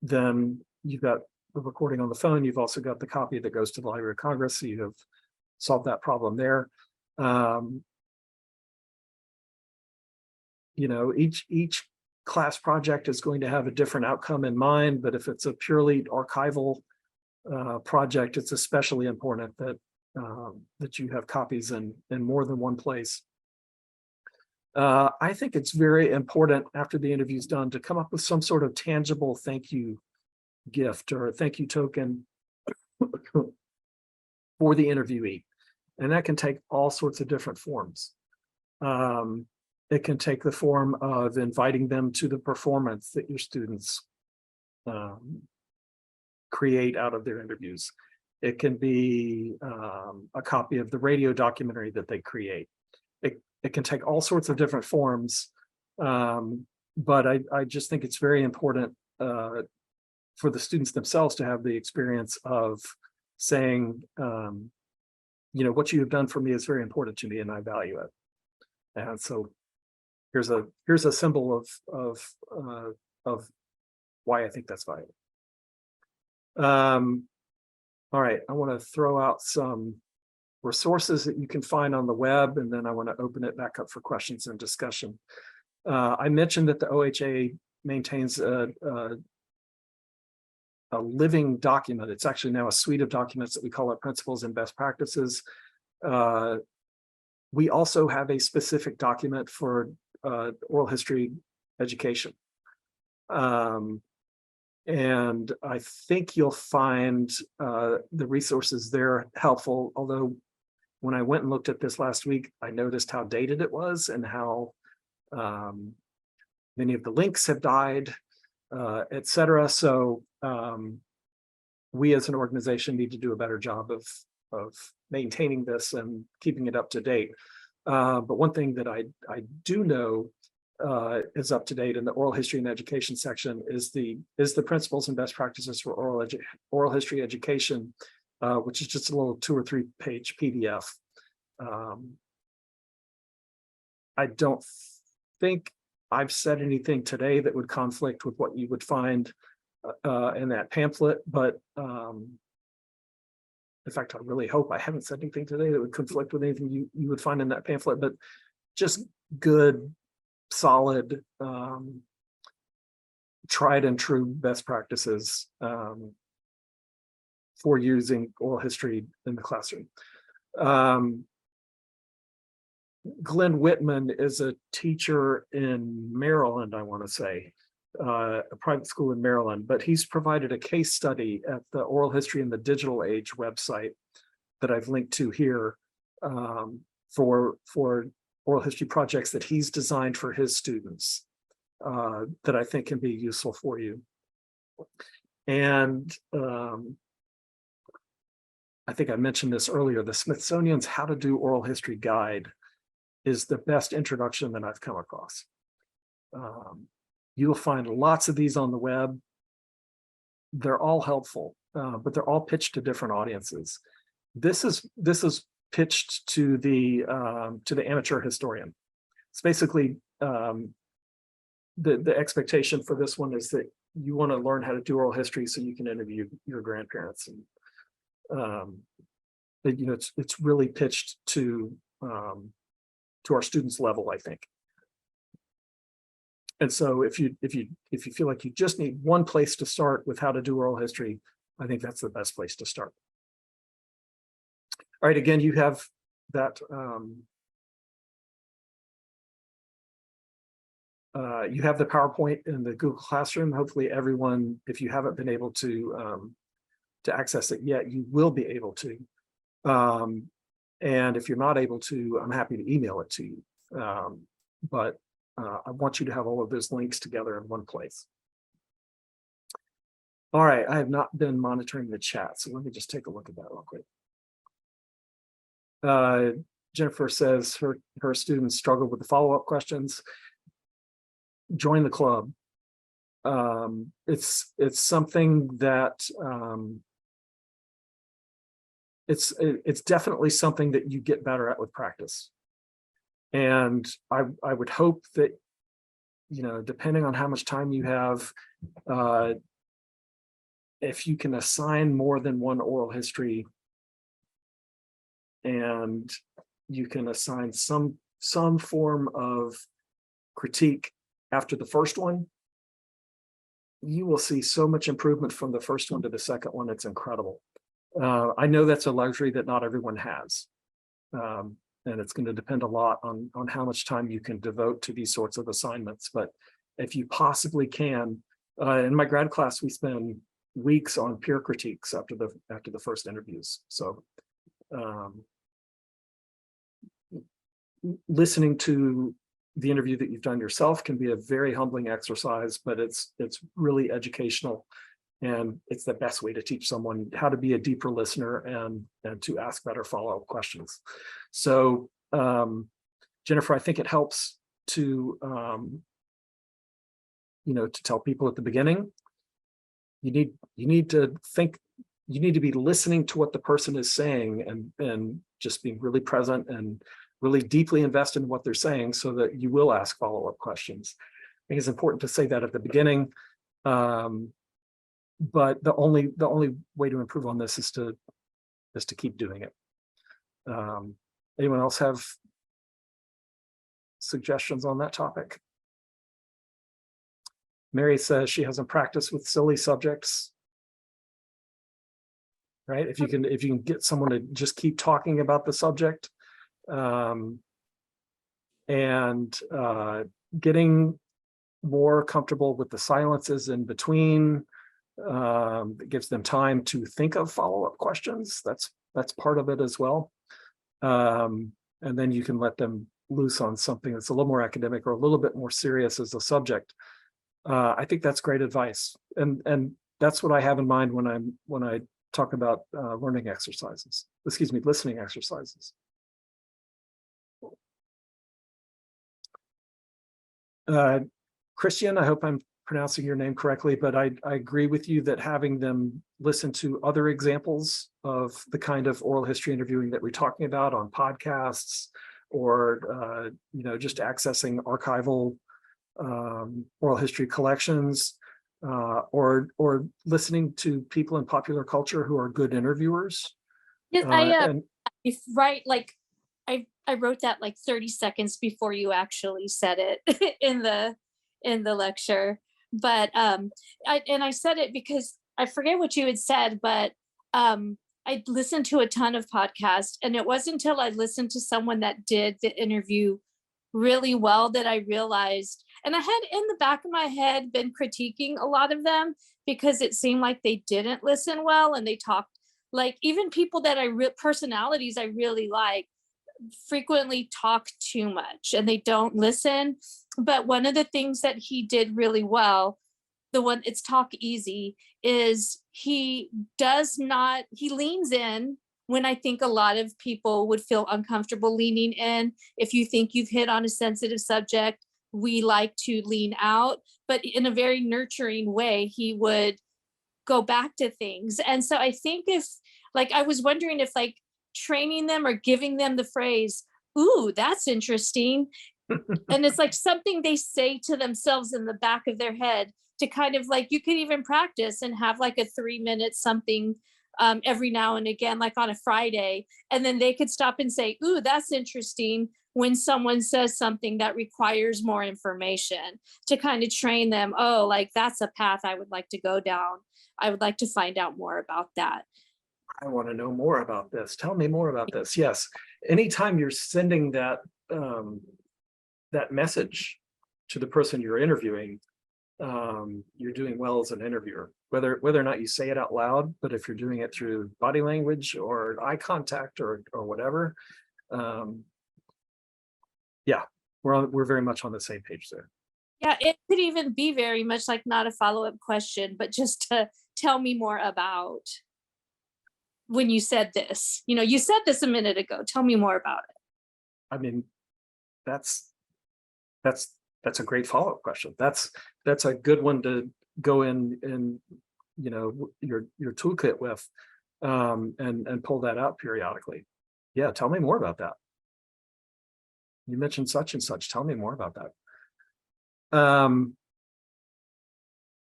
then you've got the recording on the phone. You've also got the copy that goes to the Library of Congress, so you have solved that problem there. You know, each class project is going to have a different outcome in mind, but if it's a purely archival project, it's especially important that that you have copies in more than one place. I think it's very important after the interview's done to come up with some sort of tangible thank you gift or a thank you token for the interviewee. And that can take all sorts of different forms. It can take the form of inviting them to the performance that your students create out of their interviews. It can be a copy of the radio documentary that they create. It can take all sorts of different forms, but I just think it's very important for the students themselves to have the experience of saying, you know, what you have done for me is very important to me and I value it. And so here's a symbol of why I think that's valuable. All right, I want to throw out some resources that you can find on the web, and then I want to open it back up for questions and discussion. I mentioned that the OHA maintains a living document. It's actually now a suite of documents that we call it Principles and Best Practices. We also have a specific document for oral history education. And I think you'll find the resources there helpful, although when I went and looked at this last week, I noticed how dated it was and how many of the links have died, et cetera. So we as an organization need to do a better job of maintaining this and keeping it up to date. But one thing that I do know is up to date in the oral history and education section is the Principles and Best Practices for Oral History Education, which is just a little 2 or 3 page PDF. I don't think I've said anything today that would conflict with what you would find in that pamphlet, but in fact, I really hope I haven't said anything today that would conflict with anything you would find in that pamphlet, but just good, solid, tried and true best practices for using oral history in the classroom. Glenn Whitman is a teacher in Maryland, I want to say, a private school in Maryland, but he's provided a case study at the Oral History in the Digital Age website that I've linked to here for oral history projects that he's designed for his students that I think can be useful for you. And I think I mentioned this earlier, the Smithsonian's How to Do Oral History Guide is the best introduction that I've come across. You'll find lots of these on the web. They're all helpful, but they're all pitched to different audiences. This is pitched to the amateur historian. It's basically the expectation for this one is that you want to learn how to do oral history so you can interview your grandparents and it's really pitched to our students' level, I think. And so if you feel like you just need one place to start with how to do oral history, I think that's the best place to start. All right, again, you have that you have the PowerPoint in the Google Classroom. Hopefully everyone, if you haven't been able to access it yet, you will be able to. And if you're not able to, I'm happy to email it to you. But I want you to have all of those links together in one place. All right, I have not been monitoring the chat, so let me just take a look at that real quick. Jennifer says her students struggle with the follow-up questions. Join the club. It's something that it's definitely something that you get better at with practice. And I would hope that, depending on how much time you have, if you can assign more than one oral history and you can assign some form of critique after the first one, you will see so much improvement from the first one to the second one. It's incredible. I know that's a luxury that not everyone has. And it's going to depend a lot on how much time you can devote to these sorts of assignments. But if you possibly can, in my grad class, we spend weeks on peer critiques after the first interviews. So listening to the interview that you've done yourself can be a very humbling exercise, but it's really educational. And it's the best way to teach someone how to be a deeper listener and to ask better follow-up questions. So, Jennifer, I think it helps to, to tell people at the beginning, you need to think, you need to be listening to what the person is saying and just being really present and really deeply invest in what they're saying so that you will ask follow-up questions. I think it's important to say that at the beginning. But the only way to improve on this is to keep doing it. Anyone else have suggestions on that topic? Mary says she hasn't practiced with silly subjects. Right? If you can get someone to just keep talking about the subject, and getting more comfortable with the silences in between. It gives them time to think of follow-up questions. That's part of it as well. And then you can let them loose on something that's a little more academic or a little bit more serious as a subject. I think that's great advice. And that's what I have in mind when I talk about listening exercises. Christian, I hope I'm pronouncing your name correctly, but I agree with you that having them listen to other examples of the kind of oral history interviewing that we're talking about on podcasts or just accessing archival oral history collections or listening to people in popular culture who are good interviewers. Yes, right, like I wrote that like 30 seconds before you actually said it in the lecture. But I said it because I forget what you had said, but I listened to a ton of podcasts, and it wasn't until I listened to someone that did the interview really well that I realized, and I had in the back of my head been critiquing a lot of them because it seemed like they didn't listen well, and they talked like even people that personalities I really like frequently talk too much and they don't listen. But one of the things that he did really well, it's talk easy, is he leans in when I think a lot of people would feel uncomfortable leaning in. If you think you've hit on a sensitive subject, we like to lean out, but in a very nurturing way, he would go back to things. And so I think I was wondering if training them or giving them the phrase, "Ooh, that's interesting." And it's like something they say to themselves in the back of their head to kind of you could even practice and have like a 3-minute something every now and again, like on a Friday, and then they could stop and say, ooh, that's interesting, when someone says something that requires more information, to kind of train them, oh, like that's a path I would like to go down. I would like to find out more about that. I want to know more about this. Tell me more about this. Yes. Anytime you're sending that that message to the person you're interviewing, you're doing well as an interviewer, whether or not you say it out loud, but if you're doing it through body language or eye contact or whatever, yeah, we're very much on the same page there. Yeah, it could even be very much like not a follow-up question, but just to tell me more about when you said this. You know, you said this a minute ago. Tell me more about it. I mean, that's a great follow-up question. That's a good one to go in and, you know, your toolkit with, and pull that out periodically. Yeah, tell me more about that. You mentioned such and such. Tell me more about that.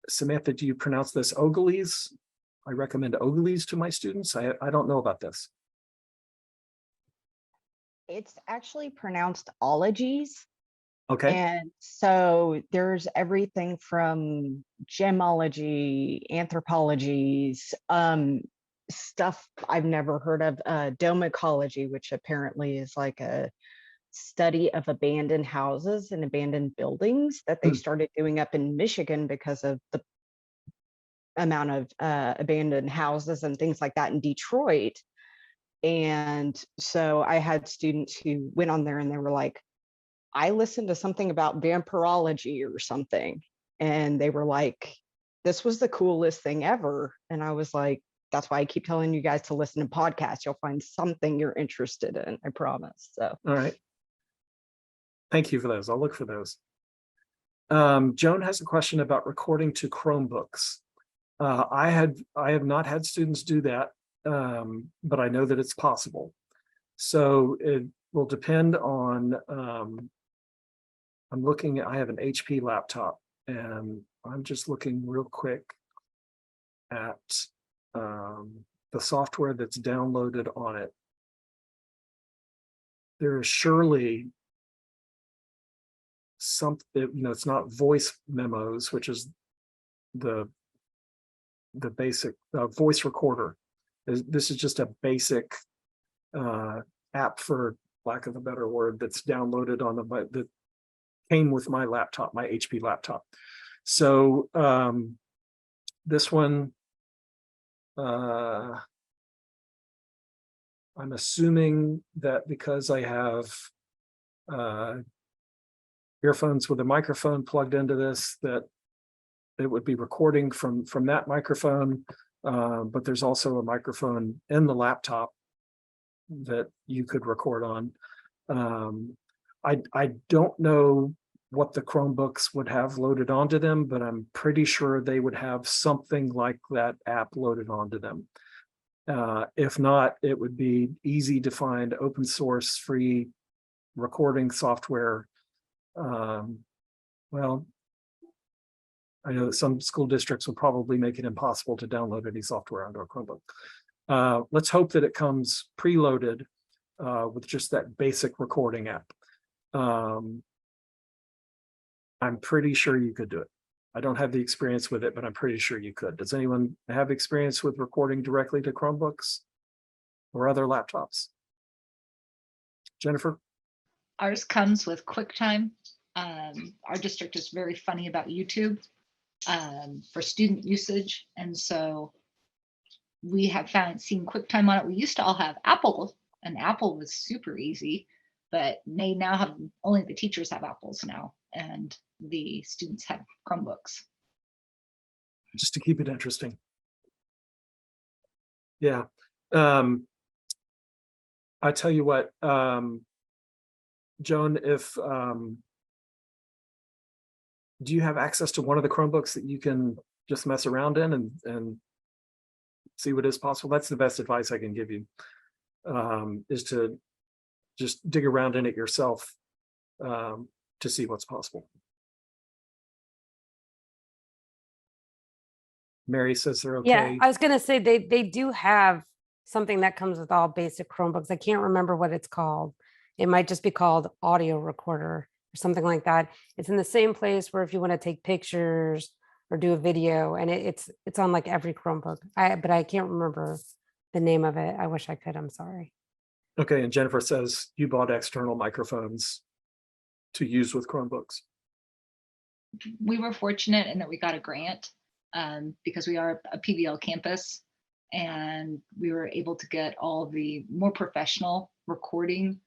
Samantha, do you pronounce this Ogillies? I recommend Ogillies to my students. I don't know about this. It's actually pronounced ologies. Okay. And so there's everything from gemology, anthropologies, stuff I've never heard of, domicology, which apparently is like a study of abandoned houses and abandoned buildings that they started doing up in Michigan because of the amount of abandoned houses and things like that in Detroit. And so I had students who went on there and they were like, I listened to something about vampirology or something. And they were like, this was the coolest thing ever. And I was like, that's why I keep telling you guys to listen to podcasts. You'll find something you're interested in, I promise. So, all right. Thank you for those. I'll look for those. Joan has a question about recording to Chromebooks. I have not had students do that, but I know that it's possible. So it will depend on, I'm looking, I have an HP laptop and I'm just looking real quick at the software that's downloaded on it. There is surely something, you know, it's not voice memos, which is the basic voice recorder. This is just a basic app, for lack of a better word, that's downloaded on that came with my laptop, my HP laptop. So this one, I'm assuming that because I have earphones with a microphone plugged into this, that it would be recording from that microphone, but there's also a microphone in the laptop that you could record on. I don't know what the Chromebooks would have loaded onto them, but I'm pretty sure they would have something like that app loaded onto them. If not, it would be easy to find open source free recording software. Well, I know that some school districts will probably make it impossible to download any software onto a Chromebook. Let's hope that it comes preloaded with just that basic recording app. I'm pretty sure you could do it. I don't have the experience with it, but I'm pretty sure you could. Does anyone have experience with recording directly to Chromebooks or other laptops? Jennifer? Ours comes with QuickTime. Our district is very funny about YouTube for student usage. And so we have seen QuickTime on it. We used to all have Apple, and Apple was super easy, but they now have, only the teachers have Apples now, and the students have Chromebooks. Just to keep it interesting. Yeah. I tell you what, Joan, if do you have access to one of the Chromebooks that you can just mess around in and see what is possible? That's the best advice I can give you, is to just dig around in it yourself to see what's possible. Mary says they're Yeah, okay. I was gonna say they do have something that comes with all basic Chromebooks. I can't remember what it's called. It might just be called audio recorder or something like that. It's in the same place where if you want to take pictures or do a video, and it's on like every Chromebook. But I can't remember the name of it. I wish I could. I'm sorry. Okay, and Jennifer says you bought external microphones to use with Chromebooks. We were fortunate in that we got a grant because we are a PBL campus, and we were able to get all the more professional recording.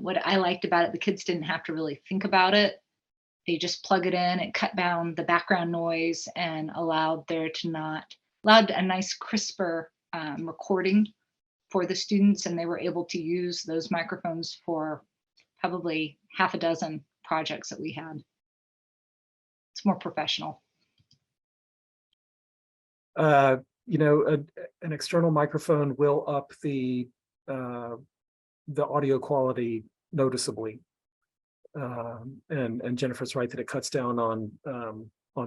What I liked about it, the kids didn't have to really think about it. They just plug it in, it cut down the background noise and allowed a nice crisper recording for the students, and they were able to use those microphones for probably half a dozen projects that we had. It's more professional. You know, an external microphone will up the audio quality noticeably. And Jennifer's right that it cuts down on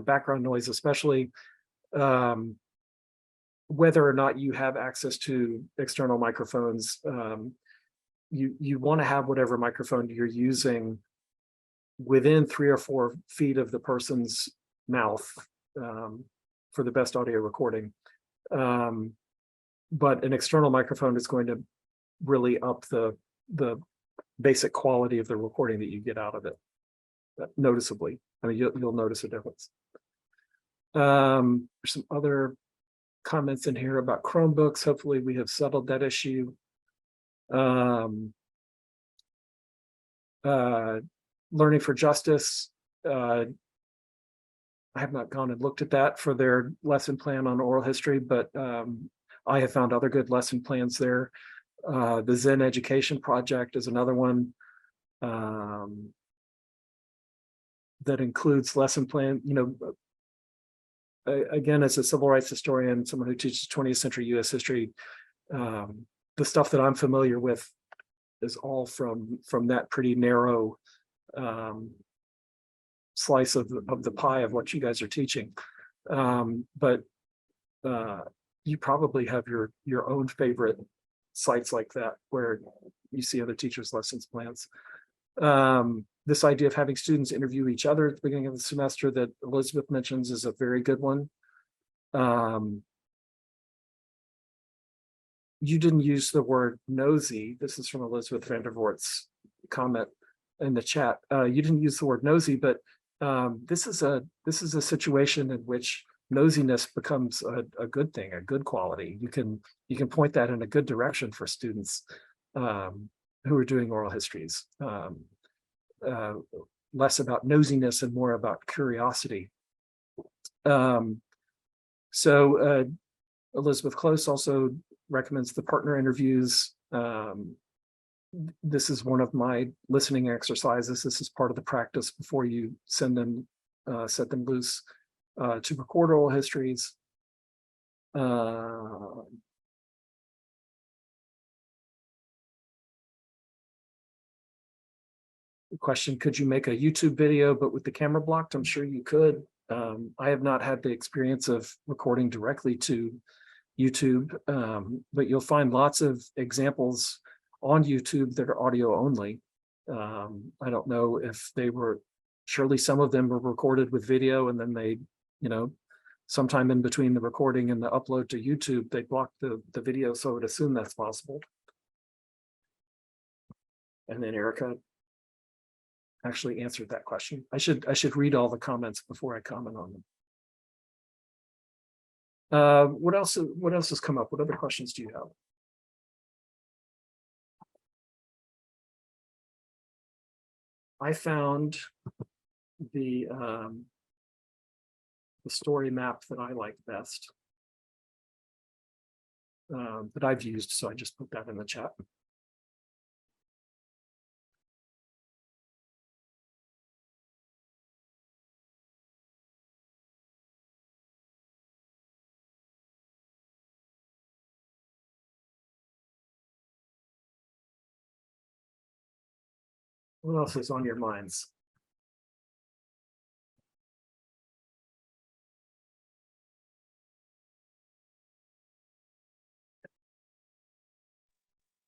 background noise, especially whether or not you have access to external microphones. You want to have whatever microphone you're using within 3 or 4 feet of the person's mouth for the best audio recording. But an external microphone is going to really up the basic quality of the recording that you get out of it noticeably. I mean, you'll notice a difference. There's some other comments in here about Chromebooks. Hopefully we have settled that issue. Learning for Justice. I have not gone and looked at that for their lesson plan on oral history, but I have found other good lesson plans there. The Zen Education Project is another one that includes lesson plan. You know, again, as a civil rights historian, someone who teaches 20th century US history, the stuff that I'm familiar with is all from that pretty narrow slice of the pie of what you guys are teaching. But you probably have your own favorite sites like that where you see other teachers' lessons plans. This idea of having students interview each other at the beginning of the semester that Elizabeth mentions is a very good one. You didn't use the word nosy. This is from Elizabeth Vandervoort's comment in the chat. You didn't use the word nosy, but this is a situation in which nosiness becomes a good thing, a good quality. You can point that in a good direction for students who are doing oral histories. Less about nosiness and more about curiosity. So Elizabeth Close also recommends the partner interviews. This is one of my listening exercises. This is part of the practice before you send them, set them loose to record oral histories. Question, could you make a YouTube video but with the camera blocked? I'm sure you could. I have not had the experience of recording directly to YouTube, but you'll find lots of examples on YouTube that are audio only. I don't know if they were, surely some of them were recorded with video and then they, you know, sometime in between the recording and the upload to YouTube, they blocked the video, so I would assume that's possible. And then Erica actually answered that question. I should read all the comments before I comment on them. What else has come up? What other questions do you have? I found the story map that I like best that I've used, so I just put that in the chat. What else is on your minds?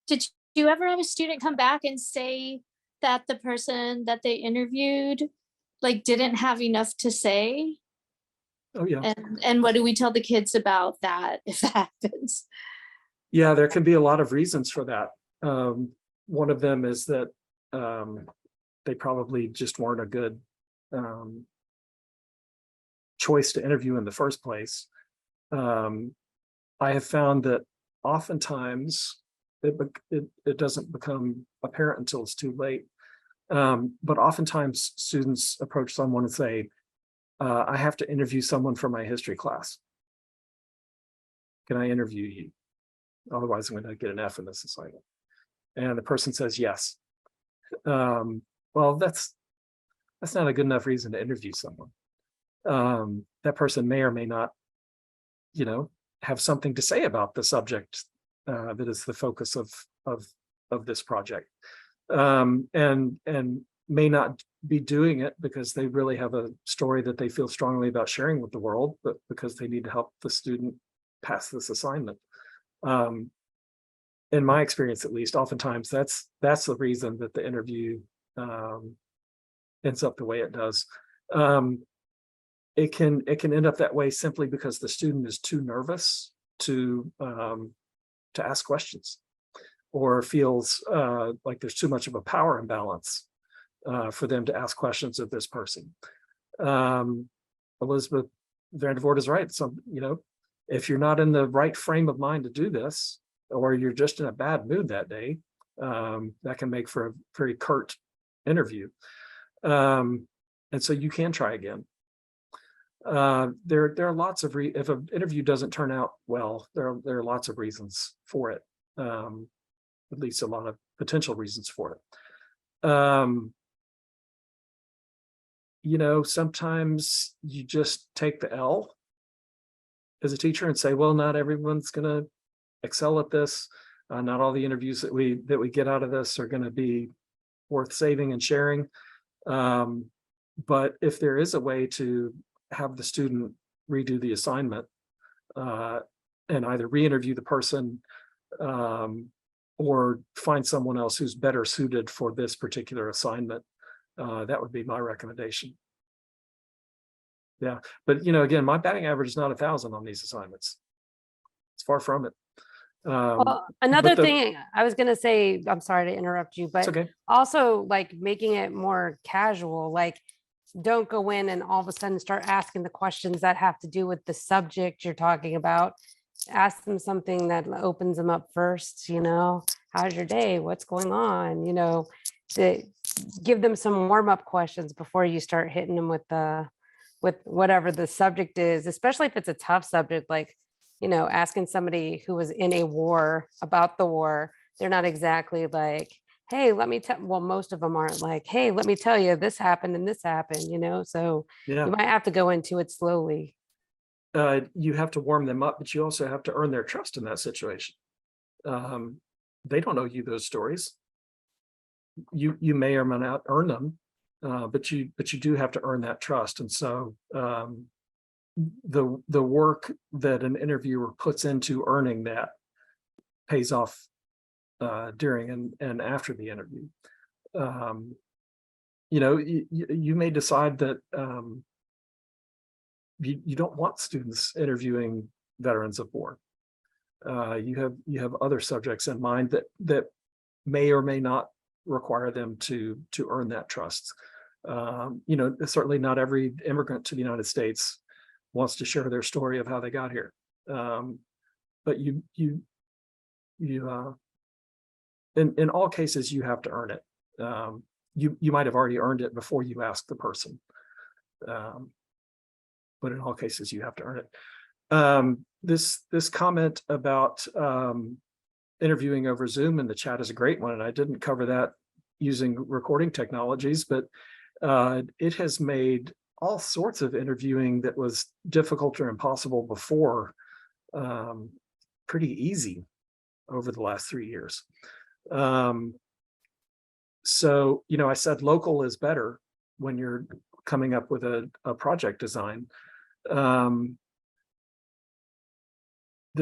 Did you ever have a student come back and say that the person that they interviewed like didn't have enough to say? Oh, yeah. And what do we tell the kids about that if that happens? Yeah, there can be a lot of reasons for that. One of them is that they probably just weren't a good choice to interview in the first place. I have found that oftentimes it doesn't become apparent until it's too late. But oftentimes students approach someone and say, I have to interview someone for my history class. Can I interview you? Otherwise, I'm going to get an F in this assignment. And the person says yes. Well, that's not a good enough reason to interview someone. That person may or may not, have something to say about the subject that is the focus of this project, and may not be doing it because they really have a story that they feel strongly about sharing with the world, but because they need to help the student pass this assignment. In my experience, at least, oftentimes that's the reason that the interview ends up the way it does. It can end up that way simply because the student is too nervous to ask questions, or feels like there's too much of a power imbalance for them to ask questions of this person. Elizabeth Vandervoort is right. So, if you're not in the right frame of mind to do this, or you're just in a bad mood that day, that can make for a very curt interview. And so you can try again. There are lots of if an interview doesn't turn out well, there are lots of reasons for it. At least a lot of potential reasons for it. Sometimes you just take the L as a teacher and say, well, not everyone's going to excel at this. Not all the interviews that we get out of this are going to be worth saving and sharing. But if there is a way to have the student redo the assignment and either re-interview the person or find someone else who's better suited for this particular assignment, that would be my recommendation. Yeah, but again, my batting average is not 1,000 on these assignments. It's far from it. Well, another thing I was going to say, I'm sorry to interrupt you, but okay. Also like making it more casual, like don't go in and all of a sudden start asking the questions that have to do with the subject you're talking about. Ask them something that opens them up first, how's your day? What's going on? To give them some warm-up questions before you start hitting them with whatever the subject is, especially if it's a tough subject, like, asking somebody who was in a war about the war. They're not exactly like, hey, let me tell, well, most of them aren't like, hey, let me tell you, this happened and this happened, so Yeah. you might have to go into it slowly. You have to warm them up, but you also have to earn their trust in that situation. They don't know you those stories. You may or may not earn them, but you do have to earn that trust. And so the work that an interviewer puts into earning that pays off during and after the interview. You may decide that you don't want students interviewing veterans of war. You have other subjects in mind that may or may not require them to earn that trust. Certainly not every immigrant to the United States wants to share their story of how they got here. But you in all cases, you have to earn it. You might have already earned it before you ask the person. But in all cases, you have to earn it. This comment about interviewing over Zoom in the chat is a great one, and I didn't cover that using recording technologies, but it has made all sorts of interviewing that was difficult or impossible before pretty easy over the last 3 years. So, I said local is better when you're coming up with a project design. The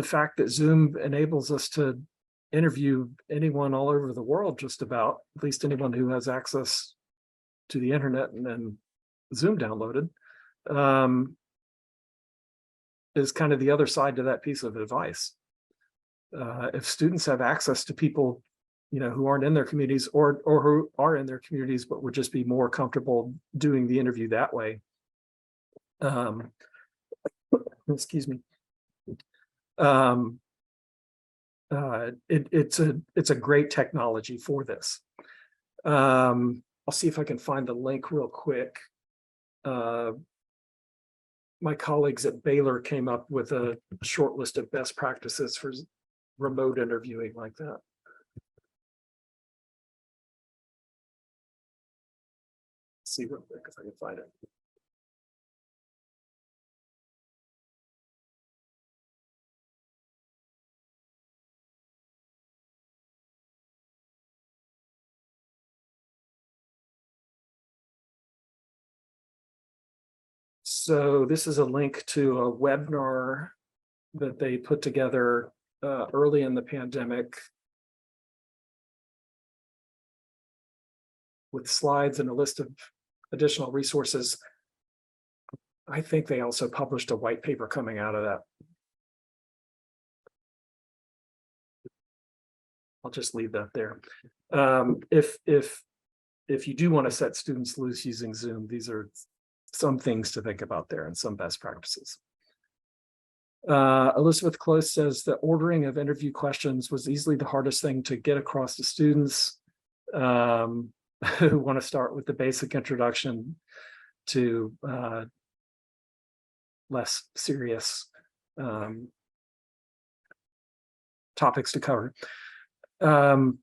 fact that Zoom enables us to interview anyone all over the world, just about, at least anyone who has access to the internet and then Zoom downloaded, is kind of the other side to that piece of advice. If students have access to people, who aren't in their communities or who are in their communities, but would just be more comfortable doing the interview that way. Excuse me. It's a great technology for this. I'll see if I can find the link real quick. My colleagues at Baylor came up with a short list of best practices for remote interviewing like that. Let's see real quick if I can find it. So this is a link to a webinar that they put together early in the pandemic with slides and a list of additional resources. I think they also published a white paper coming out of that. I'll just leave that there. If you do want to set students loose using Zoom, these are some things to think about there and some best practices. Elizabeth Close says the ordering of interview questions was easily the hardest thing to get across to students who want to start with the basic introduction to less serious topics to cover. Again,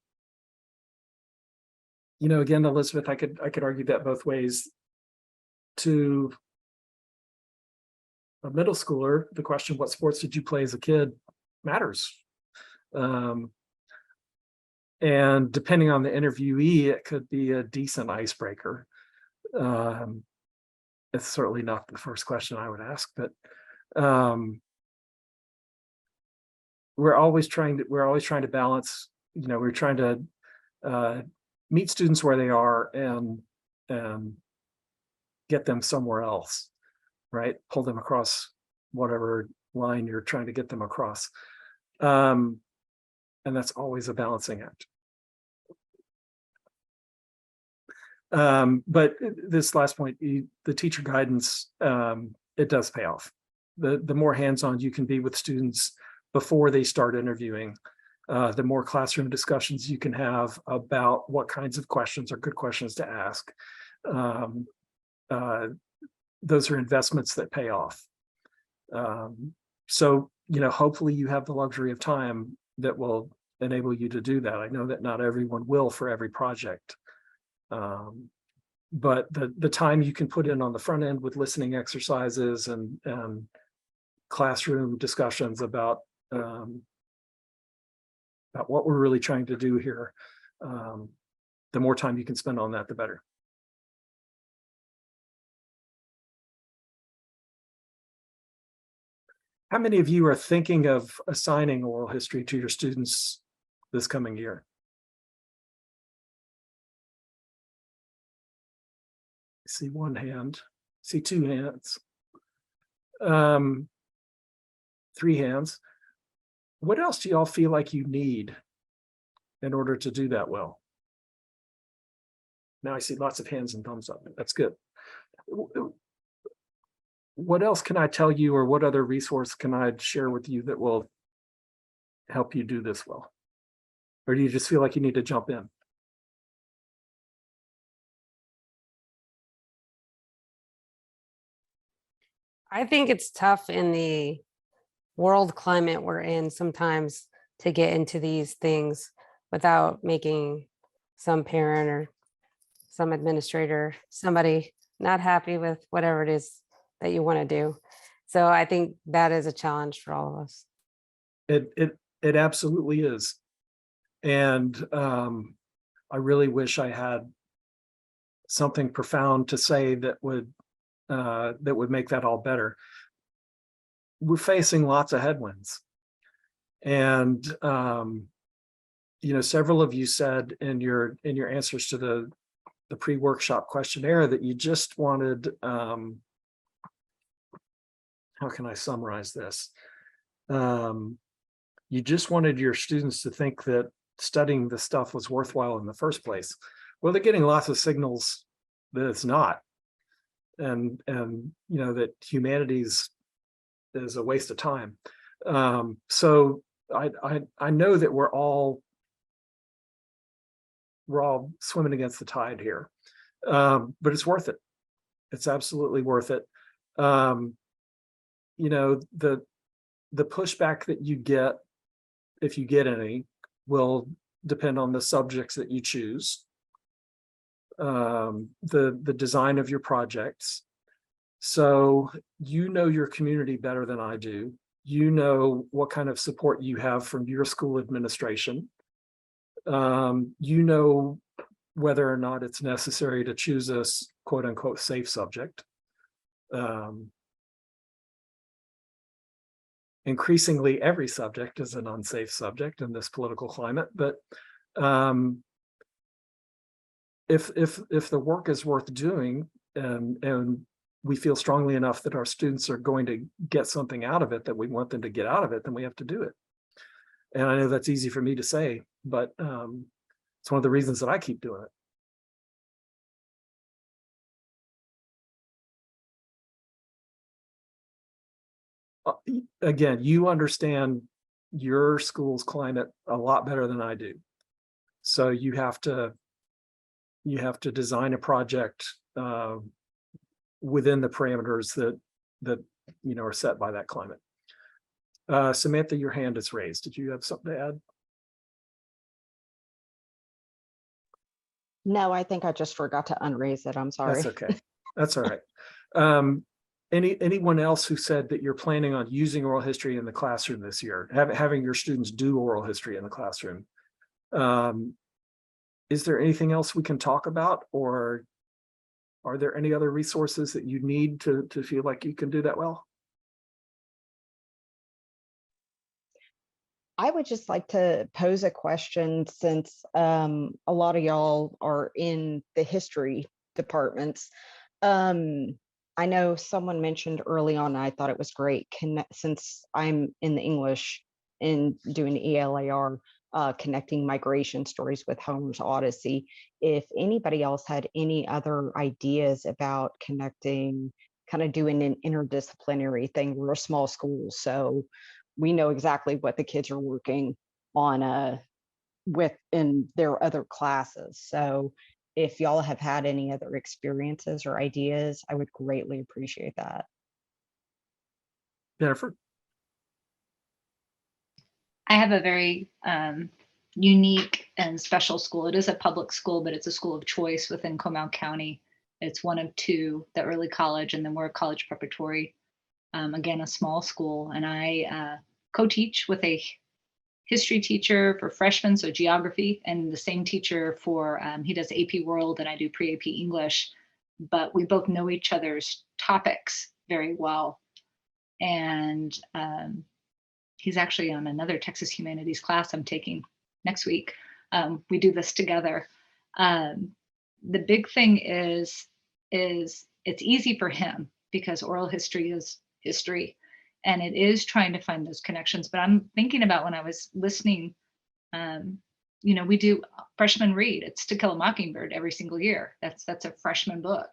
Elizabeth, I could argue that both ways. To a middle schooler, the question, what sports did you play as a kid, matters. And depending on the interviewee, it could be a decent icebreaker. It's certainly not the first question I would ask, but we're always trying to balance, we're trying to meet students where they are and get them somewhere else, right? Pull them across whatever line you're trying to get them across. And that's always a balancing act. But this last point, the teacher guidance, it does pay off. The more hands-on you can be with students before they start interviewing, the more classroom discussions you can have about what kinds of questions are good questions to ask. Those are investments that pay off. So, hopefully you have the luxury of time that will enable you to do that. I know that not everyone will for every project. But the time you can put in on the front end with listening exercises and classroom discussions about what we're really trying to do here, the more time you can spend on that, the better. How many of you are thinking of assigning oral history to your students this coming year? I see one hand, I see two hands, 3 hands. What else do y'all feel like you need in order to do that well? Now I see lots of hands and thumbs up. That's good. What else can I tell you, or what other resource can I share with you that will help you do this well? Or do you just feel like you need to jump in? I think it's tough in the world climate we're in sometimes to get into these things without making some parent or some administrator, somebody not happy with whatever it is that you want to do. So I think that is a challenge for all of us. It absolutely is. And I really wish I had something profound to say that would make that all better. We're facing lots of headwinds, and several of you said in your answers to the pre-workshop questionnaire that you just wanted, how can I summarize this? You just wanted your students to think that studying the stuff was worthwhile in the first place. Well, they're getting lots of signals that it's not. And that humanities is a waste of time. So I know that we're all swimming against the tide here, but it's worth it. It's absolutely worth it. The pushback that you get, if you get any, will depend on the subjects that you choose, the design of your projects. So your community better than I do. You know what kind of support you have from your school administration. You know whether or not it's necessary to choose a quote unquote safe subject. Increasingly, every subject is an unsafe subject in this political climate, but if the work is worth doing, and we feel strongly enough that our students are going to get something out of it, that we want them to get out of it, then we have to do it. And I know that's easy for me to say, but it's one of the reasons that I keep doing it. Again, you understand your school's climate a lot better than I do. So you have to design a project within the parameters that are set by that climate. Samantha, your hand is raised. Did you have something to add? No, I think I just forgot to unraise it. I'm sorry. That's okay. That's all right. Anyone else who said that you're planning on using oral history in the classroom this year, having your students do oral history in the classroom? Is there anything else we can talk about, or are there any other resources that you need to feel like you can do that well? I would just like to pose a question, since a lot of y'all are in the history departments. I know someone mentioned early on, I thought it was great, since I'm in the English and doing the ELAR, connecting migration stories with Homer's Odyssey. If anybody else had any other ideas about connecting, kind of doing an interdisciplinary thing. We're a small school, so we know exactly what the kids are working on with in their other classes. So if y'all have had any other experiences or ideas, I would greatly appreciate that. Jennifer? I have a very unique and special school. It is a public school, but it's a school of choice within Comal County. It's one of two, the early college, and then we're a college preparatory. Again, a small school. And I co-teach with a history teacher for freshmen, so geography, and the same teacher for, he does AP World and I do pre-AP English, but we both know each other's topics very well. And he's actually on another Texas Humanities class I'm taking next week. We do this together. The big thing is it's easy for him because oral history is history, and it is trying to find those connections. But I'm thinking about, when I was listening, we do freshman read. It's To Kill a Mockingbird every single year. That's a freshman book.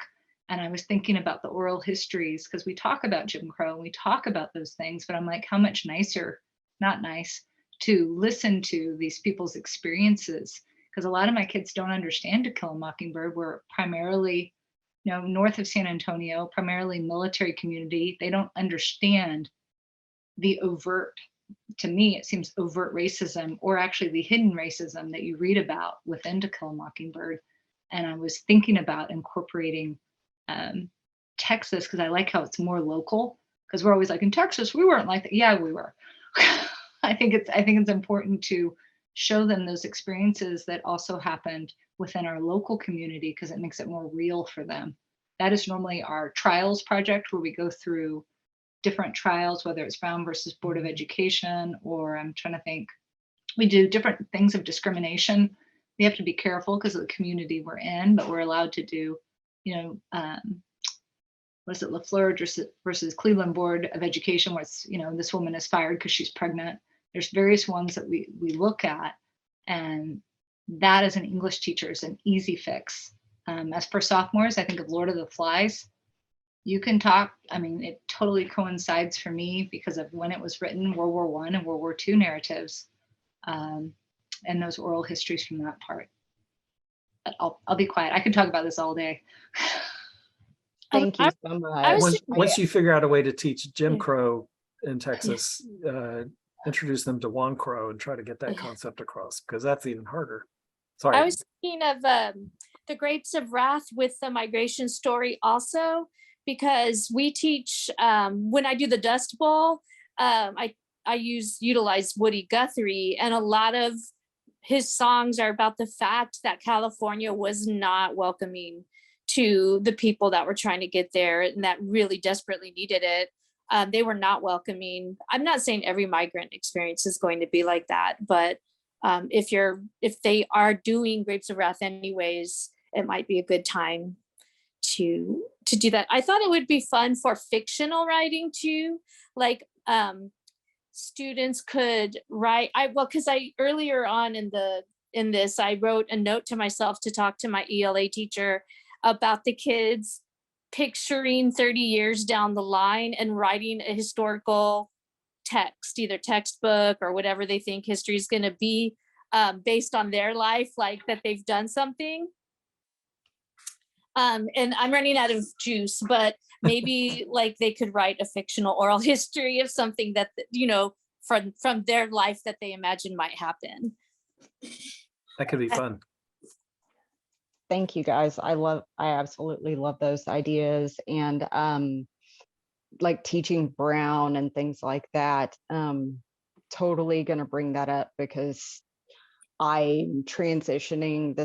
And I was thinking about the oral histories, because we talk about Jim Crow and we talk about those things, but I'm like, how much nicer, not nice, to listen to these people's experiences. Because a lot of my kids don't understand To Kill a Mockingbird. We're primarily, north of San Antonio, primarily military community. They don't understand the overt, to me, it seems overt racism, or actually the hidden racism that you read about within To Kill a Mockingbird. And I was thinking about incorporating Texas, because I like how it's more local, because we're always like, in Texas we weren't like that. Yeah, we were. I think it's important to show them those experiences that also happened within our local community, because it makes it more real for them. That is normally our trials project, where we go through different trials, whether it's Brown versus Board of Education, or I'm trying to think, We do different things of discrimination. We have to be careful because of the community we're in, but we're allowed to do, you know, what is it, LaFleur versus Cleveland Board of Education, where it's, you know, this woman is fired because she's pregnant. There's various ones that we look at, and that as an English teacher is an easy fix. As for sophomores, I think of Lord of the Flies. You can talk, I mean, it totally coincides for me because of when it was written, World War I and World War II narratives, and those oral histories from that part. But I'll be quiet. I could talk about this all day. Thank you I- so I was much. thinking- Once you figure out a way to teach Jim Yeah. Crow in Texas, introduce them to Juan Crow and try to get that Yeah. concept across, because that's even harder. Sorry. I was thinking of the Grapes of Wrath with the migration story also, because we teach, when I do the Dust Bowl, I utilize Woody Guthrie, and a lot of his songs are about the fact that California was not welcoming to the people that were trying to get there and that really desperately needed it. They were not welcoming. I'm not saying every migrant experience is going to be like that, but if they are doing Grapes of Wrath anyways, it might be a good time to do that. I thought it would be fun for fictional writing too, like students could write. Because I earlier on in this, I wrote a note to myself to talk to my ELA teacher about the kids picturing 30 years down the line and writing a historical text, either textbook or whatever they think history is going to be, based on their life, like that they've done something. And I'm running out of juice, but maybe like they could write a fictional oral history of something that, you know, from their life that they imagine might happen. That could be fun. Thank you guys. I absolutely love those ideas, and like teaching Brown and things like that. Totally going to bring that up because I'm transitioning.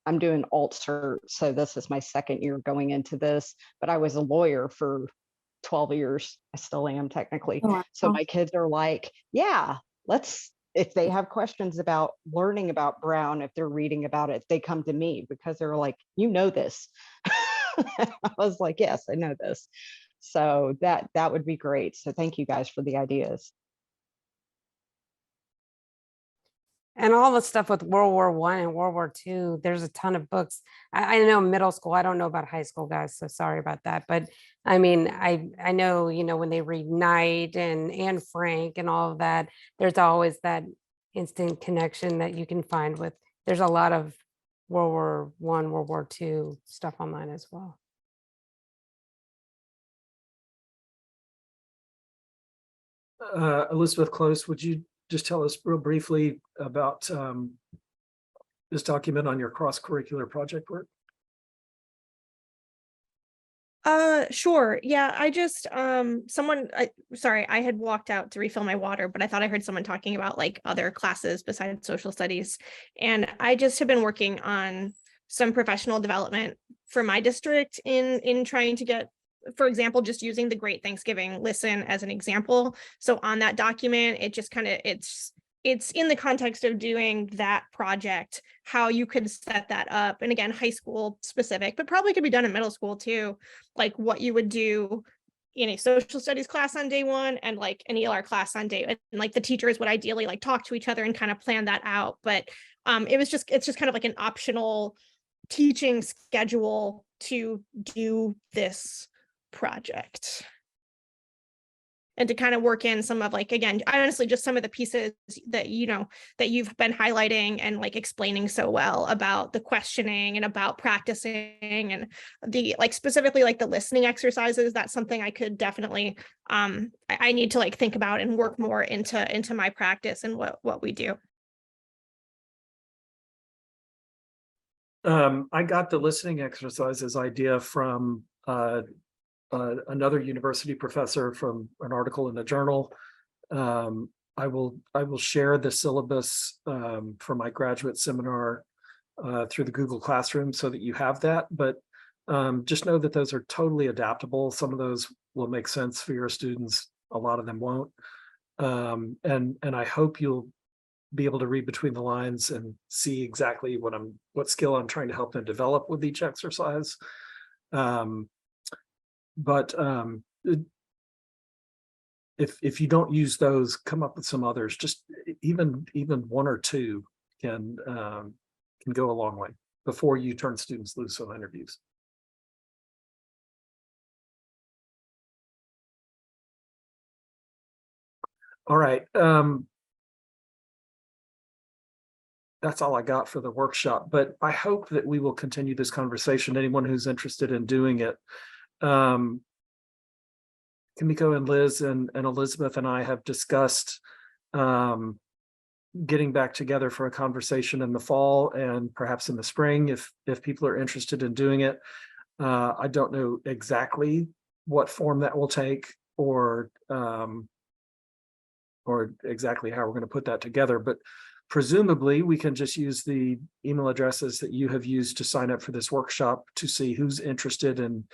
I'm doing alt cert, so this is my second year going into this, but I was a lawyer for 12 years. I still am technically. Oh, wow. So my kids are like, yeah, if they have questions about learning about Brown, if they're reading about it, they come to me because they're like, you know this. I was like, yes, I know this. So that would be great. So thank you guys for the ideas. And all the stuff with World War I and World War II, there's a ton of books. I know middle school, I don't know about high school, guys, so sorry about that. But I mean, I know, you know, when they read Knight and Anne Frank and all of that, there's always that instant connection that you can find with, there's a lot of World War I, World War II stuff online as well. Elizabeth Close, would you just tell us real briefly about this document on your cross-curricular project work? Sure. Yeah, I just sorry, I had walked out to refill my water, but I thought I heard someone talking about like other classes besides social studies. And I just have been working on some professional development for my district in trying to get, for example, just using the Great Thanksgiving Listen as an example. So on that document, it just kind of, it's in the context of doing that project, how you could set that up. And again, high school specific, but probably could be done in middle school too. Like what you would do in a social studies class on day one and like an ELR class on day, and like the teachers would ideally like talk to each other and kind of plan that out. But it's just kind of like an optional teaching schedule to do this project. And to kind of work in some of like, again, honestly, just some of the pieces that, you know, that you've been highlighting and like explaining so well about the questioning and about practicing and the like specifically like the listening exercises. That's something I could definitely, I need to like think about and work more into my practice and what we do. I got the listening exercises idea from another university professor from an article in the journal. I will share the syllabus for my graduate seminar through the Google Classroom so that you have that. But just know that those are totally adaptable. Some of those will make sense for your students. A lot of them won't. And I hope you'll be able to read between the lines and see exactly what skill I'm trying to help them develop with each exercise. If you don't use those, come up with some others. Just even one or two can go a long way before you turn students loose on interviews. All right. That's all I got for the workshop, but I hope that we will continue this conversation. Anyone who's interested in doing it. Kimiko and Liz and Elizabeth and I have discussed getting back together for a conversation in the fall and perhaps in the spring if people are interested in doing it. I don't know exactly what form that will take or exactly how we're going to put that together, but presumably we can just use the email addresses that you have used to sign up for this workshop to see who's interested in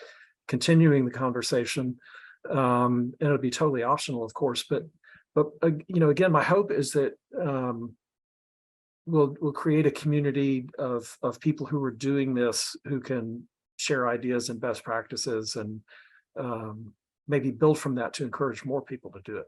continuing the conversation. And it'll be totally optional, of course, but again, my hope is that we'll create a community of people who are doing this, who can share ideas and best practices, and maybe build from that to encourage more people to do it.